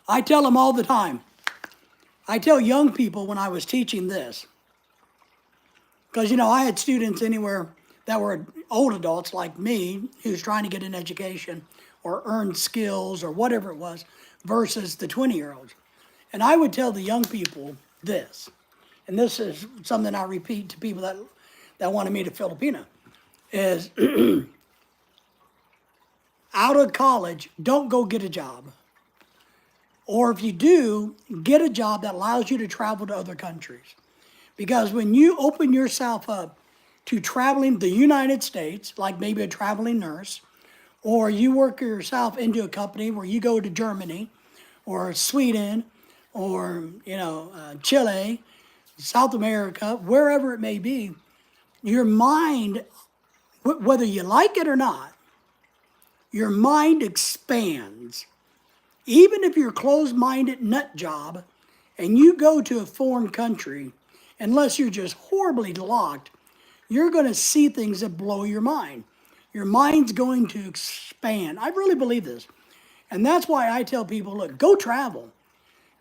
I tell them all the time. I tell young people when I was teaching this, because, I had students anywhere that were old adults like me who's trying to get an education or earn skills or whatever it was versus the 20-year-olds. And I would tell the young people this, and this is something I repeat to people that want to meet a Filipino, is out of college, don't go get a job. Or if you do, get a job that allows you to travel to other countries. Because when you open yourself up to traveling the United States, like maybe a traveling nurse, or you work yourself into a company where you go to Germany or Sweden or, Chile, South America, wherever it may be, your mind, whether you like it or not, your mind expands. Even if you're a closed-minded nut job and you go to a foreign country, unless you're just horribly locked, you're going to see things that blow your mind. Your mind's going to expand. I really believe this. And that's why I tell people, look, go travel.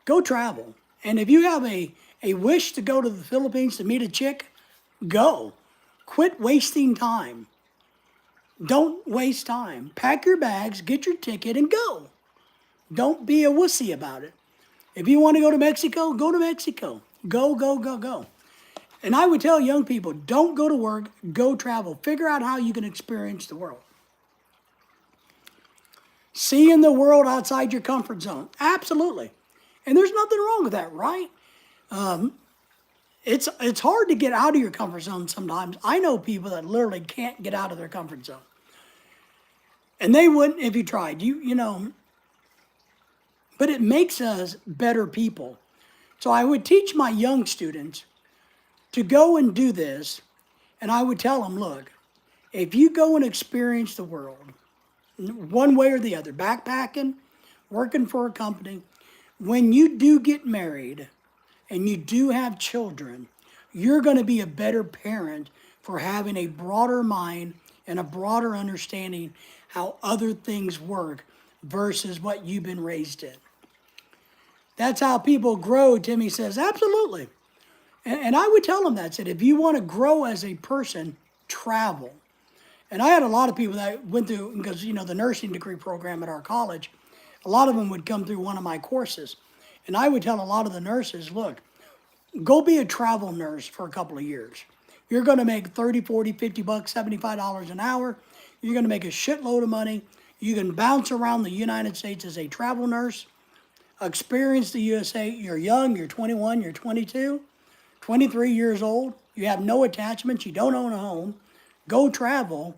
Go travel. And if you have a wish to go to the Philippines to meet a chick, go. Quit wasting time. Don't waste time. Pack your bags, get your ticket, and go. Don't be a wussy about it. If you want to go to Mexico, go to Mexico. Go, go, go, go. And I would tell young people, don't go to work, go travel. Figure out how you can experience the world. Seeing the world outside your comfort zone. Absolutely. And there's nothing wrong with that, right? It's hard to get out of your comfort zone sometimes. I know people that literally can't get out of their comfort zone. And they wouldn't if you tried. You know, but it makes us better people. So I would teach my young students to go and do this, and I would tell them, look, if you go and experience the world, one way or the other, backpacking, working for a company, when you do get married and you do have children, you're going to be a better parent for having a broader mind and a broader understanding how other things work versus what you've been raised in. That's how people grow, Timmy says. Absolutely. And I would tell them that, said, if you want to grow as a person, travel. And I had a lot of people that went through, because, you know, the nursing degree program at our college, a lot of them would come through one of my courses. And I would tell a lot of the nurses, look, go be a travel nurse for a couple of years. You're going to make 30, 40, 50 bucks, $75 an hour. You're going to make a shitload of money. You can bounce around the United States as a travel nurse, experience the USA. You're young, you're 21, you're 22, 23 years old. You have no attachments. You don't own a home. Go travel.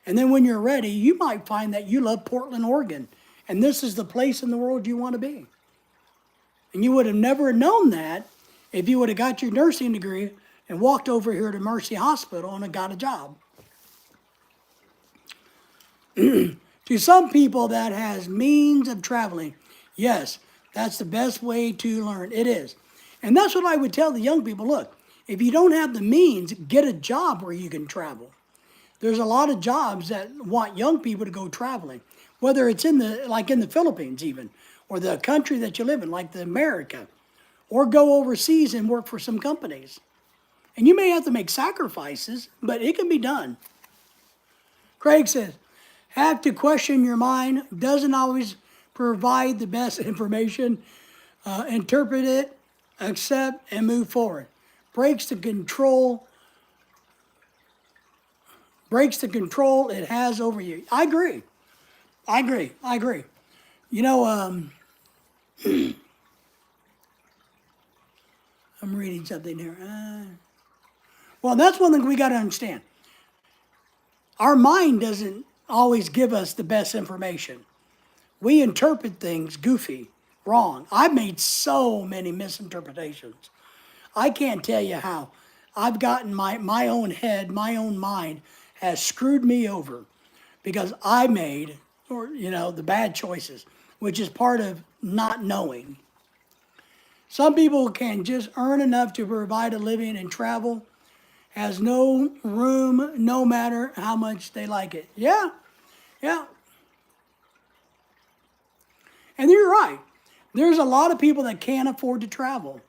And then when you're ready, you might find that you love Portland, Oregon. And this is the place in the world you want to be. And you would have never known that if you would have got your nursing degree and walked over here to Mercy Hospital and got a job. To some people that has means of traveling, yes, that's the best way to learn. It is. And that's what I would tell the young people. Look, if you don't have the means, get a job where you can travel. There's a lot of jobs that want young people to go traveling, whether it's in the Philippines even, or the country that you live in, like the America, or go overseas and work for some companies. And you may have to make sacrifices, but it can be done. Craig says, have to question your mind, doesn't always provide the best information, interpret it, accept, and move forward. Breaks the control it has over you. I agree. You know, I'm reading something here. Well, that's one thing we got to understand. Our mind doesn't always give us the best information. We interpret things goofy, wrong. I've made so many misinterpretations. I can't tell you how. I've gotten my own head, my own mind has screwed me over because I made, the bad choices, which is part of not knowing. Some people can just earn enough to provide a living and travel, has no room, no matter how much they like it. Yeah. And you're right. There's a lot of people that can't afford to travel.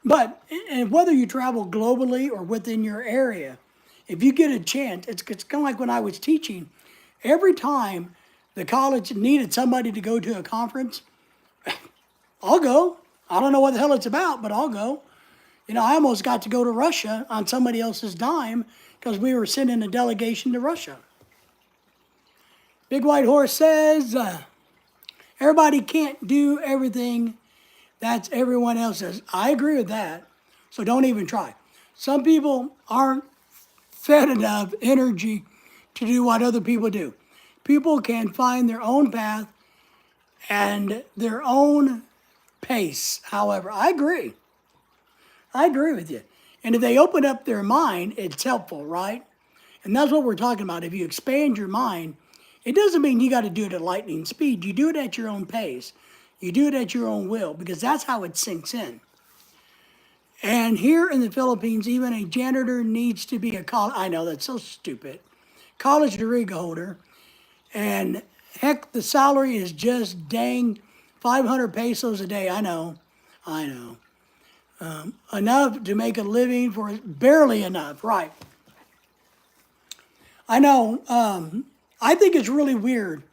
But and whether you travel globally or within your area, if you get a chance, it's kind of like when I was teaching. Every time the college needed somebody to go to a conference, I'll go. I don't know what the hell it's about, but I'll go. I almost got to go to Russia on somebody else's dime because we were sending a delegation to Russia. Big White Horse says, everybody can't do everything that's everyone else's. I agree with that, so don't even try. Some people aren't fed enough energy to do what other people do. People can find their own path and their own pace. However, I agree with you. And if they open up their mind, it's helpful, right? And that's what we're talking about. If you expand your mind, it doesn't mean you got to do it at lightning speed. You do it at your own pace. You do it at your own will, because that's how it sinks in. And here in the Philippines, even a janitor needs to be I know, that's so stupid, college degree holder. And heck, the salary is just dang 500 pesos a day. I know. Enough to make a living barely enough, right? I know. I think it's really weird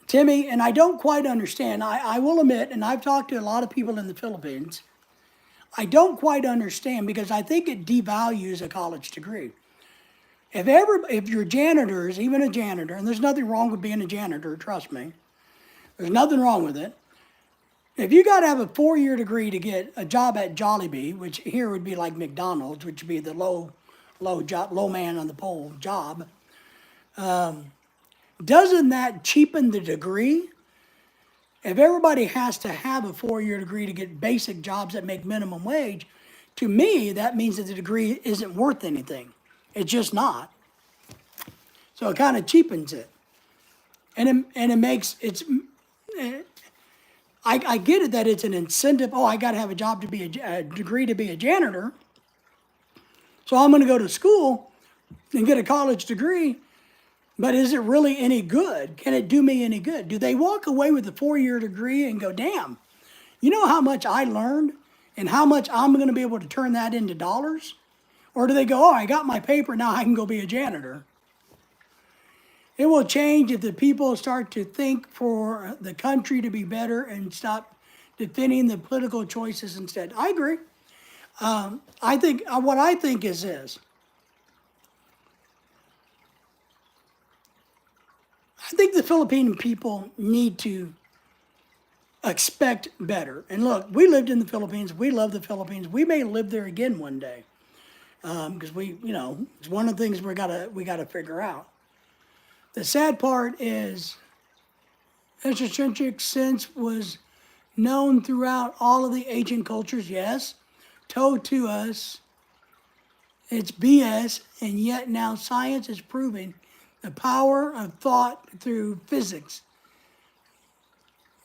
Timmy, and I don't quite understand. I will admit, and I've talked to a lot of people in the Philippines, I don't quite understand because I think it devalues a college degree. If you're janitors, even a janitor, and there's nothing wrong with being a janitor, trust me, there's nothing wrong with it. If you got to have a 4-year degree to get a job at Jollibee, which here would be like McDonald's, which would be the low man on the pole job, doesn't that cheapen the degree? If everybody has to have a 4-year degree to get basic jobs that make minimum wage, to me, that means that the degree isn't worth anything. It's just not. So it kind of cheapens it. And it makes, I get it that it's an incentive. Oh, I got to have a job to be a degree to be a janitor. So I'm going to go to school and get a college degree. But is it really any good? Can it do me any good? Do they walk away with a 4-year degree and go, damn, you know how much I learned and how much I'm going to be able to turn that into dollars? Or do they go, oh, I got my paper, now I can go be a janitor? It will change if the people start to think for the country to be better and stop defending the political choices instead. I agree. What I think is this. I think the Philippine people need to expect better. And look, we lived in the Philippines. We love the Philippines. We may live there again one day because it's one of the things we gotta figure out. The sad part is extracentric sense was known throughout all of the ancient cultures, yes, told to us it's BS, and yet now science is proving the power of thought through physics.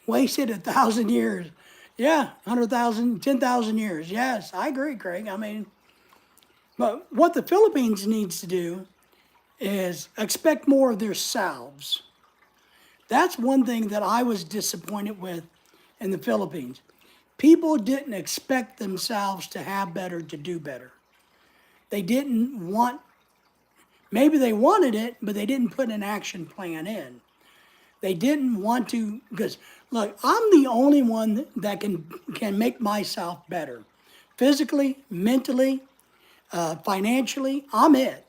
Wasted 1,000 years. Yeah, 100,000, 10,000 years. Yes, I agree, Craig. I mean, but what the Philippines needs to do is expect more of themselves. That's one thing that I was disappointed with in the Philippines. People didn't expect themselves to have better, to do better. They didn't want, maybe they wanted it, but they didn't put an action plan in. They didn't want to, because look, I'm the only one that can make myself better. Physically, mentally, financially, I'm it.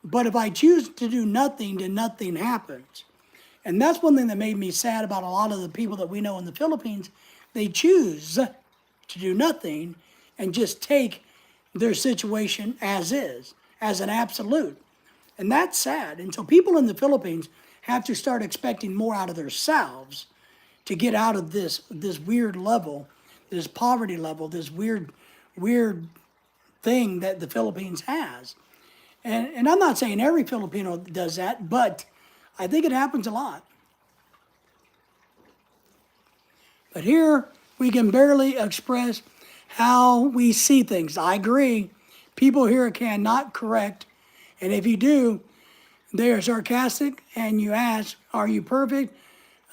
But if I choose to do nothing, then nothing happens. And that's one thing that made me sad about a lot of the people that we know in the Philippines. They choose to do nothing and just take their situation as is, as an absolute. And that's sad. And so people in the Philippines have to start expecting more out of themselves to get out of this weird level, this poverty level, this weird thing that the Philippines has. And I'm not saying every Filipino does that, but I think it happens a lot. But here we can barely express how we see things. I agree. People here cannot correct. And if you do, they are sarcastic and you ask, are you perfect?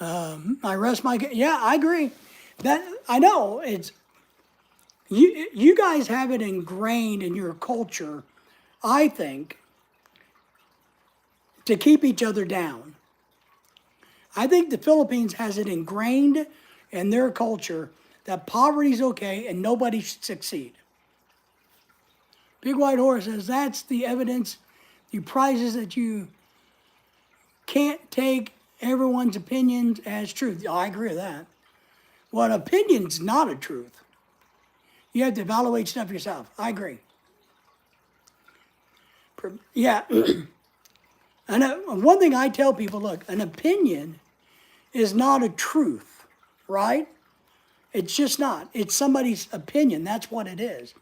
I rest my case. Yeah, I agree. That I know it's you guys have it ingrained in your culture, I think, to keep each other down. I think the Philippines has it ingrained in their culture that poverty is okay and nobody should succeed. Big White Horse says that's the evidence, the prizes that you can't take everyone's opinions as truth. I agree with that. Well, an opinion's not a truth. You have to evaluate stuff yourself. I agree. Yeah. And one thing I tell people, look, an opinion is not a truth, right? It's just not. It's somebody's opinion. That's what it is.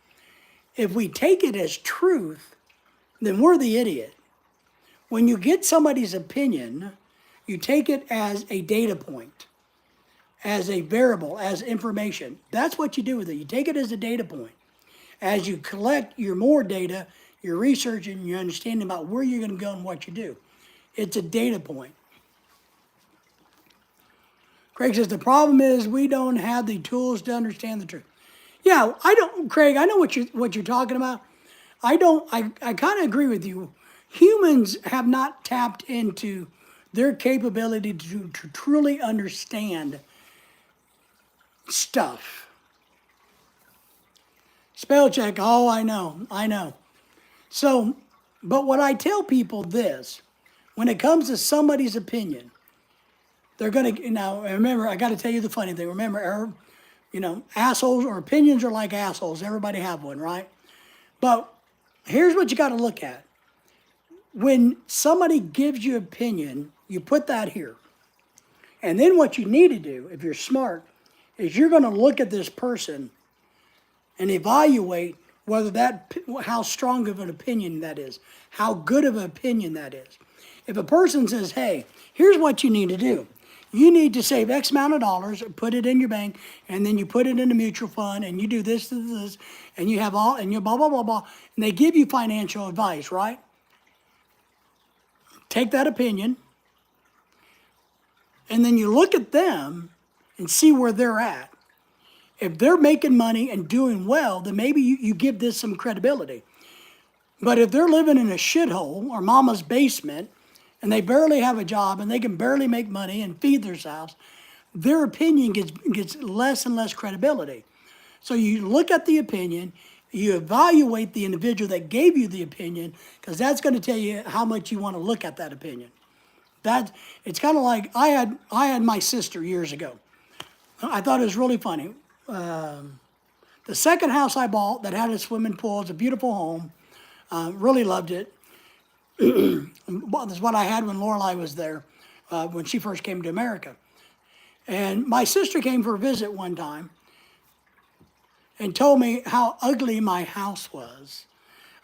If we take it as truth, then we're the idiot. When you get somebody's opinion, you take it as a data point, as a variable, as information. That's what you do with it. You take it as a data point. As you collect your more data, you're researching, you're understanding about where you're going to go and what you do. It's a data point. Craig says, the problem is we don't have the tools to understand the truth. Yeah, I don't, Craig, I know what you're talking about. I kind of agree with you. Humans have not tapped into their capability to truly understand stuff. Spell check, oh, I know. So, but what I tell people this, when it comes to somebody's opinion, they're going to, now remember, I got to tell you the funny thing. Remember, assholes or opinions are like assholes. Everybody have one, right? But here's what you got to look at. When somebody gives you opinion, you put that here. And then what you need to do, if you're smart, is you're going to look at this person and evaluate how strong of an opinion that is, how good of an opinion that is. If a person says, hey, here's what you need to do. You need to save X amount of dollars, put it in your bank, and then you put it in a mutual fund, and you do this, and you have all, and you blah, blah, blah, blah. And they give you financial advice, right? Take that opinion, and then you look at them and see where they're at. If they're making money and doing well, then maybe you give this some credibility. But if they're living in a shithole or mama's basement and they barely have a job and they can barely make money and feed themselves, their opinion gets less and less credibility. So you look at the opinion, you evaluate the individual that gave you the opinion, because that's going to tell you how much you want to look at that opinion. It's kind of like I had my sister years ago. I thought it was really funny. The second house I bought that had a swimming pool, it's a beautiful home. Really loved it. Well, that's what I had when Lorelai was there, when she first came to America. And my sister came for a visit one time and told me how ugly my house was.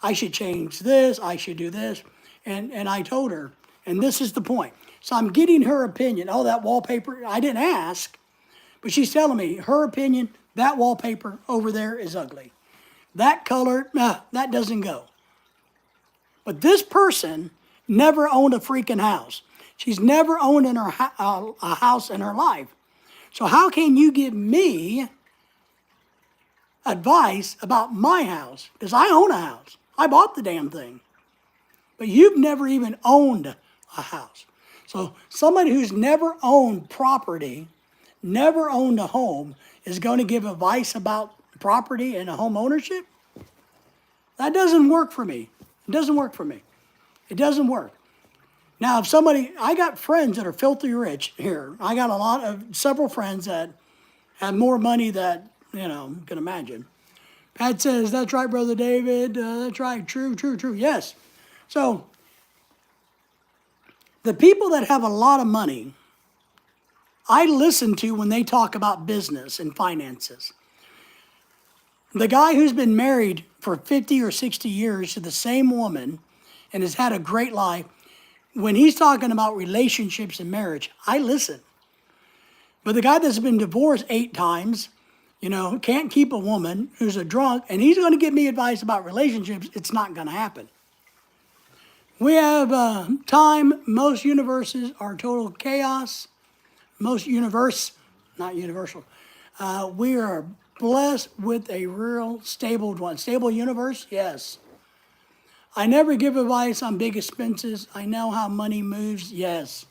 I should change this, I should do this. And I told her, and this is the point. So I'm getting her opinion. Oh, that wallpaper, I didn't ask, but she's telling me her opinion, that wallpaper over there is ugly. That color, that doesn't go. But this person never owned a freaking house. She's never owned a house in her life. So how can you give me advice about my house? Because I own a house. I bought the damn thing. But you've never even owned a house. So somebody who's never owned property, never owned a home, is going to give advice about property and home ownership? That doesn't work for me. It doesn't work for me. It doesn't work. Now, I got friends that are filthy rich here. I got several friends that have more money than, you can imagine. Pat says, that's right, Brother David. That's right. True. Yes. So, the people that have a lot of money, I listen to when they talk about business and finances. The guy who's been married for 50 or 60 years to the same woman and has had a great life, when he's talking about relationships and marriage, I listen. But the guy that's been divorced 8 times, can't keep a woman, who's a drunk, and he's going to give me advice about relationships, it's not going to happen. We have time. Most universes are total chaos. Not universal. We are blessed with a real stable one. Stable universe? Yes. I never give advice on big expenses. I know how money moves. Yes.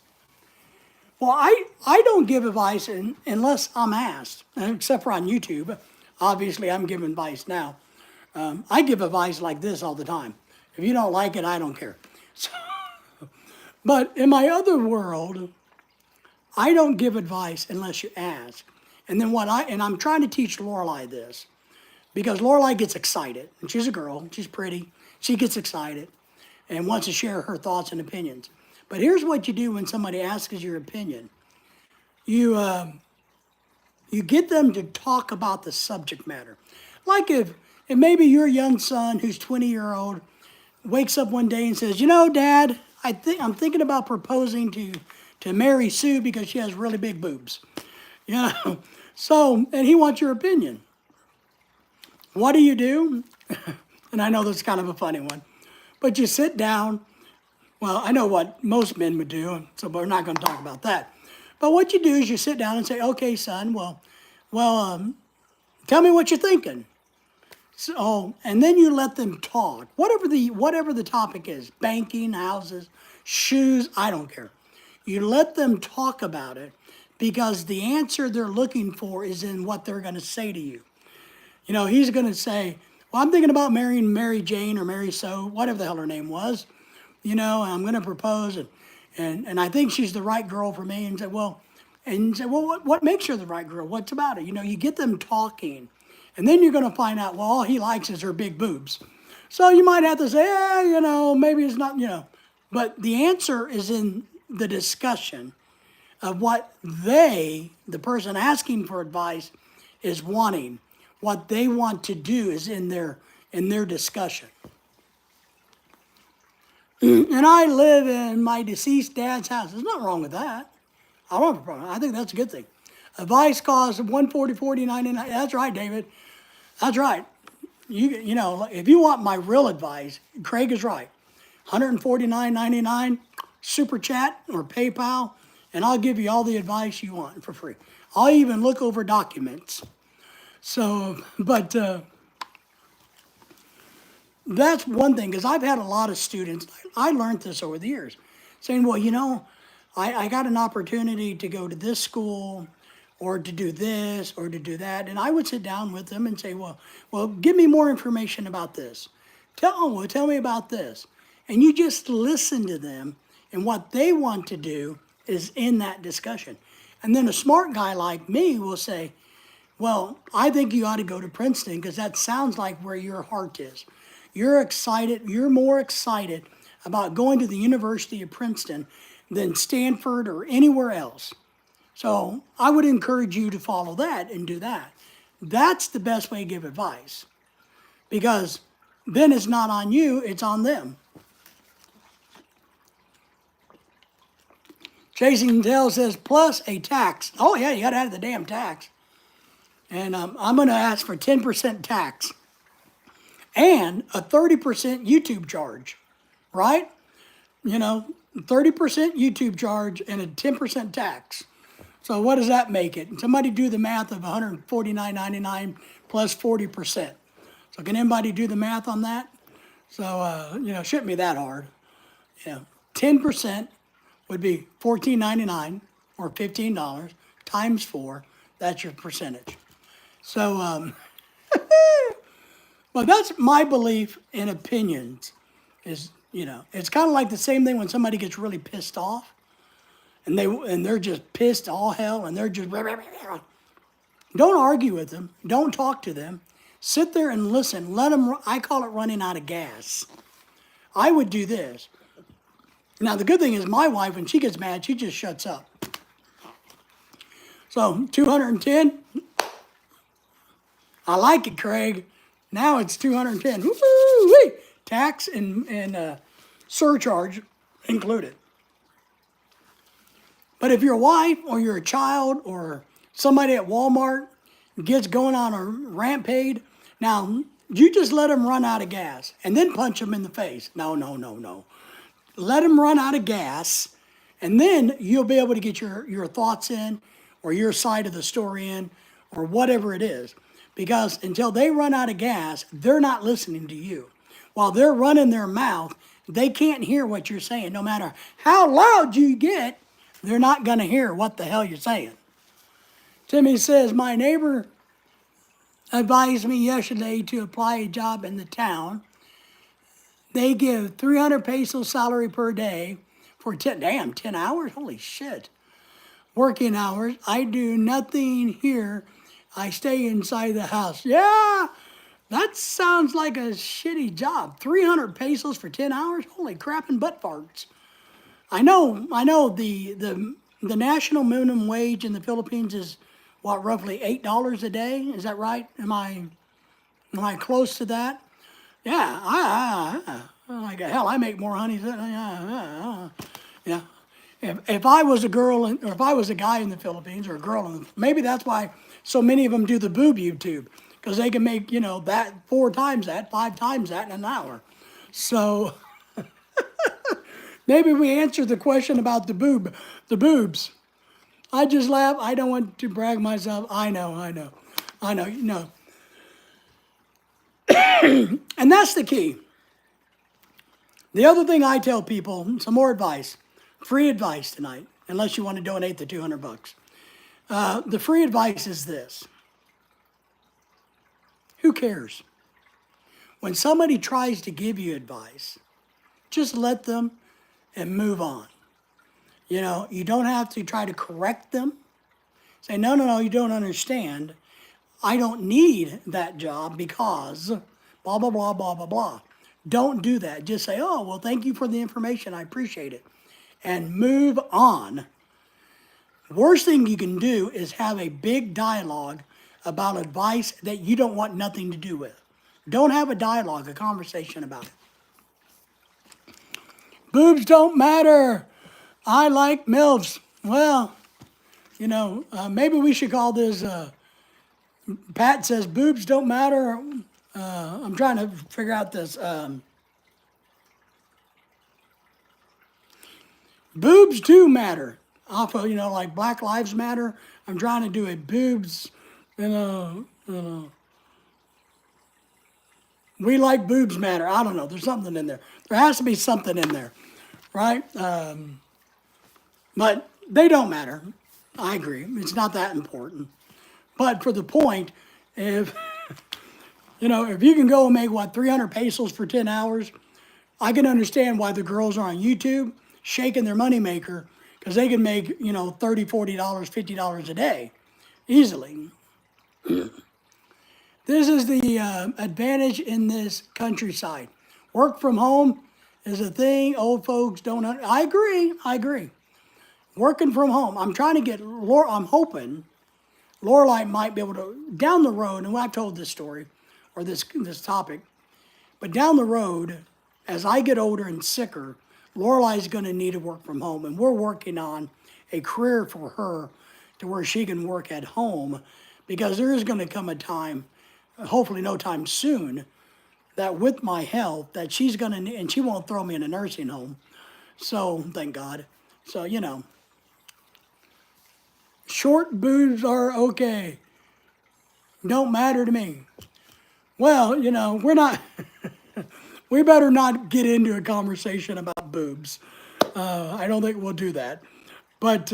Well, I don't give advice unless I'm asked, except for on YouTube. Obviously, I'm giving advice now. I give advice like this all the time. If you don't like it, I don't care. So, but in my other world, I don't give advice unless you ask. And then I'm trying to teach Lorelai this, because Lorelai gets excited, and she's a girl, she's pretty, she gets excited and wants to share her thoughts and opinions. But here's what you do when somebody asks your opinion. You get them to talk about the subject matter. Like if maybe your young son, who's 20-year-old, wakes up one day and says, Dad, I'm thinking about proposing to Mary Sue because she has really big boobs. So, and he wants your opinion. What do you do? And I know that's kind of a funny one, but you sit down. Well, I know what most men would do, so we're not going to talk about that. But what you do is you sit down and say, okay, son, tell me what you're thinking. So, and then you let them talk, whatever the topic is, banking, houses, shoes, I don't care. You let them talk about it because the answer they're looking for is in what they're going to say to you. You know, he's going to say, well, I'm thinking about marrying Mary Jane or Mary So, whatever the hell her name was. You know, and I'm going to propose, and I think she's the right girl for me. And say, well, what makes her the right girl? What's about it? You know, you get them talking, and then you're going to find out, well, all he likes is her big boobs. So you might have to say, you know, maybe it's not, you know. But the answer is in the discussion of what they, the person asking for advice, is wanting. What they want to do is in their discussion. And I live in my deceased dad's house. There's nothing wrong with that. I don't have a problem. I think that's a good thing. Advice costs $140.99. That's right, David. That's right. You know, if you want my real advice, Craig is right. $149.99, super chat or PayPal, and I'll give you all the advice you want for free. I'll even look over documents. So, but that's one thing, because I've had a lot of students, I learned this over the years, saying, well, you know, I got an opportunity to go to this school or to do this or to do that. And I would sit down with them and say, well, give me more information about this. Tell me about this. And you just listen to them, and what they want to do is in that discussion. And then a smart guy like me will say, well, I think you ought to go to Princeton because that sounds like where your heart is. You're more excited about going to the University of Princeton than Stanford or anywhere else. So I would encourage you to follow that and do that. That's the best way to give advice, because then it's not on you, it's on them. Chasing Tail says, plus a tax. Oh yeah, you gotta have the damn tax. And I'm gonna ask for 10% tax and a 30% YouTube charge, right? You know, 30% YouTube charge and a 10% tax. So what does that make it? Somebody do the math of $149.99 plus 40%. So can anybody do the math on that? So, you know, it shouldn't be that hard. You know, 10% would be $14.99 or $15 times 4. That's your percentage. So, well, that's my belief in opinions. Is, you know, it's kind of like the same thing when somebody gets really pissed off, and they're just pissed all hell, and they're just don't argue with them, don't talk to them, sit there and listen. Let them. I call it running out of gas. I would do this. Now the good thing is my wife, when she gets mad, she just shuts up. So 210. I like it, Craig. Now it's 210. Woo-wee! Tax and surcharge included. But if your wife or your child or somebody at Walmart gets going on a rampage, now you just let them run out of gas and then punch them in the face. No. Let them run out of gas, and then you'll be able to get your thoughts in, or your side of the story in, or whatever it is. Because until they run out of gas, they're not listening to you. While they're running their mouth, they can't hear what you're saying. No matter how loud you get, they're not going to hear what the hell you're saying. Timmy says, my neighbor advised me yesterday to apply a job in the town. They give 300 pesos salary per day for 10 hours? Holy shit. Working hours. I do nothing here. I stay inside the house. Yeah, that sounds like a shitty job. 300 pesos for 10 hours? Holy crap and butt farts. I know the national minimum wage in the Philippines is, what, roughly $8 a day? Is that right? Am I close to that? Yeah, like hell, I make more honey than, yeah. If I was a girl, or if I was a guy in the Philippines, or a girl, maybe that's why so many of them do the boob YouTube, because they can make, you know, that 4 times that, 5 times that in an hour. So maybe we answered the question about the boobs. I just laugh. I don't want to brag myself. I know, you know. And that's the key. The other thing I tell people, some more advice, free advice tonight. unless you want to donate the 200 bucks. The free advice is this. Who cares? When somebody tries to give you advice, just let them and move on. You know, you don't have to try to correct them. Say, no, no, no, you don't understand. I don't need that job because blah, blah, blah, blah, blah, blah. Don't do that. Just say, oh, well, thank you for the information. I appreciate it. And move on. Worst thing you can do is have a big dialogue about advice that you don't want nothing to do with. Don't have a dialogue, a conversation about it. Boobs don't matter. I like MILFs. Well, you know, maybe we should call this, Pat says boobs don't matter. I'm trying to figure out this. Boobs do matter. Off of, you know, like Black Lives Matter. I'm trying to do a boobs, we like boobs matter. I don't know. There's something in there. There has to be something in there, right? But they don't matter. I agree. It's not that important. But for the point, if, you know, if you can go and make, 300 pesos for 10 hours, I can understand why the girls are on YouTube shaking their moneymaker because they can make, you know, $30, $40, $50 a day easily. This is the advantage in this countryside. Work from home is a thing old folks don't. I agree. Working from home. I'm trying to get. I'm hoping Lorelai might be able to down the road. And I've told this story or this topic, but down the road, as I get older and sicker, Lorelai's going to need to work from home, and we're working on a career for her to where she can work at home, because there is going to come a time, hopefully no time soon, that with my health, that she's going to, and she won't throw me in a nursing home. So, thank God. So, you know, short boobs are okay. Don't matter to me. Well, you know, we're not, we better not get into a conversation about boobs. I don't think we'll do that. But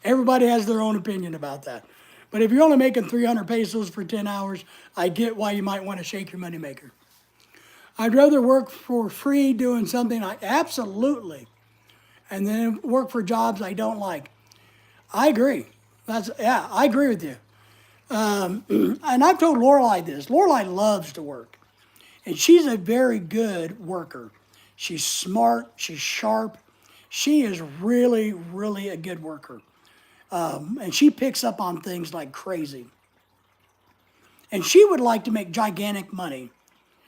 everybody has their own opinion about that. But if you're only making 300 pesos for 10 hours, I get why you might want to shake your moneymaker. I'd rather work for free doing something I absolutely, and then work for jobs I don't like. I agree. I agree with you. And I've told Lorelai this. Lorelai loves to work. And she's a very good worker. She's smart. She's sharp. She is really, really a good worker. And she picks up on things like crazy. And she would like to make gigantic money.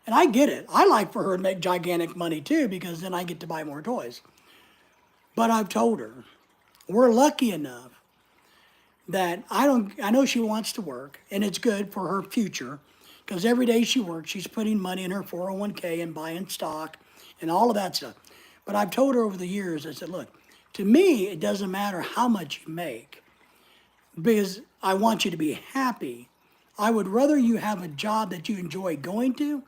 And I get it. I like for her to make gigantic money too, because then I get to buy more toys. But I've told her, we're lucky enough that I know she wants to work, and it's good for her future, because every day she works, she's putting money in her 401k and buying stock and all of that stuff. But I've told her over the years, I said, look, to me, it doesn't matter how much you make, because I want you to be happy. I would rather you have a job that you enjoy going to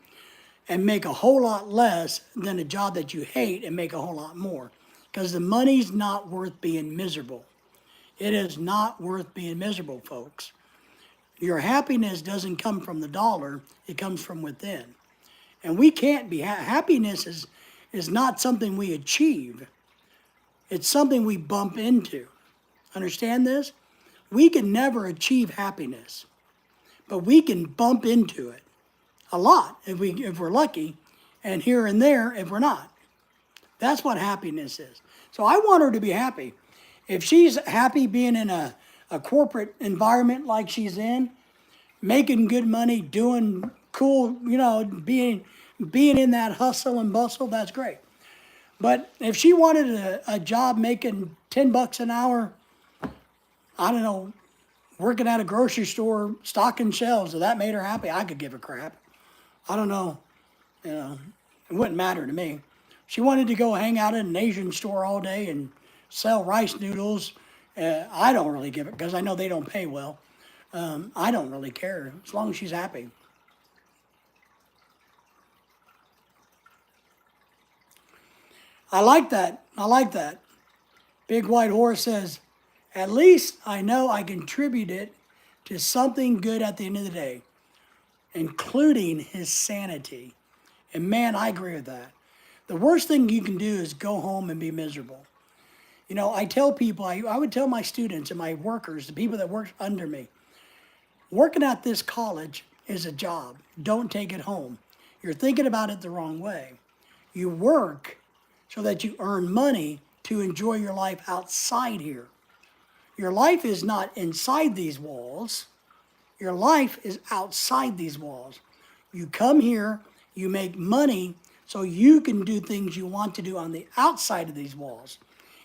and make a whole lot less than a job that you hate and make a whole lot more. Because the money's not worth being miserable. It is not worth being miserable, folks. Your happiness doesn't come from the dollar, it comes from within. And we can't be, happiness is not something we achieve. It's something we bump into. Understand this? We can never achieve happiness, but we can bump into it a lot if we're lucky, and here and there if we're not. That's what happiness is. So I want her to be happy. If she's happy being in a corporate environment like she's in, making good money, doing cool, you know, being in that hustle and bustle, that's great. But if she wanted a job making $10 an hour, I don't know, working at a grocery store, stocking shelves, if that made her happy, I could give a crap. I don't know, you know, it wouldn't matter to me. She wanted to go hang out in an Asian store all day and sell rice noodles. I don't really give it, because I know they don't pay well. I don't really care, as long as she's happy. I like that. Big White Horse says, at least I know I contributed to something good at the end of the day, including his sanity. And man, I agree with that. The worst thing you can do is go home and be miserable. You know, I tell people, I would tell my students and my workers, the people that work under me, working at this college is a job. Don't take it home. You're thinking about it the wrong way. You work so that you earn money to enjoy your life outside here. Your life is not inside these walls. Your life is outside these walls. You come here, you make money so you can do things you want to do on the outside of these walls.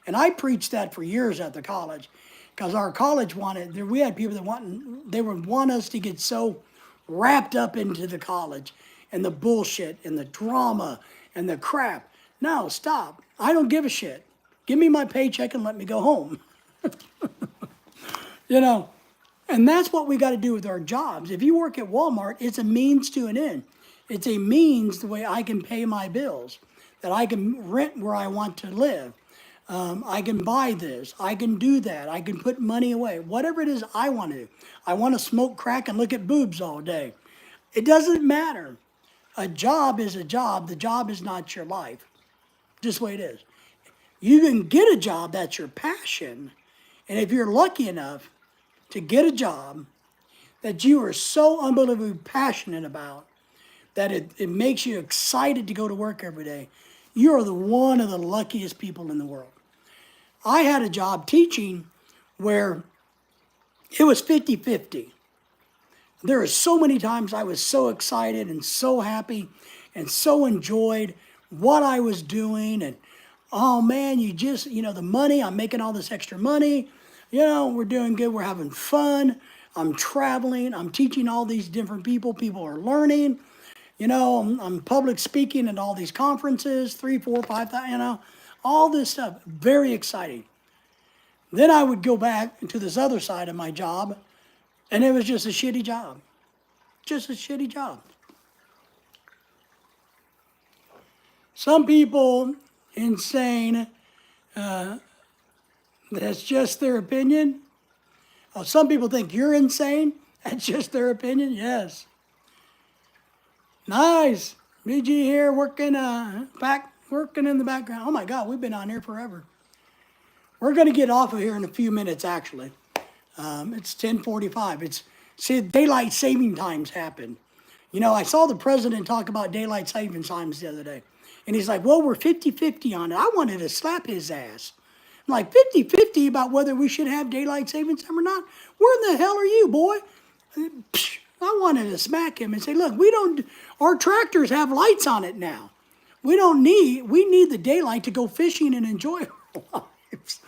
And I preached that for years at the college because our college we had people they would want us to get so wrapped up into the college and the bullshit and the drama and the crap. No, stop. I don't give a shit. Give me my paycheck and let me go home. You know, and that's what we got to do with our jobs. If you work at Walmart, it's a means to an end. It's a means the way I can pay my bills, that I can rent where I want to live. I can buy this. I can do that. I can put money away. Whatever it is I want to do. I want to smoke crack and look at boobs all day. It doesn't matter. A job is a job. The job is not your life. Just the way it is. You can get a job that's your passion. And if you're lucky enough to get a job that you are so unbelievably passionate about, that it makes you excited to go to work every day, you are one of the luckiest people in the world. I had a job teaching where it was 50-50. There are so many times I was so excited and so happy and so enjoyed what I was doing. And, oh man, the money, I'm making all this extra money. We're doing good. We're having fun. I'm traveling. I'm teaching all these different people. People are learning. I'm public speaking at all these conferences, 3, 4, 5,000, all this stuff. Very exciting. Then I would go back to this other side of my job, and it was just a shitty job. Just a shitty job. Some people insane, that's just their opinion. Oh, some people think you're insane. That's just their opinion. Yes. Nice. BG here working working in the background. Oh my God, we've been on here forever. We're going to get off of here in a few minutes, actually. It's 10:45. Daylight saving times happen. I saw the president talk about daylight saving times the other day. And he's like, well, we're 50-50 on it. I wanted to slap his ass. I'm like, 50-50 about whether we should have daylight savings time or not? Where in the hell are you, boy? I wanted to smack him and say, look, our tractors have lights on it now. We need the daylight to go fishing and enjoy our lives.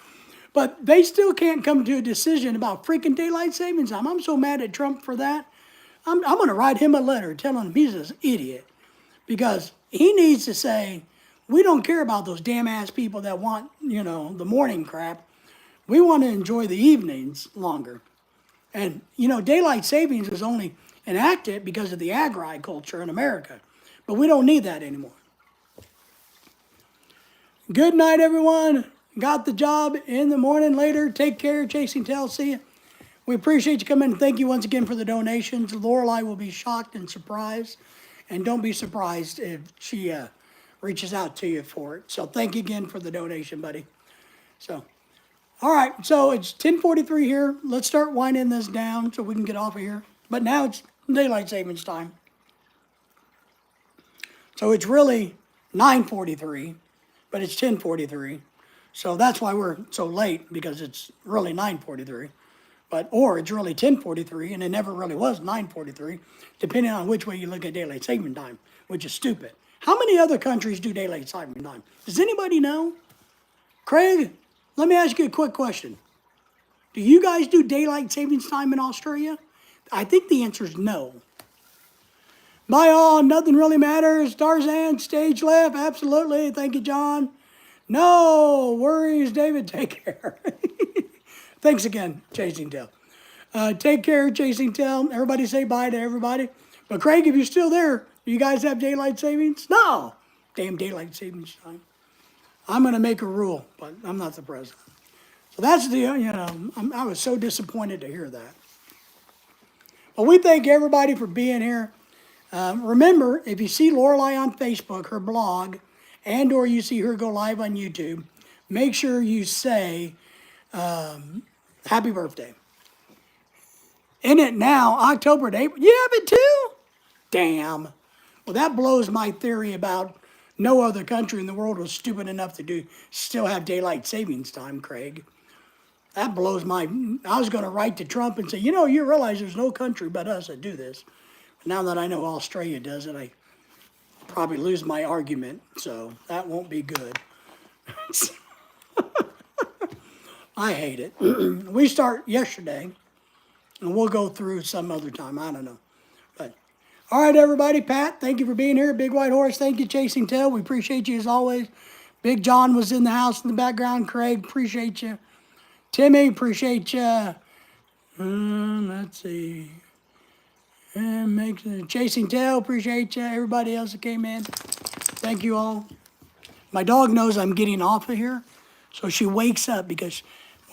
But they still can't come to a decision about freaking daylight savings time. I'm so mad at Trump for that. I'm going to write him a letter telling him he's an idiot. Because he needs to say, we don't care about those damn ass people that want, the morning crap. We want to enjoy the evenings longer. And, daylight savings was only enacted because of the agriculture in America. But we don't need that anymore. Good night, everyone. Got the job in the morning later. Take care. Chasing Tail. See you. We appreciate you coming. Thank you once again for the donations. Lorelei will be shocked and surprised. And don't be surprised if she reaches out to you for it. So thank you again for the donation, buddy. So, all right. So it's 10:43 here. Let's start winding this down so we can get off of here. But now it's daylight savings time. So it's really 9:43, but it's 10:43. So that's why we're so late, because it's really 9:43. Or it's really 10:43, and it never really was 9:43, depending on which way you look at daylight saving time, which is stupid. How many other countries do daylight saving time? Does anybody know? Craig, let me ask you a quick question. Do you guys do daylight savings time in Australia? I think the answer is no. Bye all, nothing really matters. Tarzan, stage left, absolutely. Thank you, John. No worries, David, take care. Thanks again, Chasing Tail. Take care, Chasing Tail. Everybody say bye to everybody. But Craig, if you're still there, do you guys have daylight savings? No. Damn daylight savings time. I'm going to make a rule, but I'm not the president. So that's the, I was so disappointed to hear that. Well, we thank everybody for being here. Remember, if you see Lorelei on Facebook, her blog, and or you see her go live on YouTube, make sure you say happy birthday. In it now, October to April. You have it too? Damn. Well, that blows my theory about no other country in the world was stupid enough to still have daylight savings time, Craig. That blows my. I was going to write to Trump and say, you realize there's no country but us that do this. But now that I know Australia does it, I probably lose my argument. So that won't be good. I hate it. We start yesterday, and we'll go through some other time. I don't know. But all right, everybody. Pat, thank you for being here. Big White Horse, thank you. Chasing Tail, we appreciate you as always. Big John was in the house in the background. Craig, appreciate you. Timmy, appreciate you. Let's see. And Chasing Tail, appreciate you. Everybody else that came in, thank you all. My dog knows I'm getting off of here, so she wakes up because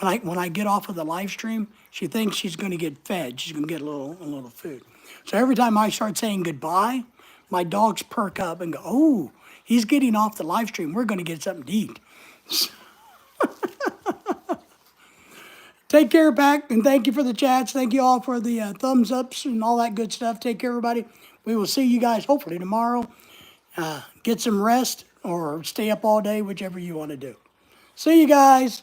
when I get off of the live stream, she thinks she's going to get fed. She's going to get a little food. So every time I start saying goodbye, my dogs perk up and go, "Oh, he's getting off the live stream. We're going to get something to eat." Take care, Pack, and thank you for the chats. Thank you all for the thumbs ups and all that good stuff. Take care, everybody. We will see you guys hopefully tomorrow. Get some rest or stay up all day, whichever you want to do. See you guys.